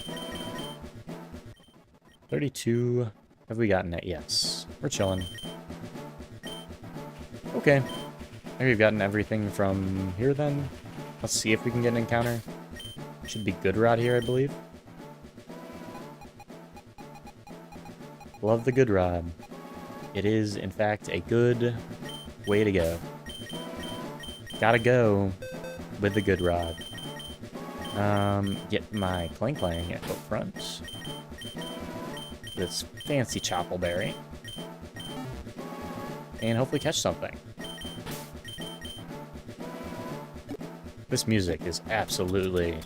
32. Have we gotten it? Yes. We're chilling. Okay. I think we've gotten everything from here, then. Let's see if we can get an encounter. Should be Good Rod here, I believe. Love the Good Rod. It is, in fact, a good way to go. Gotta go with the Good Rod. Get my Clang Clang at the front. This fancy Choppleberry. And hopefully catch something. This music is absolutely...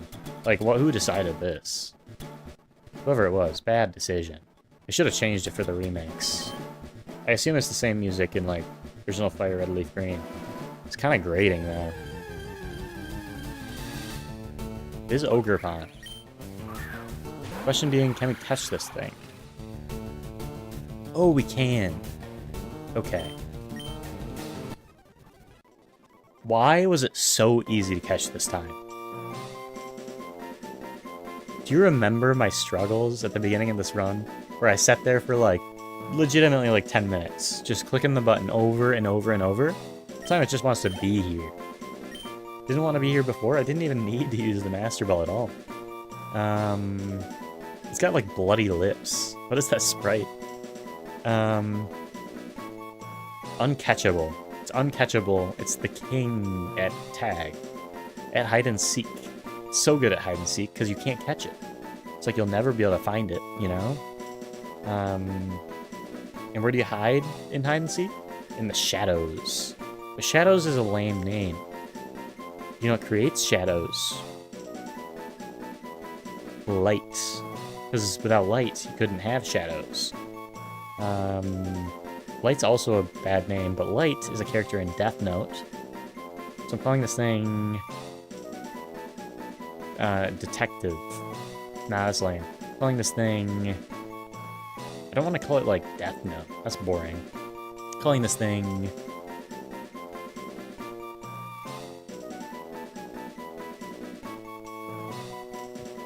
Like, who decided this? Whoever it was, bad decision. They should have changed it for the remakes. I assume it's the same music in, like, original Fire Red Leaf Green. It's kind of grating, though. This is Ogerpon. Question being, can we catch this thing? Oh, we can. Okay. Why was it so easy to catch this time? Do you remember my struggles at the beginning of this run? Where I sat there for like, legitimately like 10 minutes. Just clicking the button over and over and over. This time it just wants to be here. Didn't want to be here before. I didn't even need to use the Master Ball at all. It's got like bloody lips. What is that sprite? Uncatchable. It's uncatchable. It's the king at tag. At hide and seek. It's so good at hide and seek because you can't catch it. It's like you'll never be able to find it, you know? And where do you hide in hide and seek? In the shadows. The shadows is a lame name. You know what creates shadows? Light. Because without light, you couldn't have shadows. Light's also a bad name, but Light is a character in Death Note. So I'm calling this thing... Detective. Nah, that's lame. I'm calling this thing... I don't want to call it, like, Death Note. That's boring. I'm calling this thing...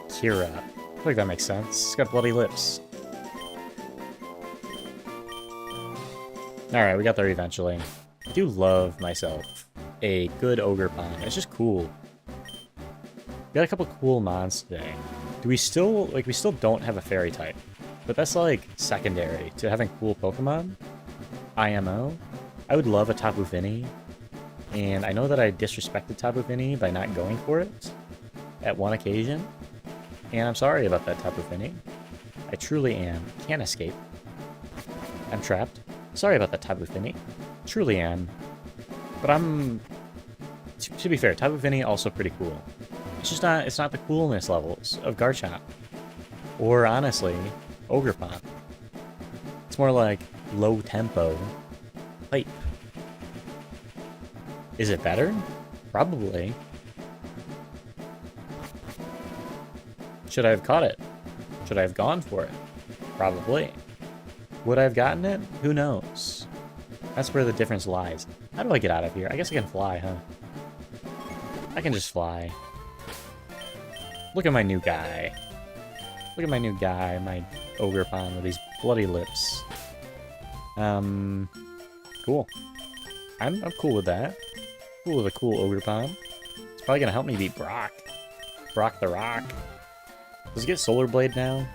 Kira. I feel like that makes sense. It's got bloody lips. Alright, we got there eventually. I do love myself a good Ogerpon. It's just cool. We got a couple cool mons today. Do we still, like, we still don't have a fairy type. But that's, like, secondary to having cool Pokemon. IMO. I would love a Tapu Fini. And I know that I disrespected Tapu Fini by not going for it at one occasion. And I'm sorry about that, Tapu Fini. I truly am. Can't escape. I'm trapped. Sorry about that, Tapu Fini. Truly am. But I'm... To be fair, Tapu Fini also pretty cool. It's just not... It's not the coolness levels of Garchomp. Or, honestly, Ogerpon. It's more like low-tempo type. Is it better? Probably. Should I have caught it? Should I have gone for it? Probably. Would I have gotten it? Who knows? That's where the difference lies. How do I get out of here? I guess I can fly, huh? I can just fly. Look at my new guy. Look at my new guy, my ogre pond with these bloody lips. Cool. I'm cool with that. Cool with a cool ogre pond. It's probably gonna help me beat Brock. Brock the Rock. Does it get Solar Blade now?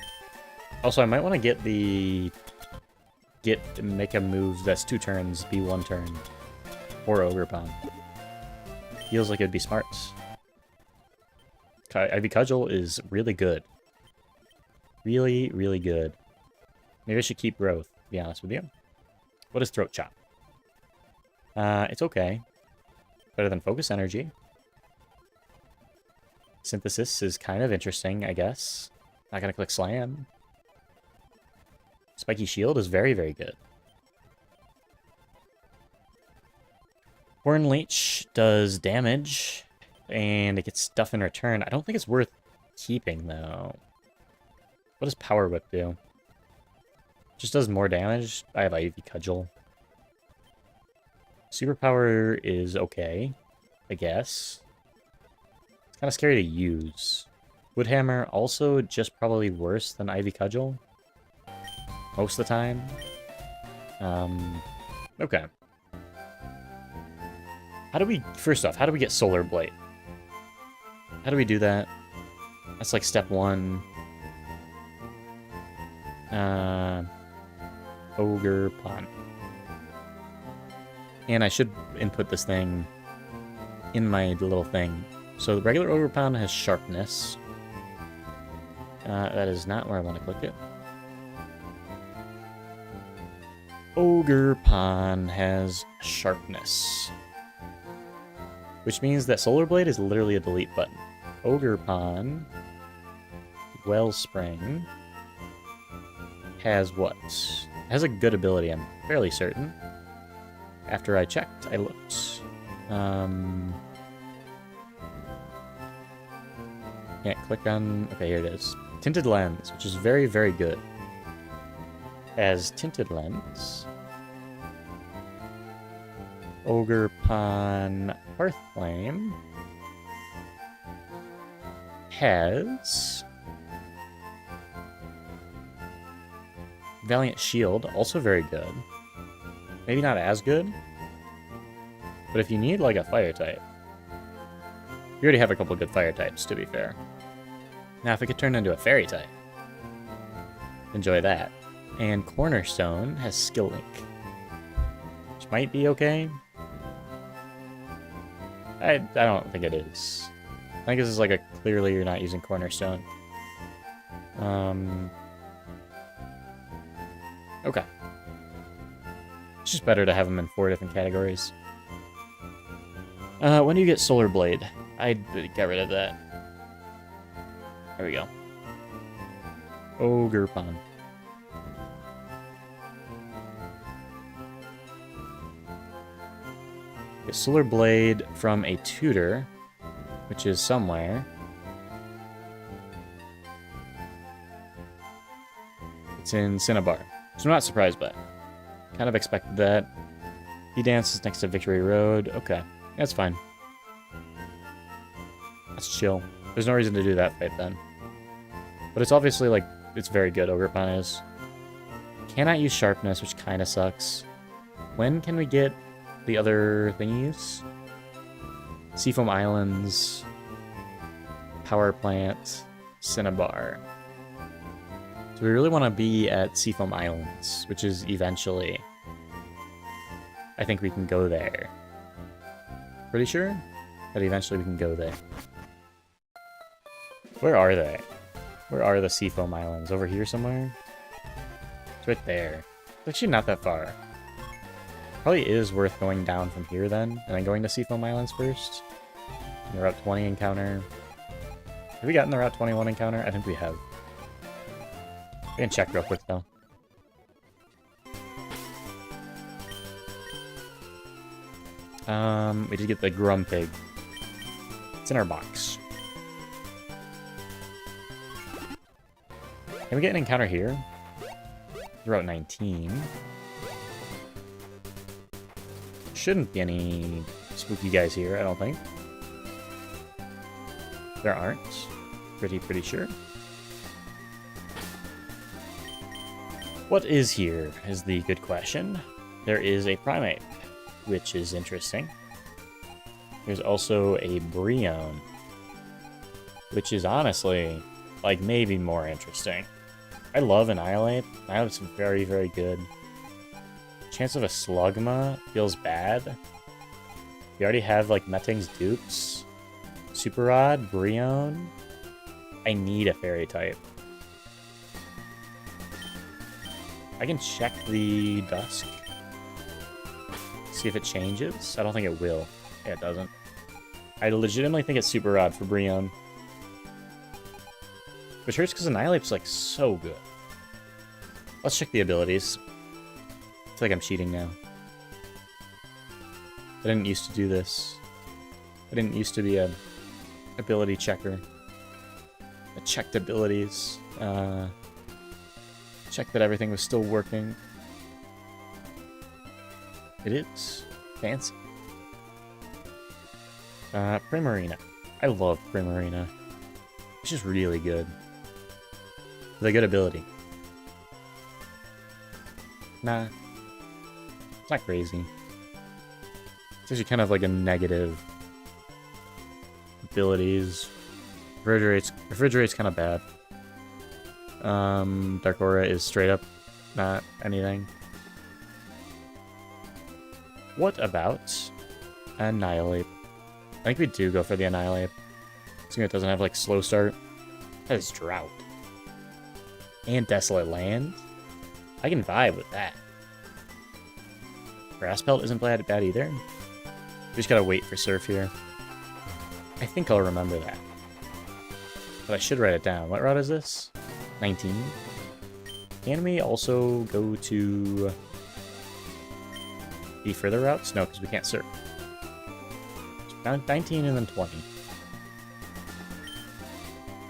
Also, I might want to make a move that's 2 turns, be 1 turn. Or ogre pond. Feels like it'd be smart. Ivy Cudgel is really good. Really, really good. Maybe I should keep Growth, to be honest with you. What is Throat Chop? It's okay. Better than Focus Energy. Synthesis is kind of interesting, I guess. Not gonna click Slam. Spiky Shield is very, very good. Horn Leech does damage, and it gets stuff in return. I don't think it's worth keeping, though. What does Power Whip do? Just does more damage. I have Ivy Cudgel. Superpower is okay, I guess. It's kind of scary to use. Woodhammer also just probably worse than Ivy Cudgel. Most of the time. Okay. First off, how do we get Solar Blade? How do we do that? That's like step 1. Ogre Pond. And I should input this thing in my little thing. So the regular Ogre Pond has Sharpness. That is not where I want to click it. Ogre Pond has Sharpness. Which means that Solar Blade is literally a delete button. Ogre Pond, Wellspring, has what? It has a good ability, I'm fairly certain. After I checked, I looked. Can't click on... Okay, here it is. Tinted Lens, which is very, very good. As Tinted Lens, Ogre Pond Hearthflame has Valiant Shield, also very good. Maybe not as good, but if you need like a fire type, you already have a couple good fire types, to be fair. Now if it could turn into a fairy type, enjoy that. And Cornerstone has Skill Link, which might be okay. I don't think it is. I think this is like a clearly you're not using Cornerstone. Okay. It's just better to have them in 4 different categories. When do you get Solar Blade? I'd get rid of that. There we go. Ogre Pond. Get Solar Blade from a tutor, which is somewhere. It's in Cinnabar. So I'm not surprised by it. Kind of expected that. He dances next to Victory Road. Okay, that's fine. That's chill. There's no reason to do that fight then. But it's obviously like, it's very good, Ogre Pond is. Cannot use Sharpness, which kind of sucks. When can we get the other thingies? Seafoam Islands, Power Plant, Cinnabar. So we really want to be at Seafoam Islands, which is eventually. I think we can go there. Pretty sure that eventually we can go there. Where are they? Where are the Seafoam Islands? Over here somewhere? It's right there. It's actually not that far. Probably is worth going down from here then, and then going to Seafoam Islands first. And the Route 20 encounter. Have we gotten the Route 21 encounter? I think we have. We can check real quick though. We did get the Grumpig. It's in our box. Can we get an encounter here? Route 19. Shouldn't be any spooky guys here, I don't think. There aren't. Pretty sure. What is here is the good question. There is a Primeape, which is interesting. There's also a Brionne, which is honestly, like, maybe more interesting. I love Annihilate. Annihilate's very, very good. Chance of a Slugma feels bad. We already have, like, Metting's dupes. Super Rod, Brionne. I need a Fairy type. I can check the Dusk. See if it changes. I don't think it will. Yeah, it doesn't. I legitimately think it's Super Rod for Brionne. Which hurts because Annihilate's, like, so good. Let's check the abilities. I feel like I'm cheating now. I didn't used to do this. I didn't used to be a ability checker. I checked abilities. Checked that everything was still working. It is. Fancy. Primarina. I love Primarina. It's just really good. With a good ability. Nah. It's not crazy. It's actually kind of like a negative abilities. Refrigerate's kind of bad. Dark Aura is straight up not anything. What about Annihilate? I think we do go for the Annihilate. Seeing it doesn't have, like, slow start. That is Drought. And Desolate Land. I can vibe with that. Grass Pelt isn't bad either. We just gotta wait for Surf here. I think I'll remember that. But I should write it down. What route is this? 19. Can we also go to the further routes? No, because we can't Surf. So 19 and then 20.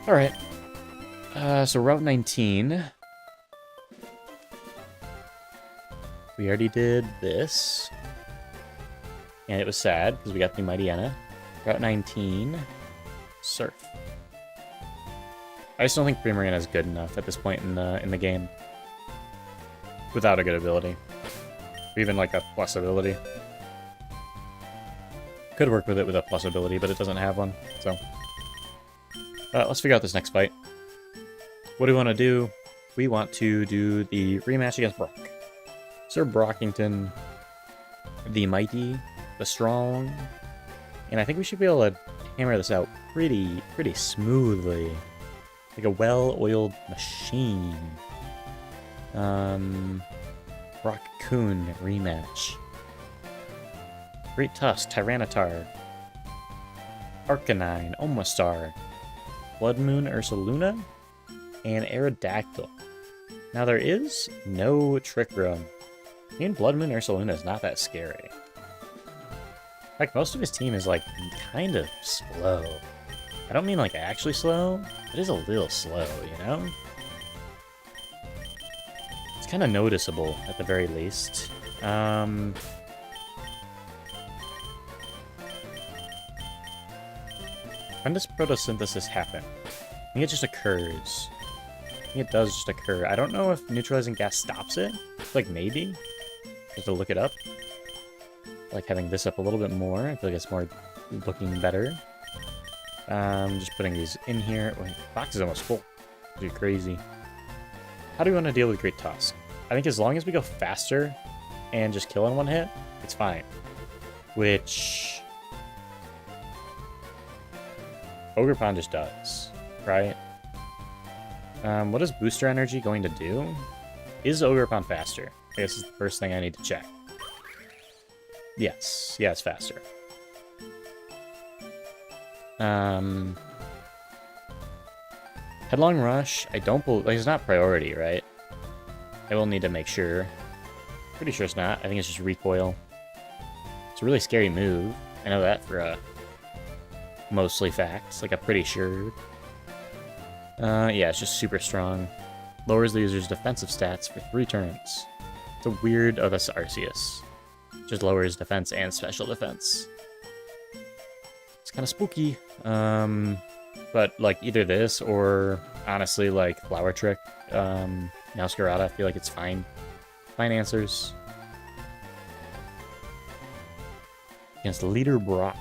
Alright. So Route 19. We already did this. And it was sad, because we got the Mightyena. Route 19. Surf. I just don't think Primarina is good enough at this point in the game. Without a good ability. Or even like a plus ability. Could work with it with a plus ability, but it doesn't have one, so. Let's figure out this next fight. What do we want to do? We want to do the rematch against Brock. Sir Brockington, the mighty, the strong, and I think we should be able to hammer this out pretty smoothly. Like a well-oiled machine. Brock Coon rematch. Great Tusk, Tyranitar, Arcanine, Omastar, Blood Moon Ursaluna, and Aerodactyl. Now there is no Trick Room. Even Blood Moon Ursaluna is not that scary. In fact, most of his team is, like, kind of slow. I don't mean, like, actually slow. It is a little slow, you know? It's kind of noticeable, at the very least. When does photosynthesis happen? I think it just occurs. I think it does just occur. I don't know if neutralizing gas stops it. Like, maybe. Just to look it up. Like having this up a little bit more. I feel like it's more looking better. Just putting these in here. Wait, the box is almost full. You're crazy. How do we want to deal with Great Tusk? I think as long as we go faster and just kill in one hit, it's fine. Which Ogerpon just does, right? What is Booster Energy going to do? Is Ogerpon faster? I guess is the first thing I need to check. Yes. Yeah, it's faster. Headlong Rush, I don't believe... Like, it's not priority, right? I will need to make sure. Pretty sure it's not. I think it's just recoil. It's a really scary move. I know that for a... mostly facts. Like, I'm pretty sure. Yeah, it's just super strong. Lowers the user's defensive stats for 3 turns. It's a weird... Oh, that's Arceus. Just lowers defense and special defense. It's kind of spooky. But, like, either this or, honestly, like, Flower Trick, Masquerada, I feel like it's fine. Fine answers. Against Leader Brock.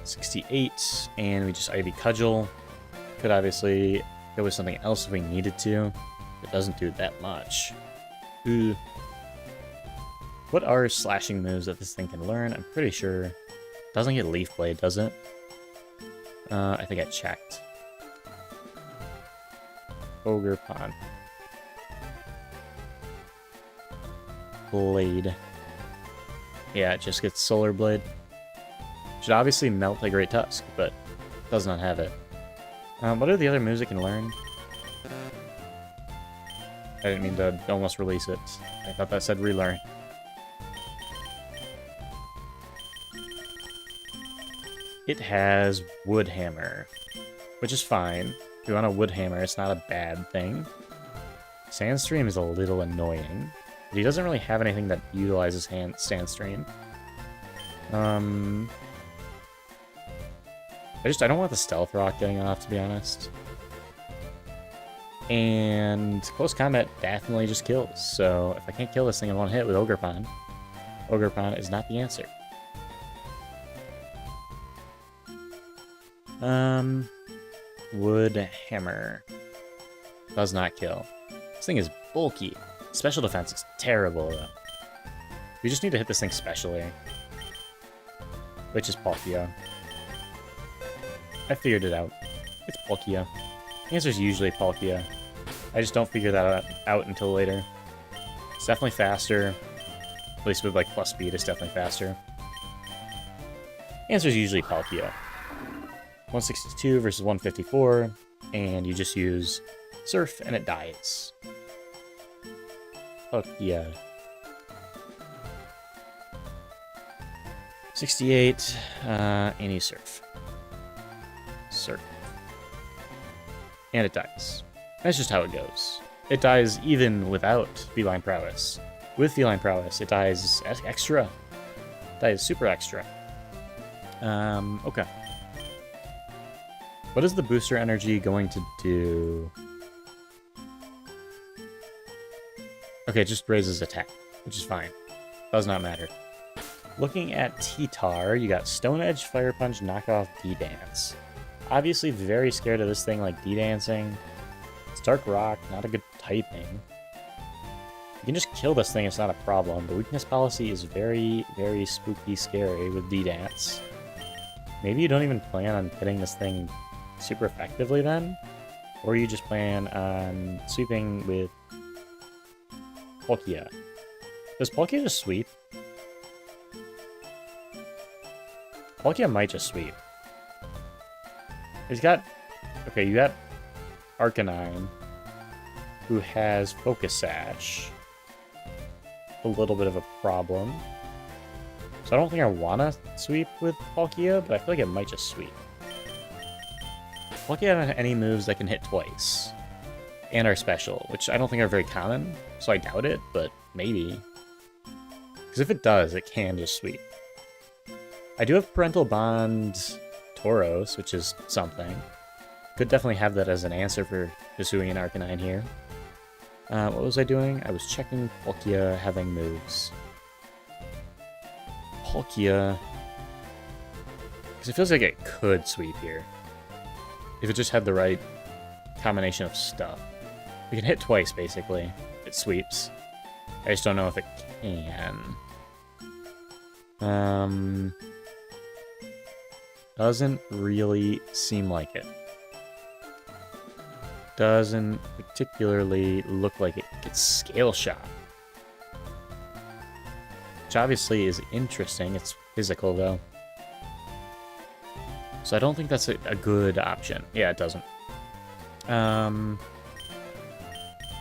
68, and we just Ivy Cudgel. Could obviously go with something else if we needed to. It doesn't do that much. Ooh. What are slashing moves that this thing can learn? I'm pretty sure it doesn't get Leaf Blade, does it? I think I checked. Ogre Pond. Blade. Yeah, it just gets Solar Blade. Should obviously melt a Great Tusk, but does not have it. What are the other moves it can learn? I didn't mean to almost release it. I thought that said relearn. It has Wood Hammer, which is fine. If you want a Wood Hammer, it's not a bad thing. Sandstream is a little annoying, but he doesn't really have anything that utilizes Sandstream. I don't want the Stealth Rock getting off, to be honest. And close combat definitely just kills. So if I can't kill this thing in one hit with Ogre Pond is not the answer. Wood Hammer does not kill. This thing is bulky. Special defense is terrible, though. We just need to hit this thing specially, which is Palkia. I figured it out. It's Palkia. The answer is usually Palkia. I just don't figure that out until later. It's definitely faster. At least with like plus speed, it's definitely faster. The answer is usually Palkia. 162 versus 154, and you just use Surf and it dies. Palkia. 68, and you Surf. Surf. And it dies. That's just how it goes. It dies even without Feline Prowess. With Feline Prowess, it dies extra. It dies super extra. Okay. What is the booster energy going to do? Okay, it just raises attack, which is fine. Does not matter. Looking at T-Tar, you got Stone Edge, Fire Punch, Knockoff, D-Dance. Obviously very scared of this thing like D-Dancing. It's Dark Rock, not a good typing. You can just kill this thing, it's not a problem. The weakness policy is very, very spooky scary with D-Dance. Maybe you don't even plan on hitting this thing super effectively then? Or you just plan on sweeping with Palkia. Does Palkia just sweep? Palkia might just sweep. He's got... Okay, you got Arcanine, who has Focus Sash. A little bit of a problem. So I don't think I want to sweep with Palkia, but I feel like it might just sweep. Palkia doesn't have any moves that can hit twice. And are special, which I don't think are very common, so I doubt it, but maybe. Because if it does, it can just sweep. I do have Parental Bond Tauros, which is something. Could definitely have that as an answer for pursuing an Arcanine here. What was I doing? I was checking Palkia having moves. Palkia... Because it feels like it could sweep here. If it just had the right combination of stuff. We can hit twice, basically. It sweeps. I just don't know if it can. Doesn't really seem like it. Doesn't particularly look like it gets Scale Shot. Which obviously is interesting. It's physical, though. So I don't think that's a good option. Yeah, it doesn't. So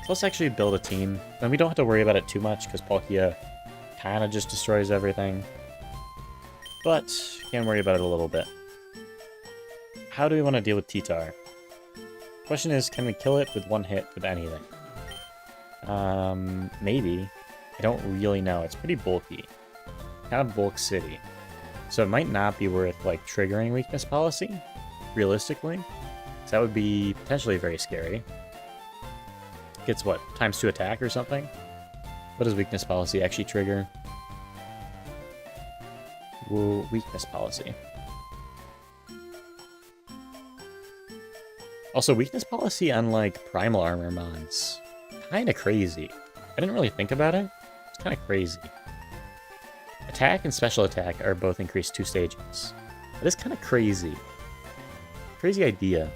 let's actually build a team. And we don't have to worry about it too much, because Palkia kind of just destroys everything. But, can worry about it a little bit. How do we want to deal with T-Tar? Question is, can we kill it with one hit with anything? Maybe. I don't really know. It's pretty bulky. Kind of bulk city. So it might not be worth, like, triggering Weakness Policy, realistically. So that would be potentially very scary. Gets, what, ×2 attack or something? What does Weakness Policy actually trigger? Whoa, Weakness Policy. Also, Weakness Policy on, like, Primal Armor mods. Kinda crazy. I didn't really think about it. It's kinda crazy. Attack and Special Attack are both increased 2 stages. That is kinda crazy. Crazy idea.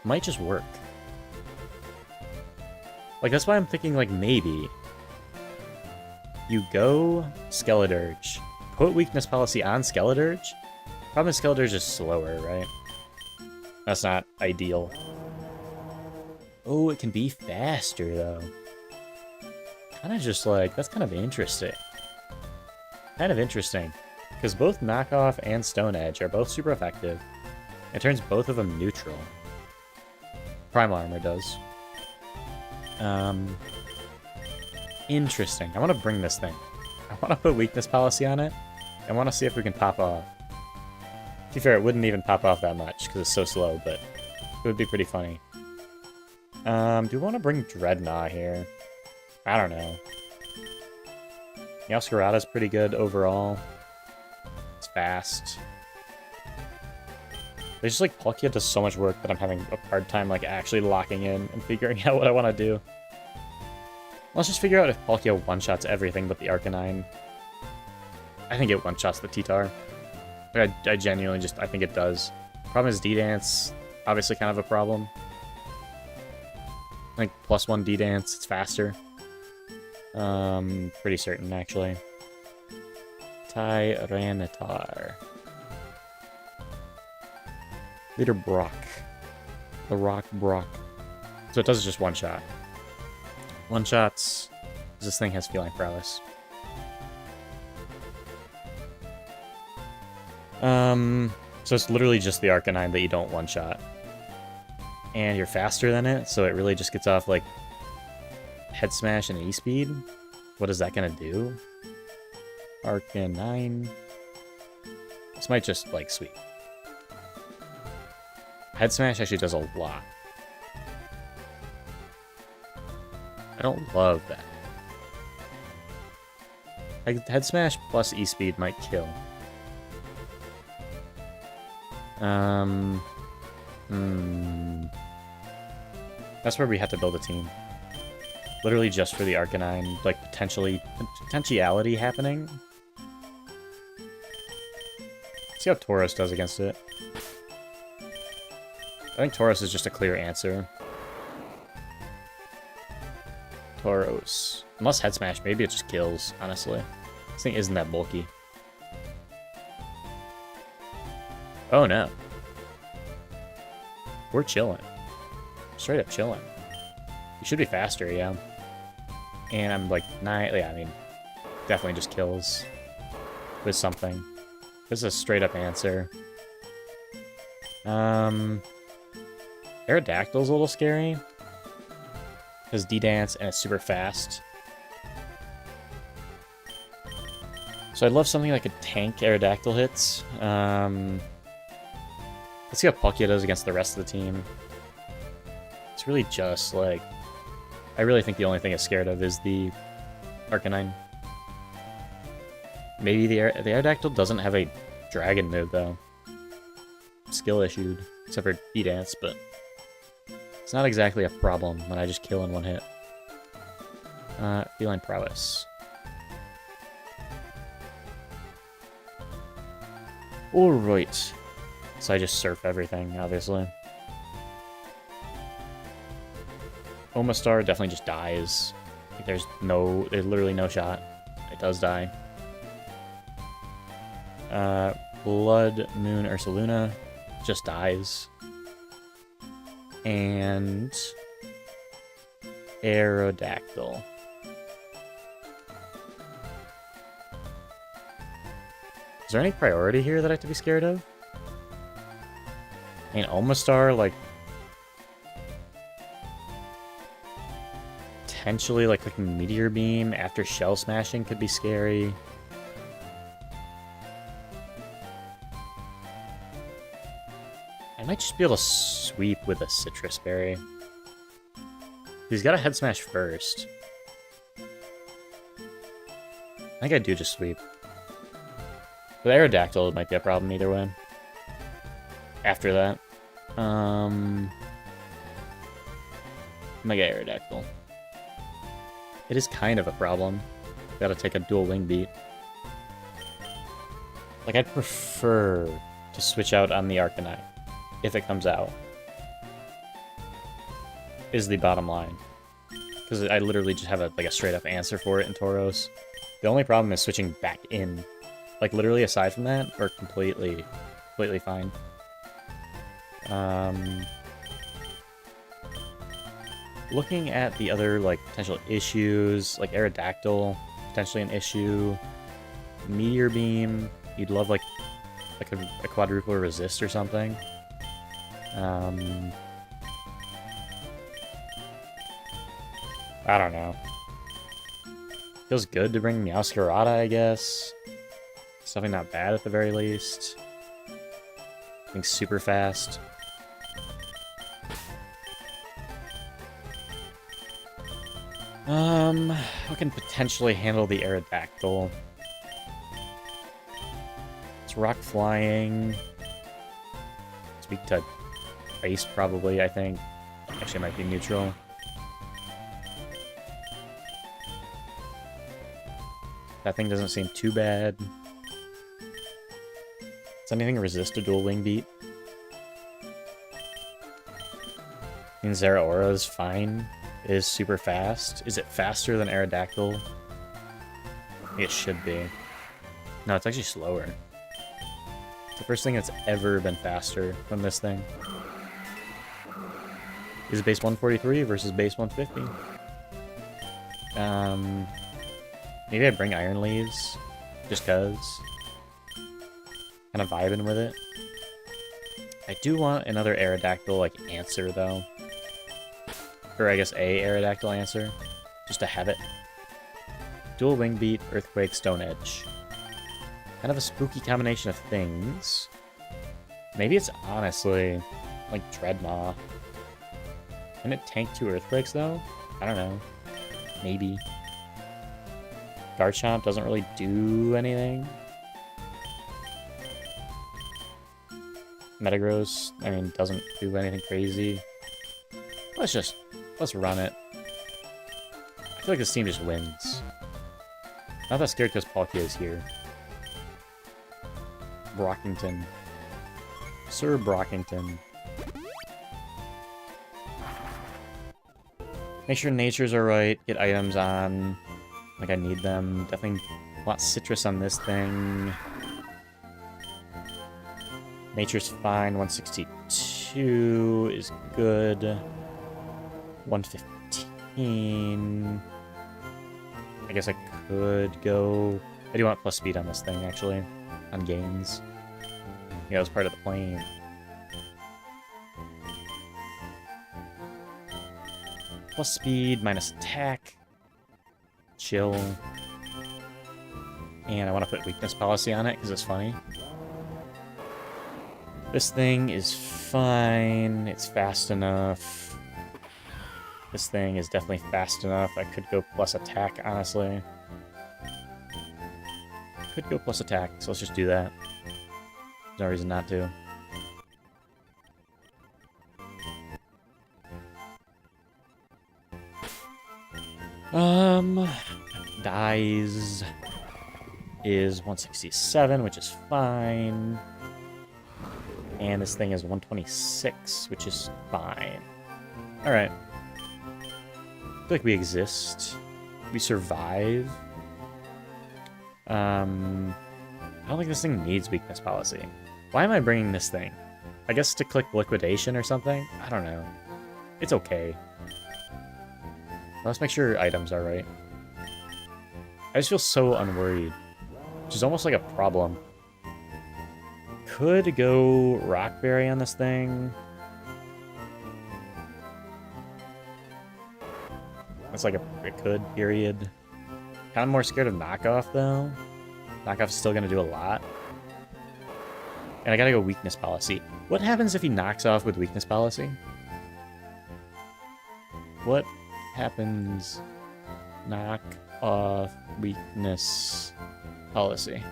Might just work. Like, that's why I'm thinking, like, maybe you go Skeledirge, put Weakness Policy on Skeledirge. Problem is Skeledirge is slower, right? That's not ideal. Oh, it can be faster, though. Kind of just like, that's kind of interesting. Kind of interesting. Because both Knockoff and Stone Edge are both super effective. It turns both of them neutral. Primal Armor does. Interesting. I want to bring this thing. I want to put Weakness Policy on it. I want to see if we can pop off. To be fair, it wouldn't even pop off that much because it's so slow, but it would be pretty funny. Do we want to bring Dreadnought here? I don't know. Meowscarada's pretty good overall. It's fast. It's just like Palkia does so much work that I'm having a hard time like actually locking in and figuring out what I want to do. Let's just figure out if Palkia one-shots everything but the Arcanine. I think it one-shots the T-Tar. Like, I genuinely just, I think it does. Problem is D-Dance, obviously kind of a problem. Like, +1 D-Dance, it's faster. Pretty certain, actually. Tyranitar. Leader Brock. The Rock Brock. So it does just one shot. One shots. This thing has Feline Prowess. So it's literally just the Arcanine that you don't one shot. And you're faster than it, so it really just gets off like Head Smash and E-Speed. What is that gonna do? Arcanine. This might just like sweep. Head Smash actually does a lot. I don't love that. Like, Head Smash plus E-Speed might kill. That's where we have to build a team. Literally just for the Arcanine, like, potentiality happening. Let's see how Tauros does against it. I think Tauros is just a clear answer. Tauros. Unless Head Smash, maybe it just kills, honestly. This thing isn't that bulky. Oh no. We're chilling. Straight up chilling. You should be faster, yeah. And I'm like, yeah, I mean, definitely just kills with something. This is a straight up answer. Aerodactyl's a little scary. Because D-Dance and it's super fast. So I'd love something like a tank Aerodactyl hits. Let's see how Palkia does against the rest of the team. It's really just like... I really think the only thing it's scared of is the Arcanine. Maybe the Aerodactyl doesn't have a dragon move, though. Skill issued, except for D-Dance, but... it's not exactly a problem when I just kill in one hit. Feline Prowess. Alright. So I just surf everything, obviously. Omastar definitely just dies. Like, there's literally no shot. It does die. Blood Moon Ursaluna just dies. And Aerodactyl. Is there any priority here that I have to be scared of? I mean, Omastar, like... potentially, like, clicking Meteor Beam after Shell Smashing could be scary. might just be able to sweep with a Citrus Berry. He's got a Head Smash first. I think I do just sweep. But Aerodactyl might be a problem either way. After that. I might get Aerodactyl. It is kind of a problem. Gotta take a dual wing beat. Like, I'd prefer to switch out on the Arcanine, if it comes out, is the bottom line. Because I literally just have a straight-up answer for it in Tauros. The only problem is switching back in. Like, literally, aside from that, we're completely fine. Looking at the other, potential issues, like Aerodactyl, potentially an issue. Meteor Beam, you'd love, a quadruple resist or something. I don't know. Feels good to bring Meowscarada, I guess. Something not bad at the very least. I think super fast. Who can potentially handle the Aerodactyl? It's rock flying. It's weak to ice, probably, I think. Actually, it might be neutral. That thing doesn't seem too bad. Does anything resist a dual wing beat? I mean, Zeraora is fine. It is super fast. Is it faster than Aerodactyl? It should be. No, it's actually slower. It's the first thing that's ever been faster than this thing. Is it base 143 versus base 150? Maybe I bring Iron Leaves, just cause. Kind of vibing with it. I do want another Aerodactyl, answer, though. Or I guess a Aerodactyl answer, just to have it. Dual Wing Beat, Earthquake, Stone Edge. Kind of a spooky combination of things. Maybe it's honestly, Dreadmaw. Can it tank 2 Earthquakes, though? I don't know. Maybe. Garchomp doesn't really do anything. Metagross, doesn't do anything crazy. Let's run it. I feel like this team just wins. Not that scared because Palkia is here. Brockington. Sir Brockington. Make sure natures are right, get items on. I need them. Definitely want citrus on this thing. Nature's fine. 162 is good. 115. I guess I could go... I do want plus speed on this thing, actually. On gains. Yeah, it was part of the plane. Plus speed, minus attack. Chill. And I want to put weakness policy on it, because it's funny. This thing is fine. It's fast enough. This thing is definitely fast enough. I could go plus attack, honestly. Could go plus attack, so let's just do that. There's no reason not to. Dies is 167, which is fine. And this thing is 126, which is fine. Alright. I feel like we exist. We survive. I don't think this thing needs weakness policy. Why am I bringing this thing? I guess to click liquidation or something? I don't know. It's okay. Let's make sure items are right. I just feel so unworried. Which is almost like a problem. Could go Rockberry on this thing. It's like it could, period. Kind of more scared of knockoff, though. Knockoff's still going to do a lot. And I gotta go weakness policy. What happens if he knocks off with weakness policy? What happens? Knock off weakness policy.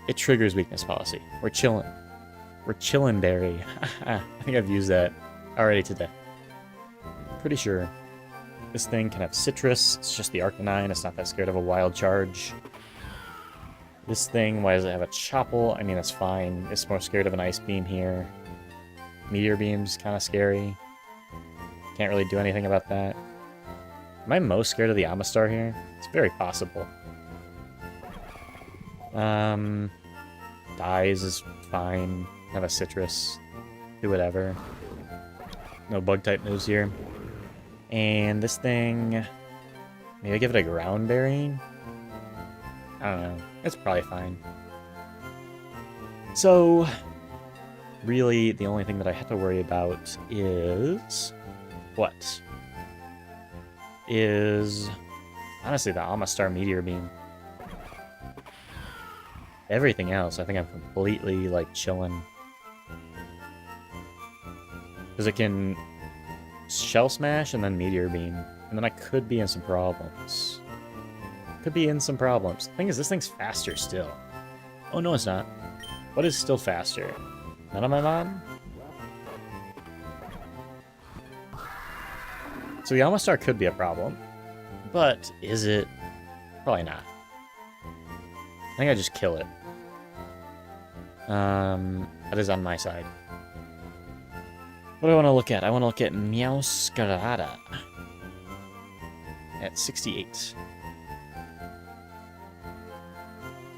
It triggers weakness policy. We're chilling. We're chillin' berry. I think I've used that already today. Pretty sure. This thing can have citrus. It's just the Arcanine. It's not that scared of a wild charge. This thing, why does it have a Chopple? I mean, that's fine. It's more scared of an Ice Beam here. Meteor Beam's kind of scary. Can't really do anything about that. Am I most scared of the Amistar here? It's very possible. Dies is fine. Have a citrus. Do whatever. No bug type moves here. And this thing... Maybe I give it a ground berry? I don't know. It's probably fine. So... Really, the only thing that I have to worry about is... What? Is... Honestly, the Amistar Meteor Beam. Everything else, I think I'm completely, like, chilling. Because it can Shell Smash and then Meteor Beam. And then I could be in some problems. Could be in some problems. The thing is, this thing's faster still. Oh, no, it's not. What is still faster? None of my mom? So the Amistar could be a problem. But is it? Probably not. I think I just kill it. That is on my side. What do I want to look at? I want to look at Meowscarada at 68.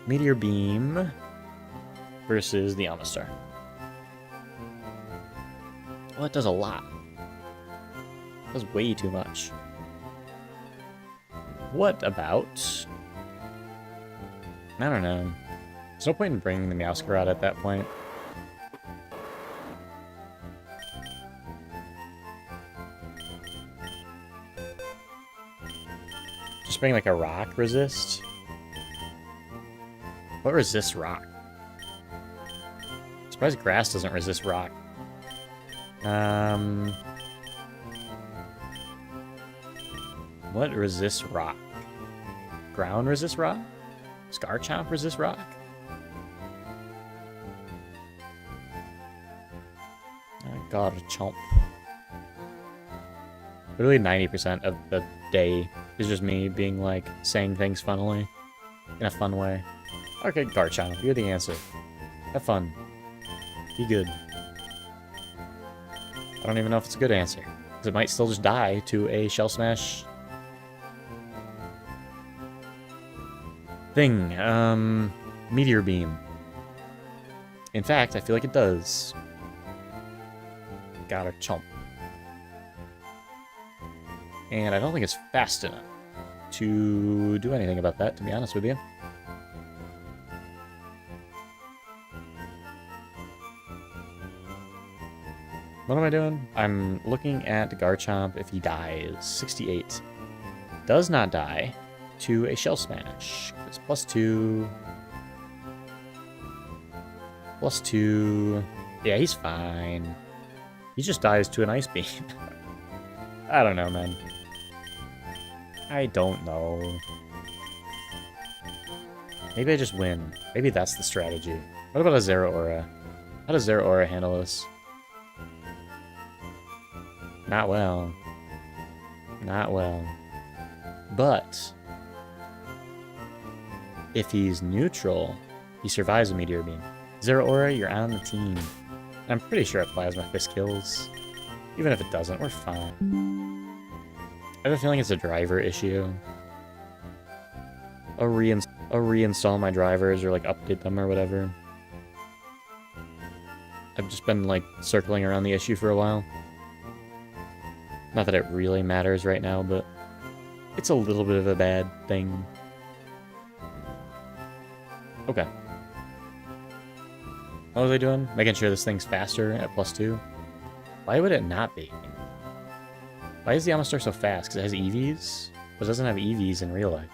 Meteor Beam versus the Amistar. Well, it does a lot. It does way too much. What about... I don't know. There's no point in bringing the Meowscarada at that point. Just bring like a rock resist. What resists rock? I'm surprised grass doesn't resist rock. What resists rock? Ground resists rock? Scarchomp resists rock? Garchomp. Literally 90% of the day is just me being like, saying things funnily. In a fun way. Okay, Garchomp, you're the answer. Have fun. Be good. I don't even know if it's a good answer. Because it might still just die to a Shell Smash thing. Meteor Beam. In fact, I feel like it does. Got a chomp. And I don't think it's fast enough to do anything about that, to be honest with you. What am I doing? I'm looking at Garchomp if he dies. 68. Does not die to a Shell Smash. It's +2. +2. Yeah, he's fine. He just dies to an Ice Beam. I don't know, man. I don't know. Maybe I just win. Maybe that's the strategy. What about a Zeraora? How does Zeraora handle this? Not well. Not well. But if he's neutral, he survives a Meteor Beam. Zeraora, you're on the team. I'm pretty sure Plasma Fist kills. Even if it doesn't, we're fine. I have a feeling it's a driver issue. I'll reinstall my drivers or like update them or whatever. I've just been like circling around the issue for a while. Not that it really matters right now, but it's a little bit of a bad thing. Okay. What was I doing? Making sure this thing's faster at +2. Why would it not be? Why is the Amistar so fast? Because it has EVs? But it doesn't have EVs in real life.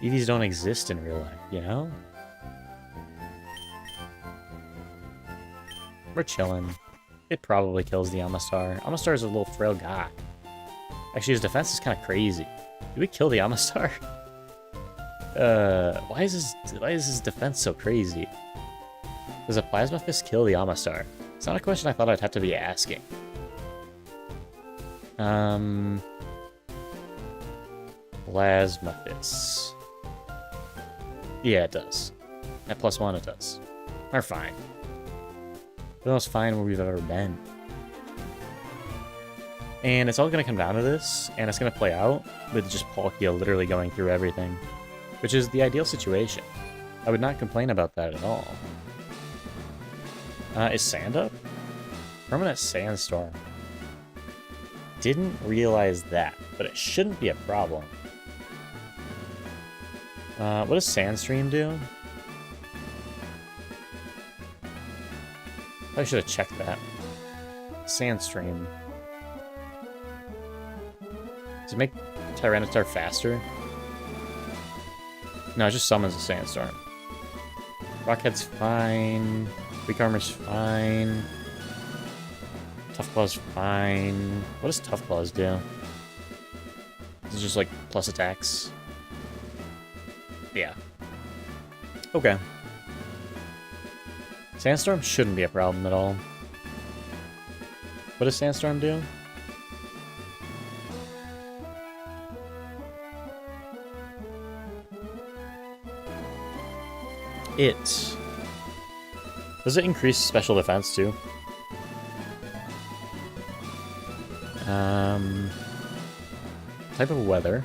EVs don't exist in real life, you know? We're chilling. It probably kills the Amistar. Amistar is a little frail guy. Actually, his defense is kind of crazy. Did we kill the Amistar? Why is his defense so crazy? Does a Plasma Fist kill the Amistar? It's not a question I thought I'd have to be asking. Plasma Fist. Yeah, it does. At +1, it does. We're fine. The most fine where we've ever been. And it's all going to come down to this, and it's going to play out with just Palkia literally going through everything, which is the ideal situation. I would not complain about that at all. Is sand up? Permanent sandstorm. Didn't realize that, but it shouldn't be a problem. What does Sandstream do? I should have checked that. Sandstream. Does it make Tyranitar faster? No, it just summons a Sandstorm. Rockhead's fine. Weak Armor's fine. Tough Claw's fine. What does Tough Claws do? Is it just like plus attacks? Yeah. Okay. Sandstorm shouldn't be a problem at all. What does Sandstorm do? Does it increase special defense too? Type of weather.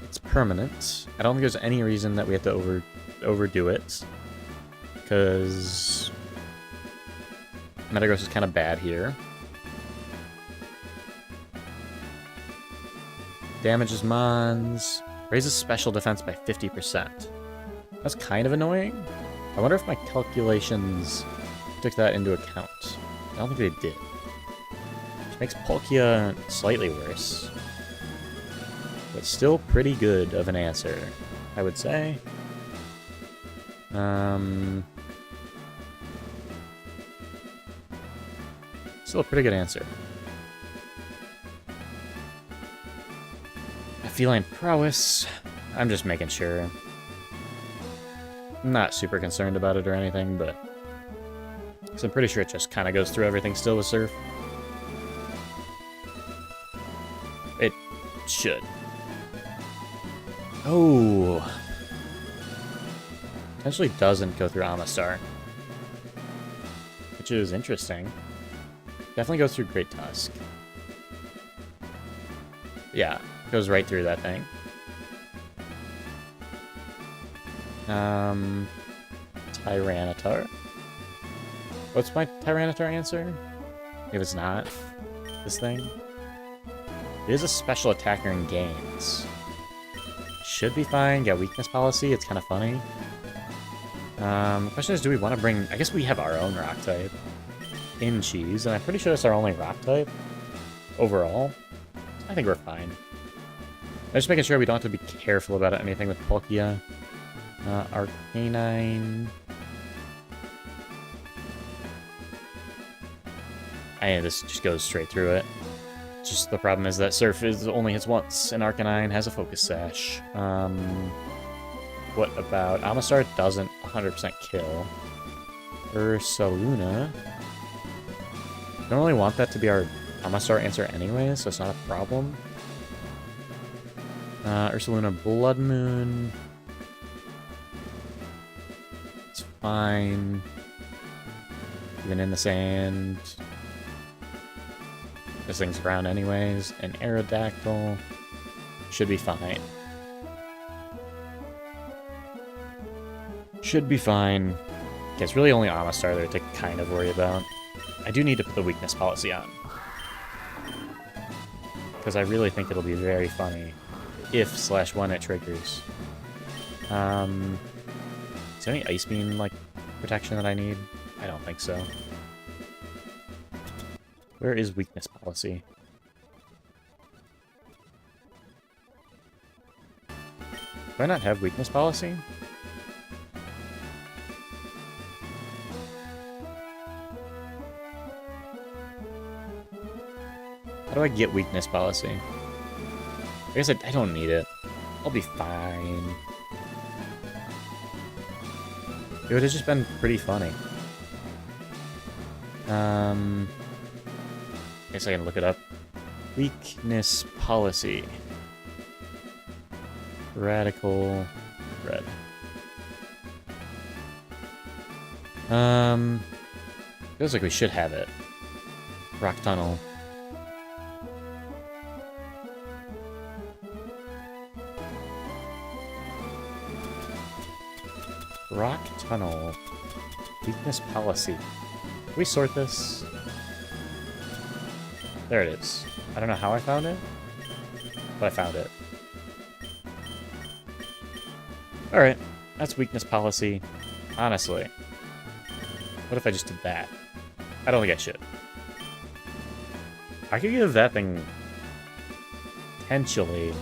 It's permanent. I don't think there's any reason that we have to overdo it, because Metagross is kind of bad here. Damages Mons. Raises special defense by 50%. That's kind of annoying. I wonder if my calculations took that into account. I don't think they did. Which makes Palkia slightly worse. But still pretty good of an answer, I would say. Still a pretty good answer. Feline prowess. I'm just making sure. I'm not super concerned about it or anything, but so I'm pretty sure it just kind of goes through everything still with Surf. It should. Oh. Potentially doesn't go through Amistar, which is interesting. Definitely goes through Great Tusk. Yeah. Goes right through that thing. Tyranitar. What's my Tyranitar answer? If it's not this thing. It is a special attacker in games. Should be fine. Got weakness policy. It's kind of funny. The question is, do we want to bring... I guess we have our own rock type in Cheese, and I'm pretty sure it's our only rock type overall. I think we're fine. I'm just making sure we don't have to be careful about anything with Palkia. Arcanine. This just goes straight through it. Just the problem is that Surf only hits once, and Arcanine has a Focus Sash. What about... Amistar doesn't 100% kill. Ursaluna. Don't really want that to be our Amistar answer anyway, so it's not a problem. Ursaluna Blood Moon. It's fine. Even in the sand. This thing's brown anyways. An Aerodactyl. Should be fine. Should be fine. Okay, it's really only Amistar there to kind of worry about. I do need to put the weakness policy on, because I really think it'll be very funny if/when it triggers. Is there any Ice Beam, like, protection that I need? I don't think so. Where is weakness policy? Do I not have weakness policy? How do I get weakness policy? I guess I don't need it. I'll be fine. It would have just been pretty funny. I guess I can look it up. Weakness policy. Radical red. Feels like we should have it. Rock tunnel. Rock tunnel. Weakness policy. Can we sort this? There it is. I don't know how I found it, but I found it. Alright, that's weakness policy. Honestly. What if I just did that? I don't think I should. I could give that thing potentially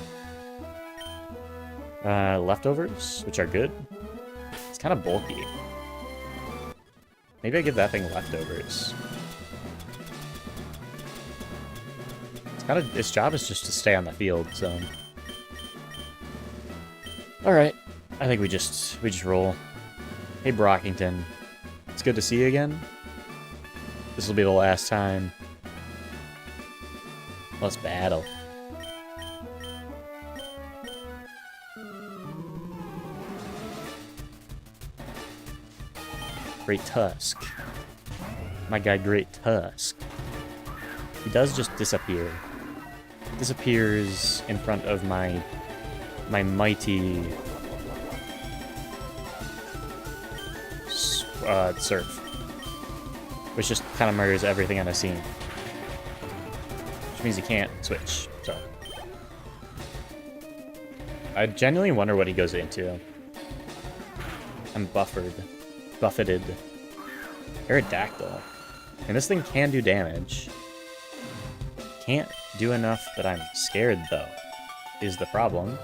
leftovers, which are good. It's kind of bulky. Maybe I give that thing leftovers. Its job is just to stay on the field, so. Alright. I think we just roll. Hey Brockington. It's good to see you again. This will be the last time. Let's battle. Great Tusk. My guy Great Tusk. He does just disappear. Disappears in front of my mighty surf, which just kind of murders everything on a scene, which means he can't switch. So I genuinely wonder what he goes into. I'm buffeted. Aerodactyl, and this thing can do damage. Can't do enough that I'm scared, though, is the problem.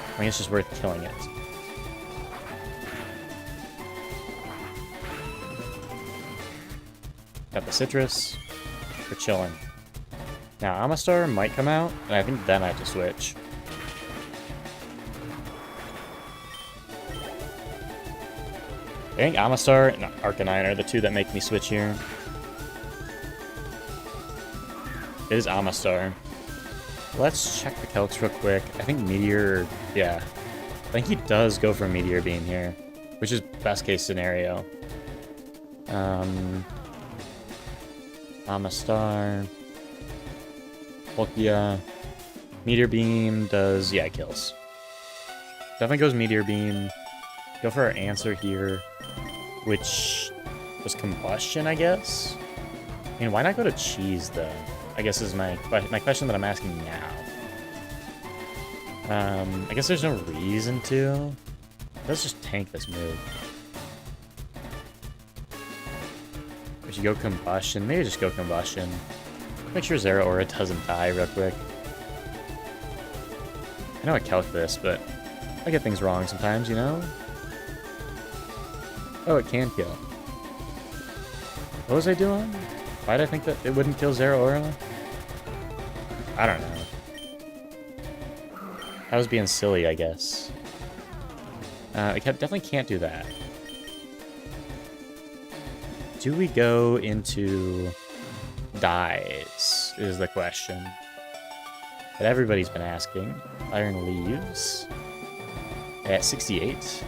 I mean, it's just worth killing it. Got the citrus. We're chilling. Now, Amistar might come out, and I think then I have to switch. I think Amistar and Arcanine are the two that make me switch here. It is Amistar. Let's check the calcs real quick. I think Meteor, yeah. I think he does go for Meteor Beam here, which is best case scenario. Amistar. Palkia. Meteor Beam does, yeah, it kills. Definitely goes Meteor Beam. Go for our answer here, which was Combustion, I guess? I mean, why not go to Cheese, though? I guess is my question that I'm asking now. I guess there's no reason to. Let's just tank this move. We should go Combustion. Maybe just go Combustion. Make sure Zeraora doesn't die real quick. I know I calc this, but I get things wrong sometimes, you know? Oh, it can kill. What was I doing? Why did I think that it wouldn't kill Zeraora? I don't know. I was being silly, I guess. I definitely can't do that. Do we go into dyes, is the question that everybody's been asking. Iron Leaves at 68.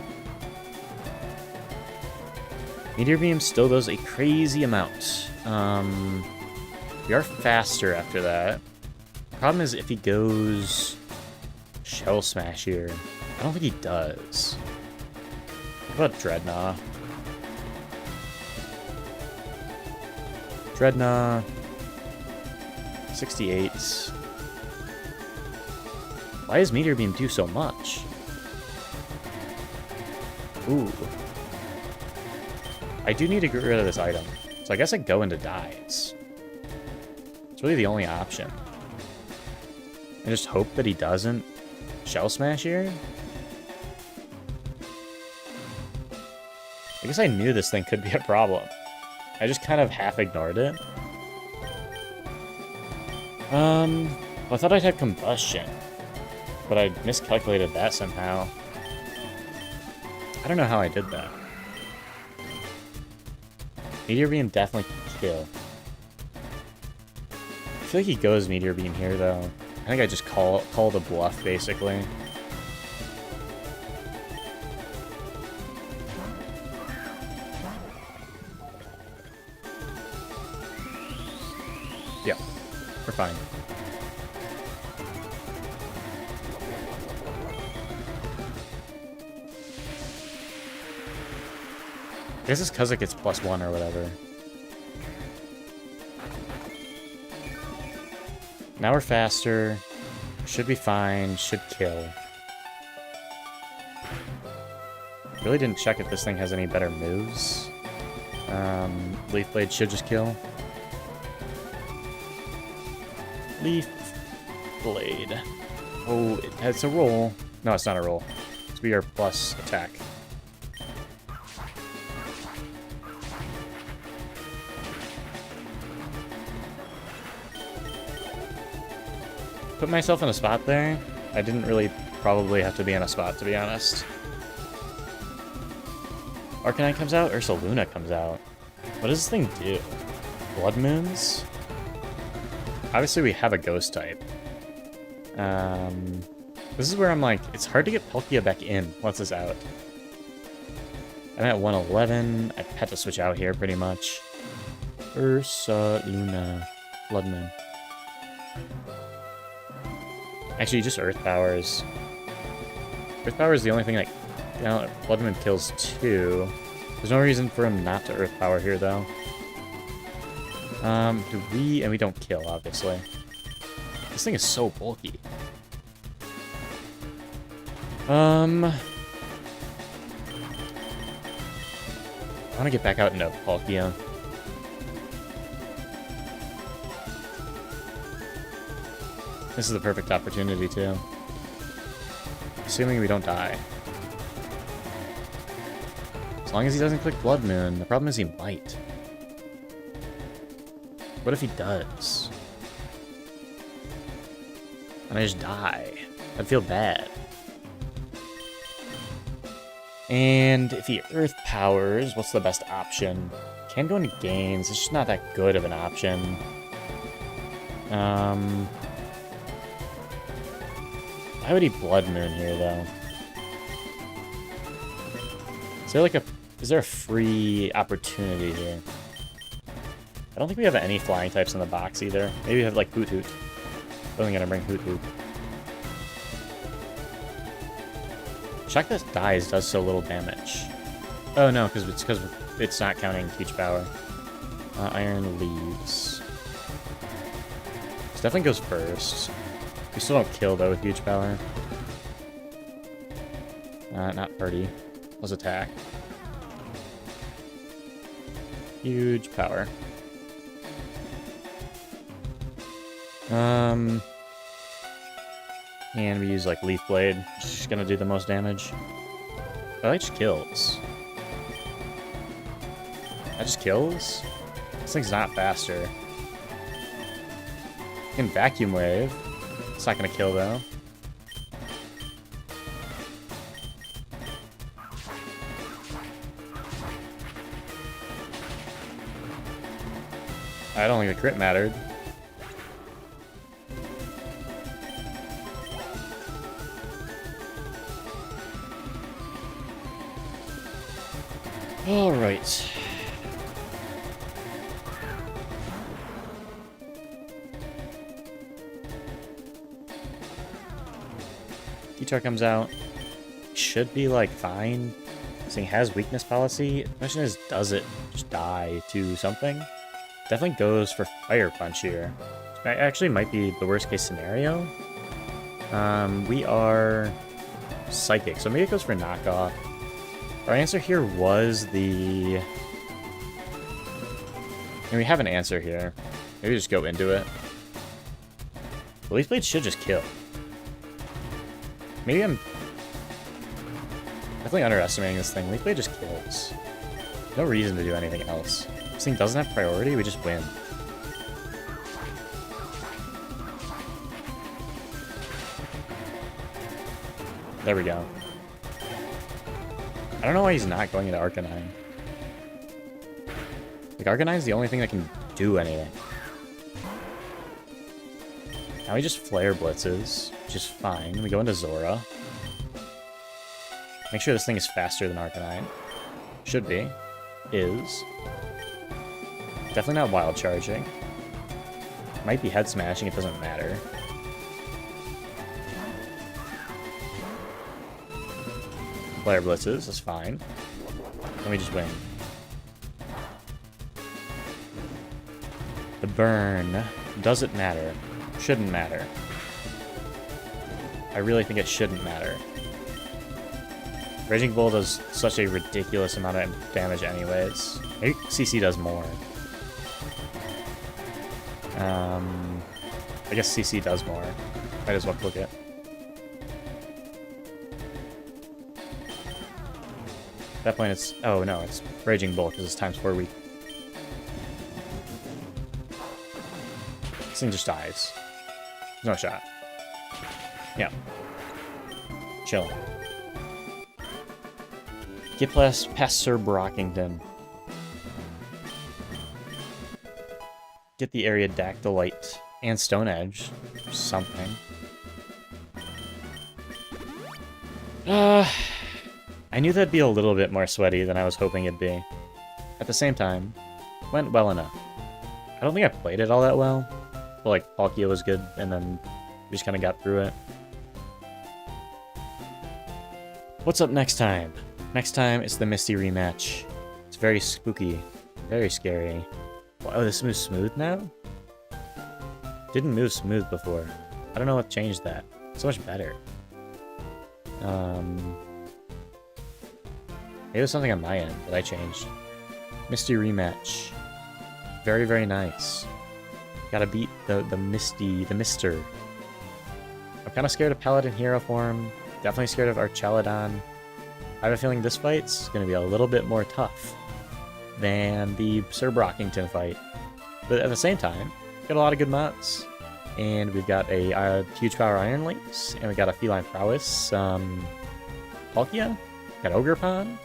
Meteor Beam still does a crazy amount. We are faster after that. Problem is if he goes Shell Smash here. I don't think he does. What about Dreadnought? Dreadnought. 68. Why does Meteor Beam do so much? Ooh. I do need to get rid of this item. So I guess I go into dyes. It's really the only option. I just hope that he doesn't Shell Smash here. I guess I knew this thing could be a problem. I just kind of half ignored it. Well, I thought I'd have Combustion, but I miscalculated that somehow. I don't know how I did that. Meteor Beam definitely can kill. I feel like he goes Meteor Beam here, though. I think I just call the bluff, basically. Yeah, we're fine. I guess it's because it gets +1 or whatever. Now we're faster. Should be fine. Should kill. Really didn't check if this thing has any better moves. Leaf Blade should just kill. Leaf Blade. Oh, it's a roll. No, it's not a roll. It's be our plus attack. Put myself in a spot there. I didn't really probably have to be in a spot, to be honest. Arcanine comes out, Ursaluna comes out. What does this thing do? Blood Moons? Obviously we have a Ghost type. This is where I'm like, it's hard to get Palkia back in once it's out. I'm at 111. I've had to switch out here pretty much. Ursaluna. Blood Moon. Actually, just Earth Powers. Earth Power is the only thing that... You know, Blood Moon kills 2. There's no reason for him not to Earth Power here, though. Do we... And we don't kill, obviously. This thing is so bulky. I want to get back out into Palkia. This is the perfect opportunity, too. Assuming we don't die. As long as he doesn't click Blood Moon. The problem is he might. What if he does? And I just die? I'd feel bad. And if he Earth Powers, what's the best option? Can go into Gains. It's just not that good of an option. Why would he Blood Moon here, though? Is there a free opportunity here? I don't think we have any flying types in the box either. Maybe we have like Hoot Hoot. Only gonna bring Hoot Hoot. Shock that dies does so little damage. Oh no, because it's not counting Huge Power. Iron Leaves. This definitely goes first. We still don't kill, though, with Huge Power. Not Party. Plus attack. Huge Power. And we use, like, Leaf Blade. Which is gonna do the most damage. Oh, that just kills. That just kills? This thing's not faster. You can Vacuum Wave. It's not gonna kill, though. I don't think the crit mattered. Alright. Guitar comes out. Should be, like, fine. This thing has weakness policy. The question is, does it just die to something? Definitely goes for Fire Punch here. That actually might be the worst case scenario. We are Psychic, so maybe it goes for Knockoff. Our answer here was the... And we have an answer here. Maybe just go into it. Well, these blades should just kill. Maybe I'm definitely underestimating this thing. Leaf Blade just kills. No reason to do anything else. This thing doesn't have priority, we just win. There we go. I don't know why he's not going into Arcanine. Like, Arcanine's the only thing that can do anything. Now he just Flare Blitzes, which is fine. We go into Zora. Make sure this thing is faster than Arcanine. Should be. Is. Definitely not Wild Charging. Might be Head Smashing, it doesn't matter. Flare Blitzes, that's fine. Let me just win. The burn. Does it matter? Shouldn't matter. I really think it shouldn't matter. Raging Bull does such a ridiculous amount of damage anyways. Maybe CC does more. I guess CC does more. Might as well click it. At that point it's... Oh no, it's Raging Bull because it's ×4 weak. This thing just dies. No shot. Yeah. Chill. Get past Sir Brockington. Get the area Dactylite and Stone Edge. Something. I knew that'd be a little bit more sweaty than I was hoping it'd be. At the same time, went well enough. I don't think I played it all that well. But like, Palkia was good, and then we just kind of got through it. What's up next time? Next time, it's the Misty rematch. It's very spooky. Very scary. Oh, this moves smooth now? Didn't move smooth before. I don't know what changed that. So much better. Maybe it was something on my end that I changed. Misty rematch. Very, very nice. Gotta beat the Misty, the Mister. I'm kind of scared of Paladin Hero form. Definitely scared of Archelodon. I have a feeling this fight's going to be a little bit more tough than the Sir Brockington fight. But at the same time, we've got a lot of good mods. And we've got a huge power Iron Links, and we got a Feline Prowess Palkia, got Ogerpon.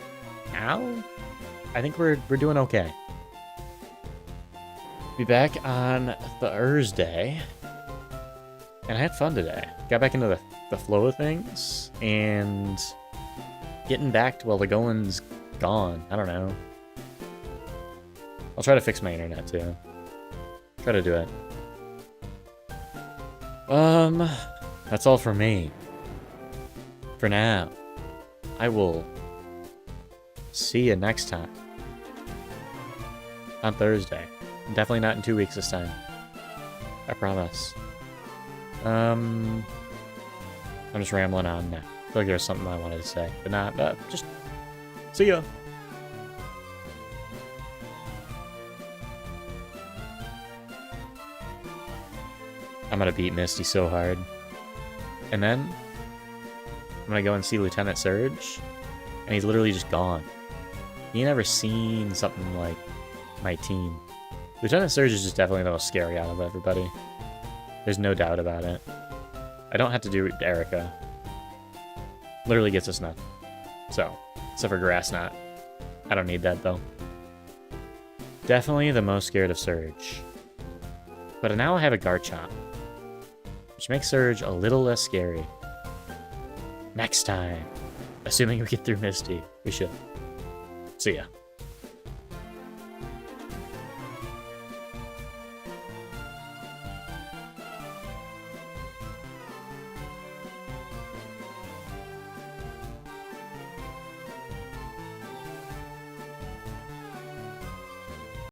Now, I think we're doing okay. Be back on Thursday. And I had fun today. Got back into the flow of things, and getting back to, well, the going's gone. I don't know. I'll try to fix my internet, too. Try to do it. That's all for me. For now. I will see you next time. On Thursday. Definitely not in 2 weeks this time. I promise. I'm just rambling on now. I feel like there's something I wanted to say, but not. Just see ya. I'm gonna beat Misty so hard. And then I'm gonna go and see Lieutenant Surge, and he's literally just gone. He never seen something like my team. Lieutenant Surge is just definitely the most scary out of everybody. There's no doubt about it. I don't have to do Erica. Literally gets us nothing. So, except for Grass Knot. I don't need that, though. Definitely the most scared of Surge. But now I have a Garchomp, which makes Surge a little less scary. Next time. Assuming we get through Misty. We should. See ya.